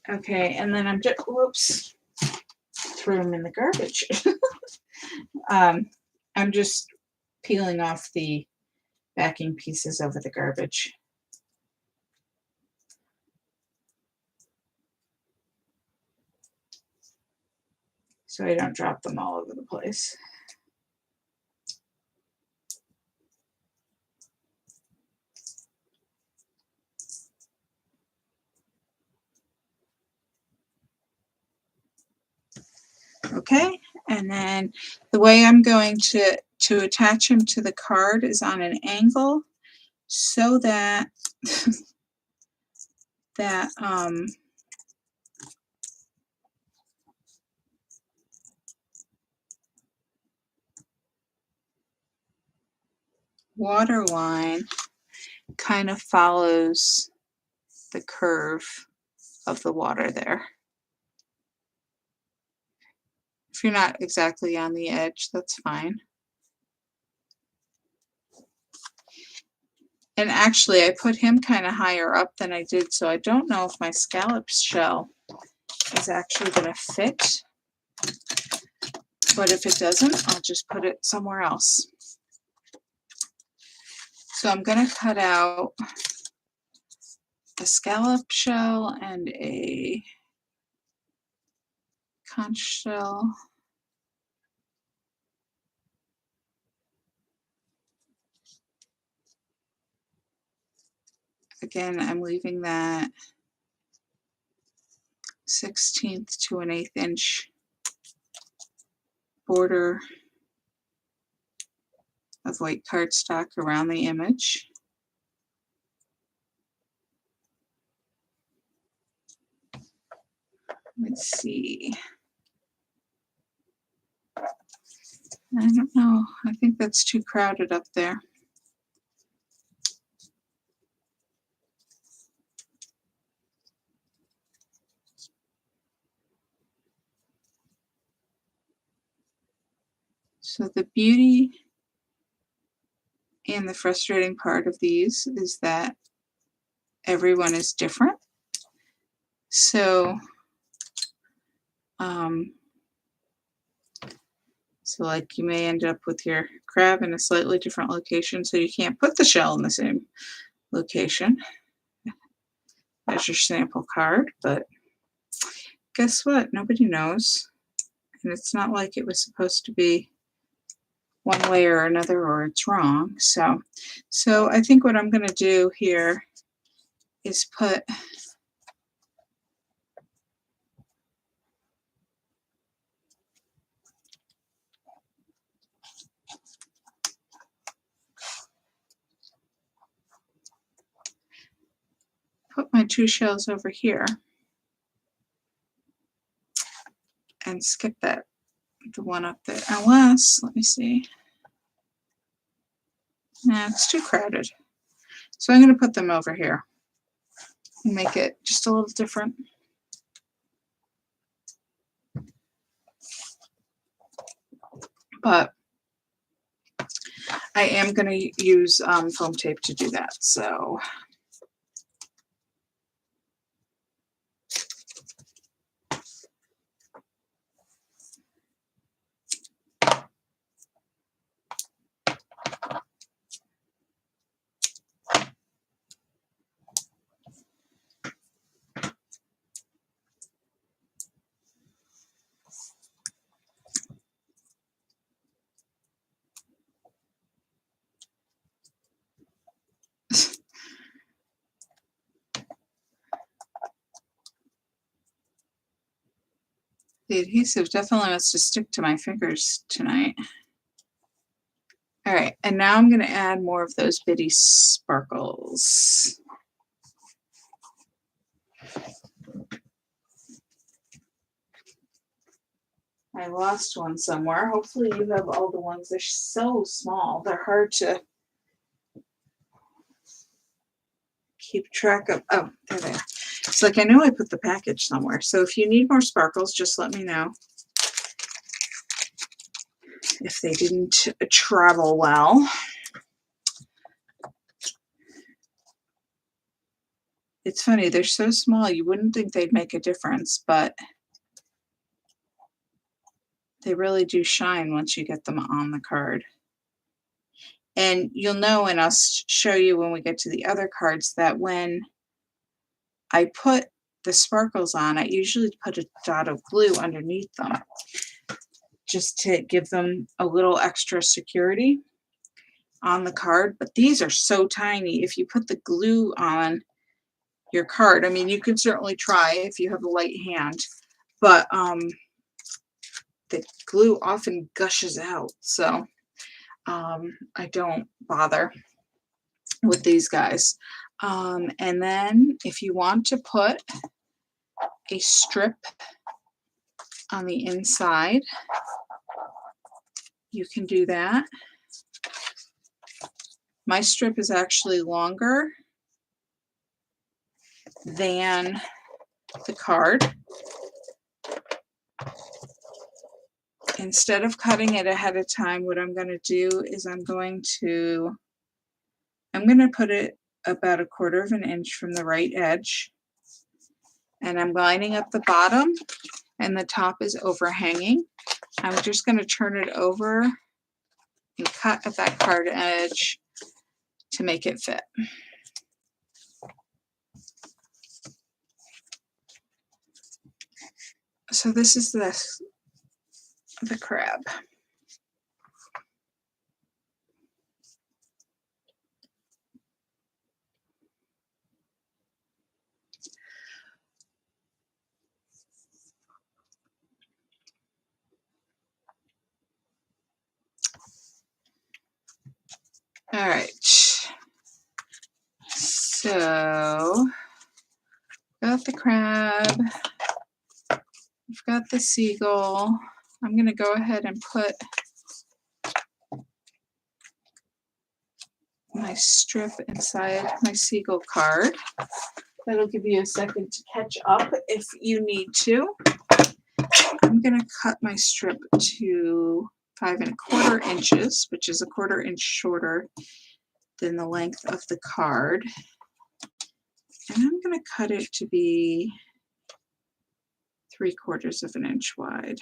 Okay, and then I'm just, whoops, threw them in the garbage. I'm just peeling off the backing pieces over the garbage. So I don't drop them all over the place. Okay, and then the way I'm going to attach him to the card is on an angle so that that water line kind of follows the curve of the water there. If you're not exactly on the edge, that's fine. And actually, I put him kind of higher up than I did, so I don't know if my scallop shell is actually going to fit. But if it doesn't, I'll just put it somewhere else. So I'm going to cut out a scallop shell and a conch shell. again, I'm leaving that 1/16 to 1/8 inch border of white cardstock around the image. Let's see. I don't know. I think that's too crowded up there. So the beauty and the frustrating part of these is that everyone is different. So, um, so like you may end up with your crab in a slightly different location, so you can't put the shell in the same location as your sample card, but guess what? Nobody knows. And it's not like it was supposed to be one way or another or it's wrong. So I think what I'm going to do here is put my 2 shells over here and skip the one up there. Unless, let me see. Nah, it's too crowded. So I'm going to put them over here and make it just a little different. But I am going to use foam tape to do that. So the adhesive definitely wants to stick to my fingers tonight. All right, and now I'm going to add more of those bitty sparkles. I lost one somewhere. Hopefully you have all the ones. They're so small. They're hard to keep track of. Oh, there they are. It's like I know I put the package somewhere. So if you need more sparkles, just let me know. If they didn't travel well. It's funny, they're so small you wouldn't think they'd make a difference, but they really do shine once you get them on the card. And you'll know, and I'll show you when we get to the other cards, that when I put the sparkles on, I usually put a dot of glue underneath them just to give them a little extra security on the card. But these are so tiny. If you put the glue on your card, I mean, you can certainly try if you have a light hand, but the glue often gushes out. So I don't bother with these guys. And then if you want to put a strip on the inside, you can do that. My strip is actually longer than the card. Instead of cutting it ahead of time, what I'm going to do is I'm going to put it about 1/4 of an inch from the right edge, and I'm lining up the bottom, and the top is overhanging. I'm just going to turn it over and cut at that card edge to make it fit. So this is the crab. All right. So, got the crab. We've got the seagull. I'm going to go ahead and put my strip inside my seagull card. That'll give you a second to catch up if you need to. I'm going to cut my strip to 5¼ inches, which is 1/4 inch shorter than the length of the card. And I'm going to cut it to be 3/4 inch wide.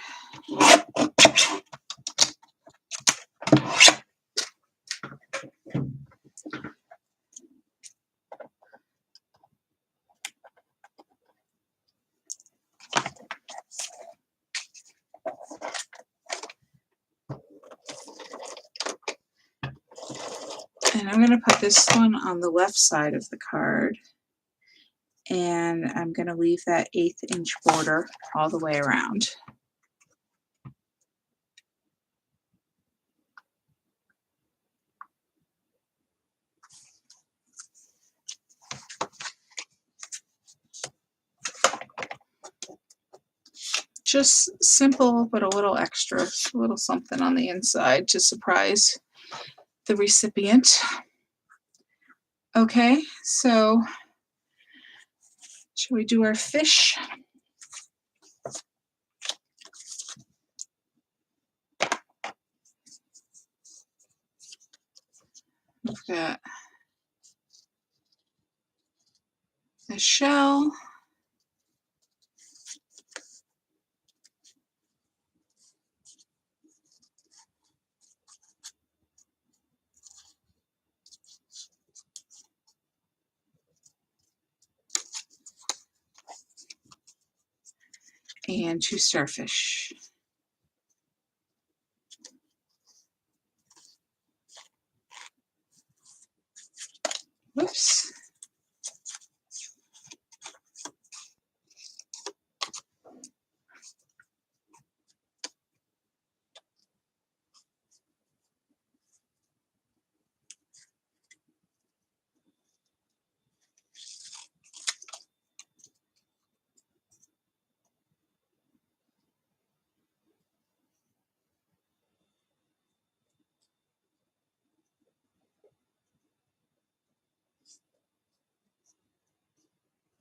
And I'm going to put this one on the left side of the card. And I'm going to leave that 1/8 inch border all the way around. Just simple, but a little extra, a little something on the inside to surprise the recipient. Okay, so shall we do our fish? We've got the shell. And 2 starfish. Whoops.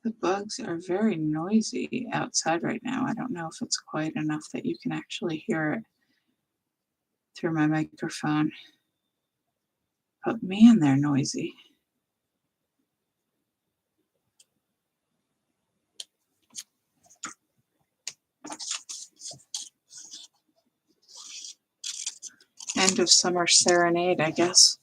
The bugs are very noisy outside right now. I don't know if it's quiet enough that you can actually hear it through my microphone. But man, they're noisy. End of summer serenade, I guess.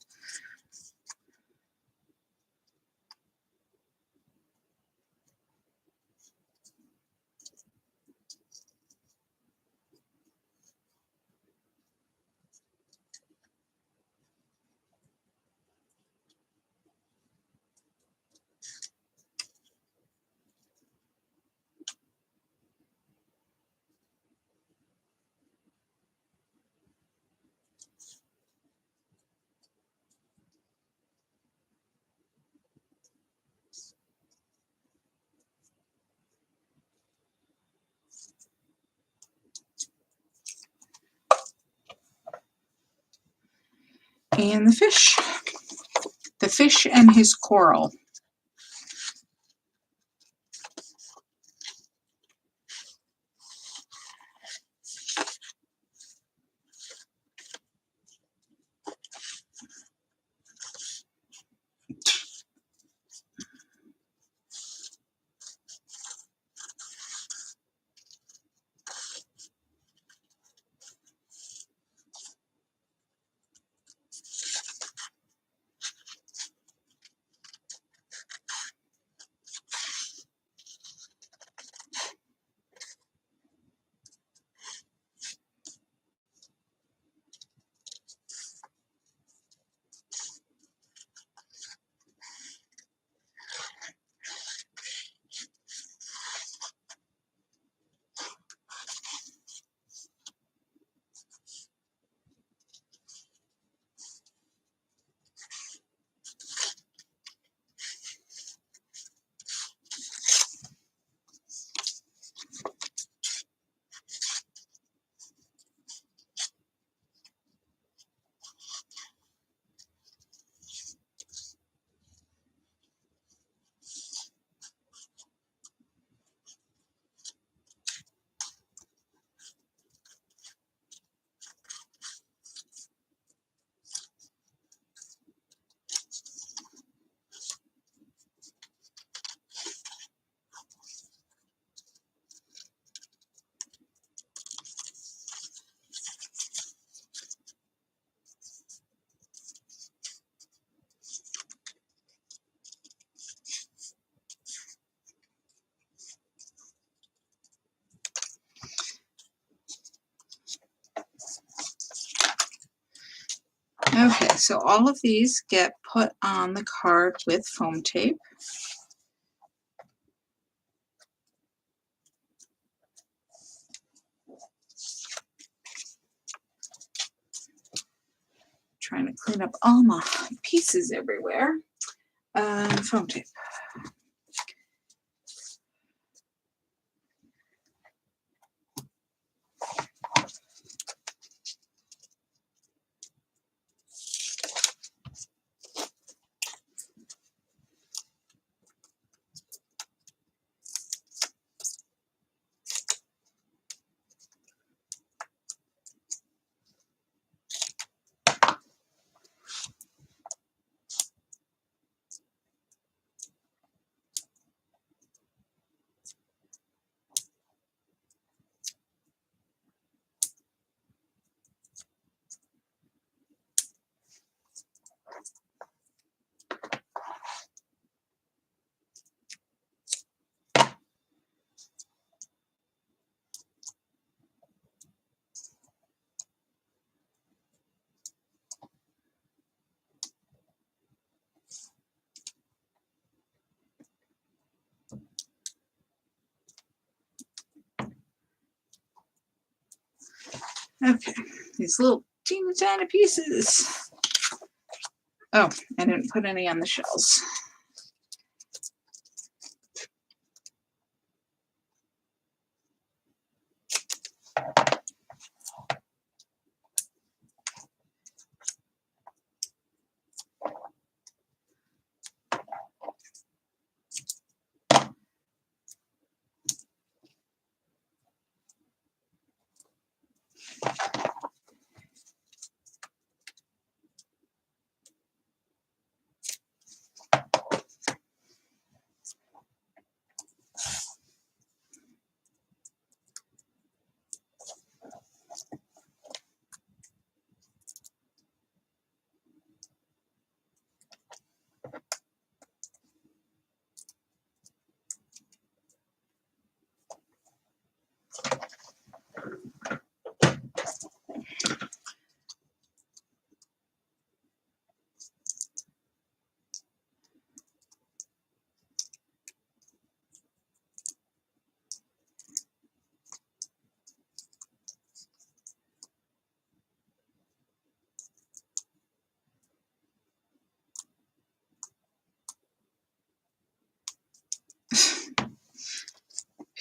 And the fish and his coral. Okay, so all of these get put on the card with foam tape. Trying to clean up all my pieces everywhere. Foam tape. Okay, these little teeny tiny pieces. Oh, I didn't put any on the shells.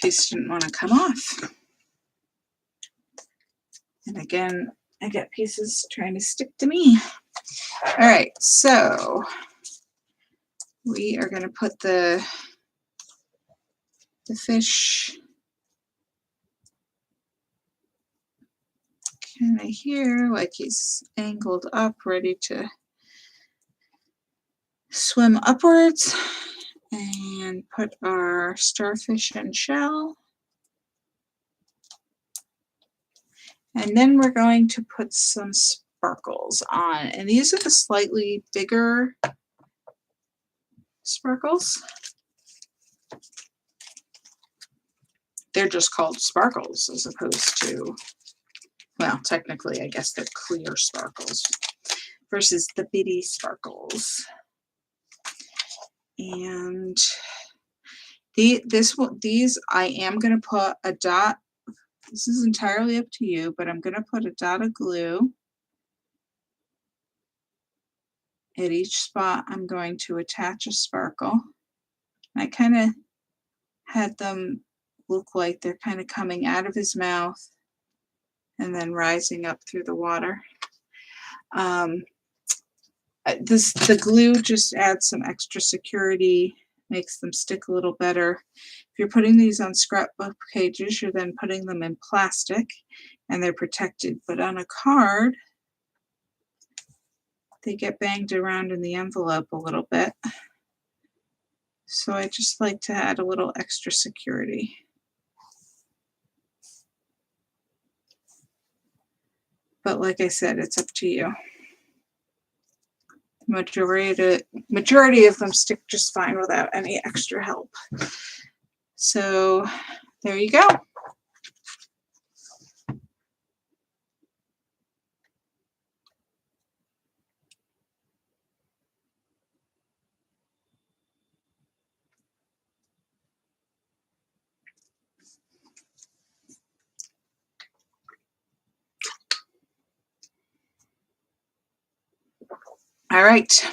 Piece didn't want to come off. And again, I got pieces trying to stick to me. All right, so we are going to put the fish kind of here, like he's angled up, ready to swim upwards, and put our starfish and shell. And then we're going to put some sparkles on, and these are the slightly bigger sparkles. They're just called sparkles as opposed to, well, technically, I guess they're clear sparkles versus the bitty sparkles. And these I am going to put a dot. This is entirely up to you, but I'm going to put a dot of glue at each spot. I'm going to attach a sparkle. I kind of had them look like they're kind of coming out of his mouth and then rising up through the water. The glue just adds some extra security, makes them stick a little better. If you're putting these on scrapbook pages, you're then putting them in plastic and they're protected. But on a card, they get banged around in the envelope a little bit. So I just like to add a little extra security. But like I said, it's up to you. Majority of them stick just fine without any extra help. So there you go. All right.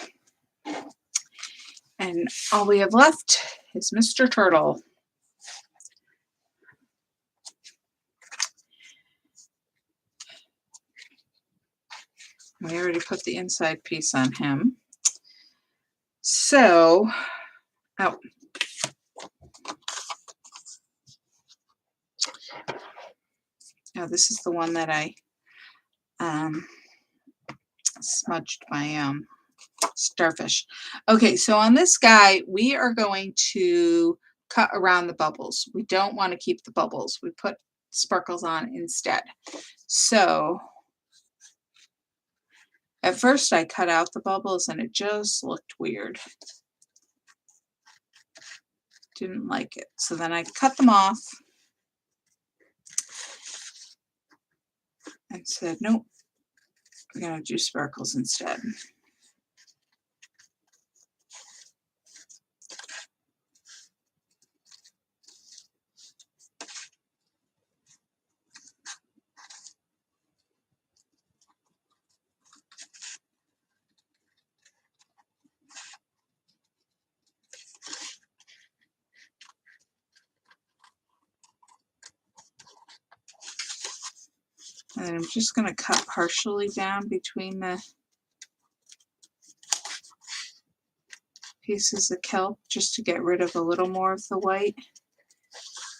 And all we have left is Mr. Turtle. We already put the inside piece on him. So, oh. Now this is the one that I smudged my starfish. Okay, so on this guy, we are going to cut around the bubbles. We don't want to keep the bubbles. We put sparkles on instead. So at first I cut out the bubbles and it just looked weird. Didn't like it. So then I cut them off and said, nope, we're going to do sparkles instead. And then I'm just going to cut partially down between the pieces of kelp just to get rid of a little more of the white,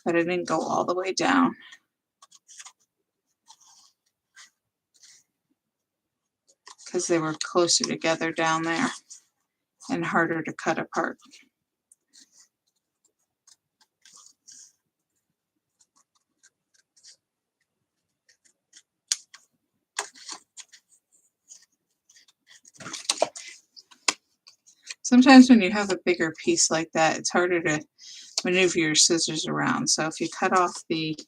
but I didn't go all the way down. Because they were closer together down there and harder to cut apart. Sometimes when you have a bigger piece like that, it's harder to maneuver your scissors around. So if you cut off the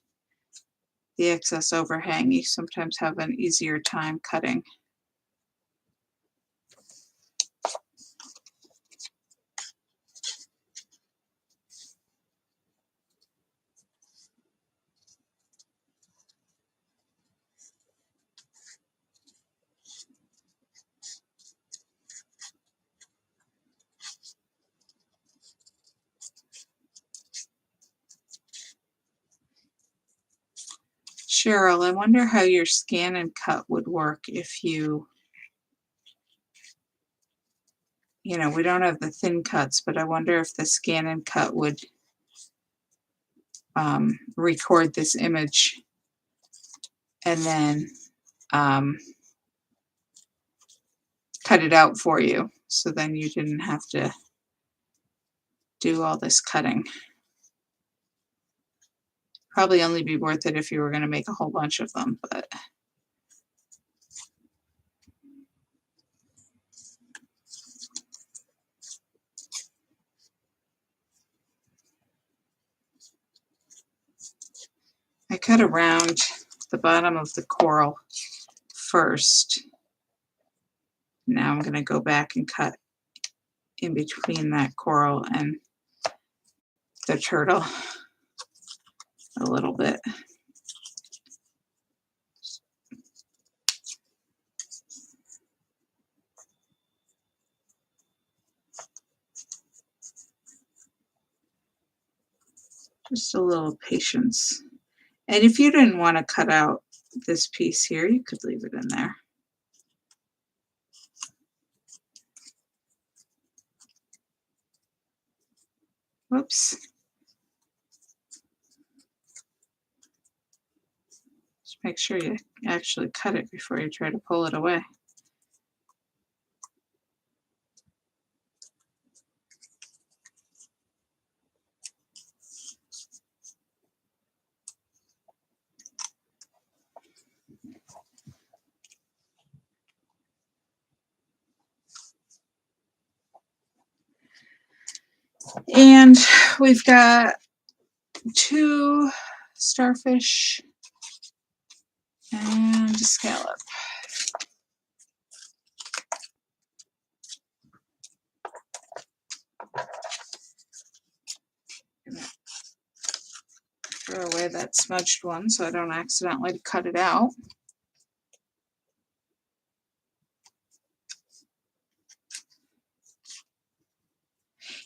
excess overhang, you sometimes have an easier time cutting. Cheryl, I wonder how your scan and cut would work if you know, we don't have the thin cuts, but I wonder if the scan and cut would record this image and then cut it out for you, so then you didn't have to do all this cutting. Probably only be worth it if you were going to make a whole bunch of them, but I cut around the bottom of the coral first. Now I'm going to go back and cut in between that coral and the turtle a little bit. Just a little patience. And if you didn't want to cut out this piece here, you could leave it in there. Whoops. Just make sure you actually cut it before you try to pull it away. And we've got 2 starfish and a scallop. Throw away that smudged one so I don't accidentally cut it out.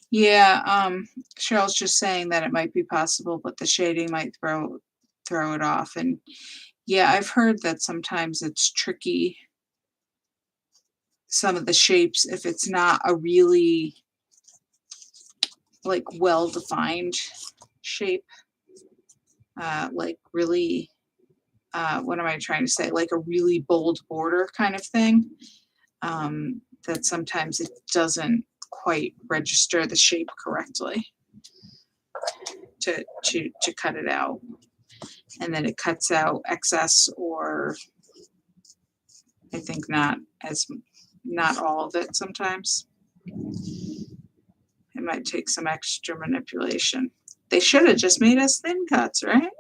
Yeah, Cheryl's just saying that it might be possible, but the shading might throw it off. And yeah, I've heard that sometimes it's tricky, some of the shapes, if it's not a really like well-defined shape, like really, what am I trying to say? Like a really bold border kind of thing. That sometimes it doesn't quite register the shape correctly to cut it out. And then it cuts out excess, or I think not all of it sometimes. It might take some extra manipulation. They should have just made us thin cuts, right?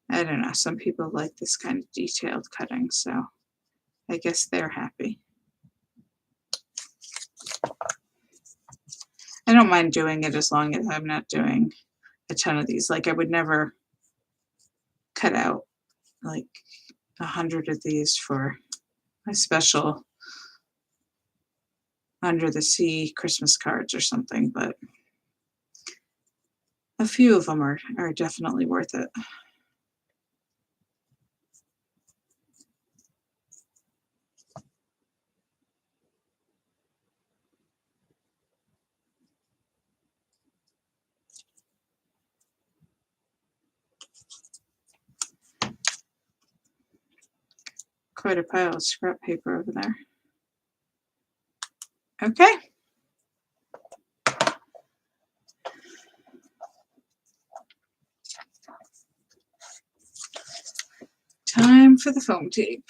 I don't know. Some people like this kind of detailed cutting, so I guess they're happy. I don't mind doing it as long as I'm not doing a ton of these. Like I would never cut out like 100 of these for a special under the sea Christmas cards or something, but a few of them are definitely worth it. Quite a pile of scrap paper over there. Okay. Time for the foam tape.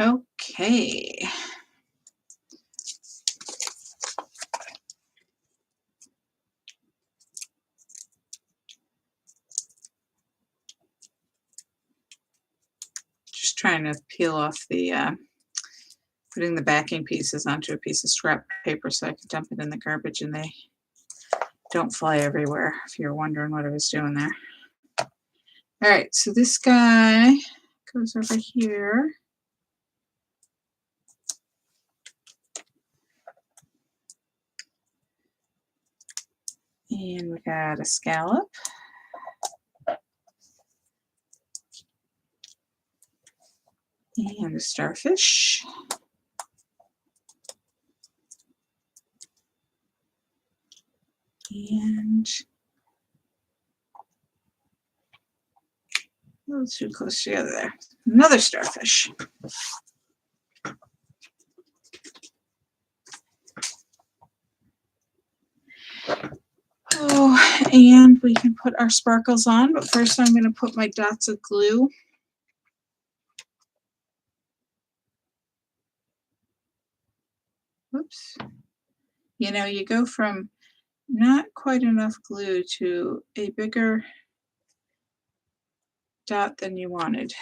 Okay. Just trying to peel off the putting the backing pieces onto a piece of scrap paper so I can dump it in the garbage and they don't fly everywhere, if you're wondering what I was doing there. All right, so this guy goes over here. And we got a scallop. And a starfish. And a little too close together there. Another starfish. Oh, and we can put our sparkles on, but first I'm going to put my dots of glue. Whoops. You know, you go from not quite enough glue to a bigger dot than you wanted.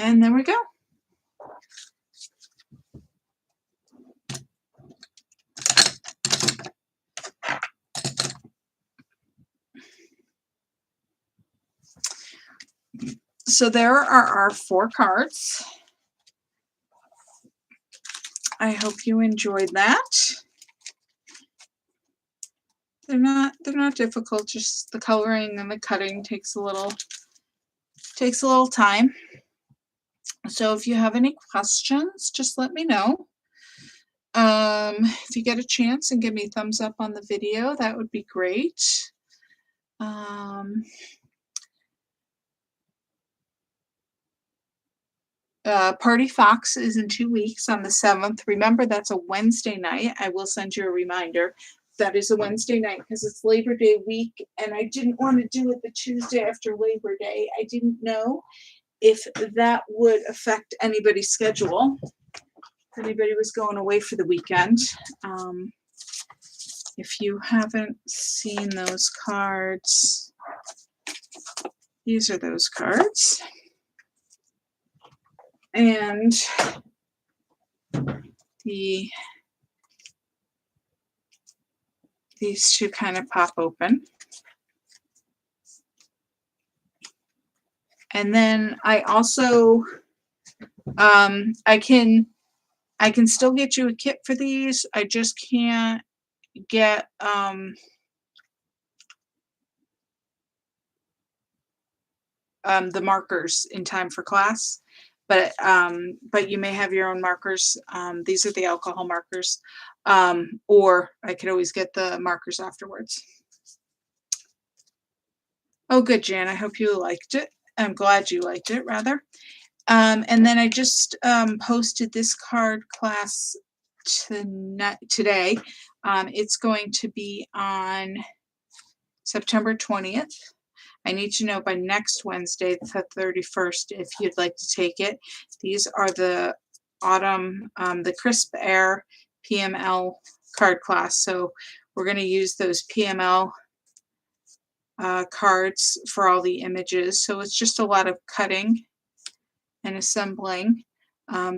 And there we go. So there are our 4 cards. I hope you enjoyed that. They're not difficult, just the coloring and the cutting takes a little time. So if you have any questions, just let me know. If you get a chance and give me a thumbs up on the video, that would be great. Party Fox is in 2 weeks on the 7th. Remember, that's a Wednesday night. I will send you a reminder. That is a Wednesday night because it's Labor Day week, and I didn't want to do it the Tuesday after Labor Day. I didn't know if that would affect anybody's schedule. If anybody was going away for the weekend. If you haven't seen those cards, these are those cards. And these two kind of pop open. And then I also, I can still get you a kit for these. I just can't get, the markers in time for class, but you may have your own markers. These are the alcohol markers, or I could always get the markers afterwards. Oh, good, Jan. I hope you liked it. I'm glad you liked it, rather. And then I just posted this card class today. It's going to be on September 20th. I need to know by next Wednesday, the 31st, if you'd like to take it. These are the autumn, the Crisp Air PML card class. So we're going to use those PML cards for all the images. So it's just a lot of cutting and assembling.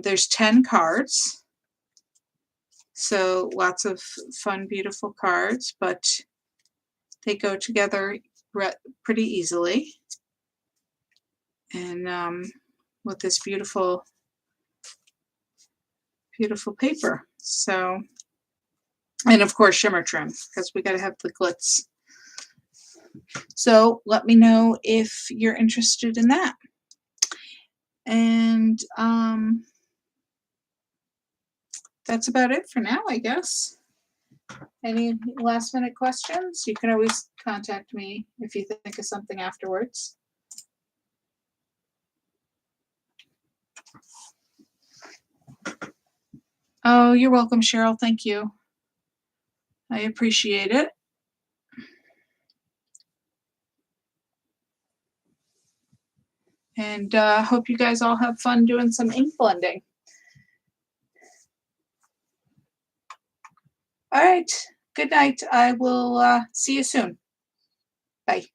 There's 10 cards. So lots of fun, beautiful cards, but they go together pretty easily. And with this beautiful, beautiful paper. So, and of course shimmer trim, because we got to have the glitz. So let me know if you're interested in that. And that's about it for now, I guess. Any last minute questions? You can always contact me if you think of something afterwards. Oh, you're welcome, Cheryl. Thank you. I appreciate it. And hope you guys all have fun doing some ink blending. All right. Good night. I will see you soon. Bye.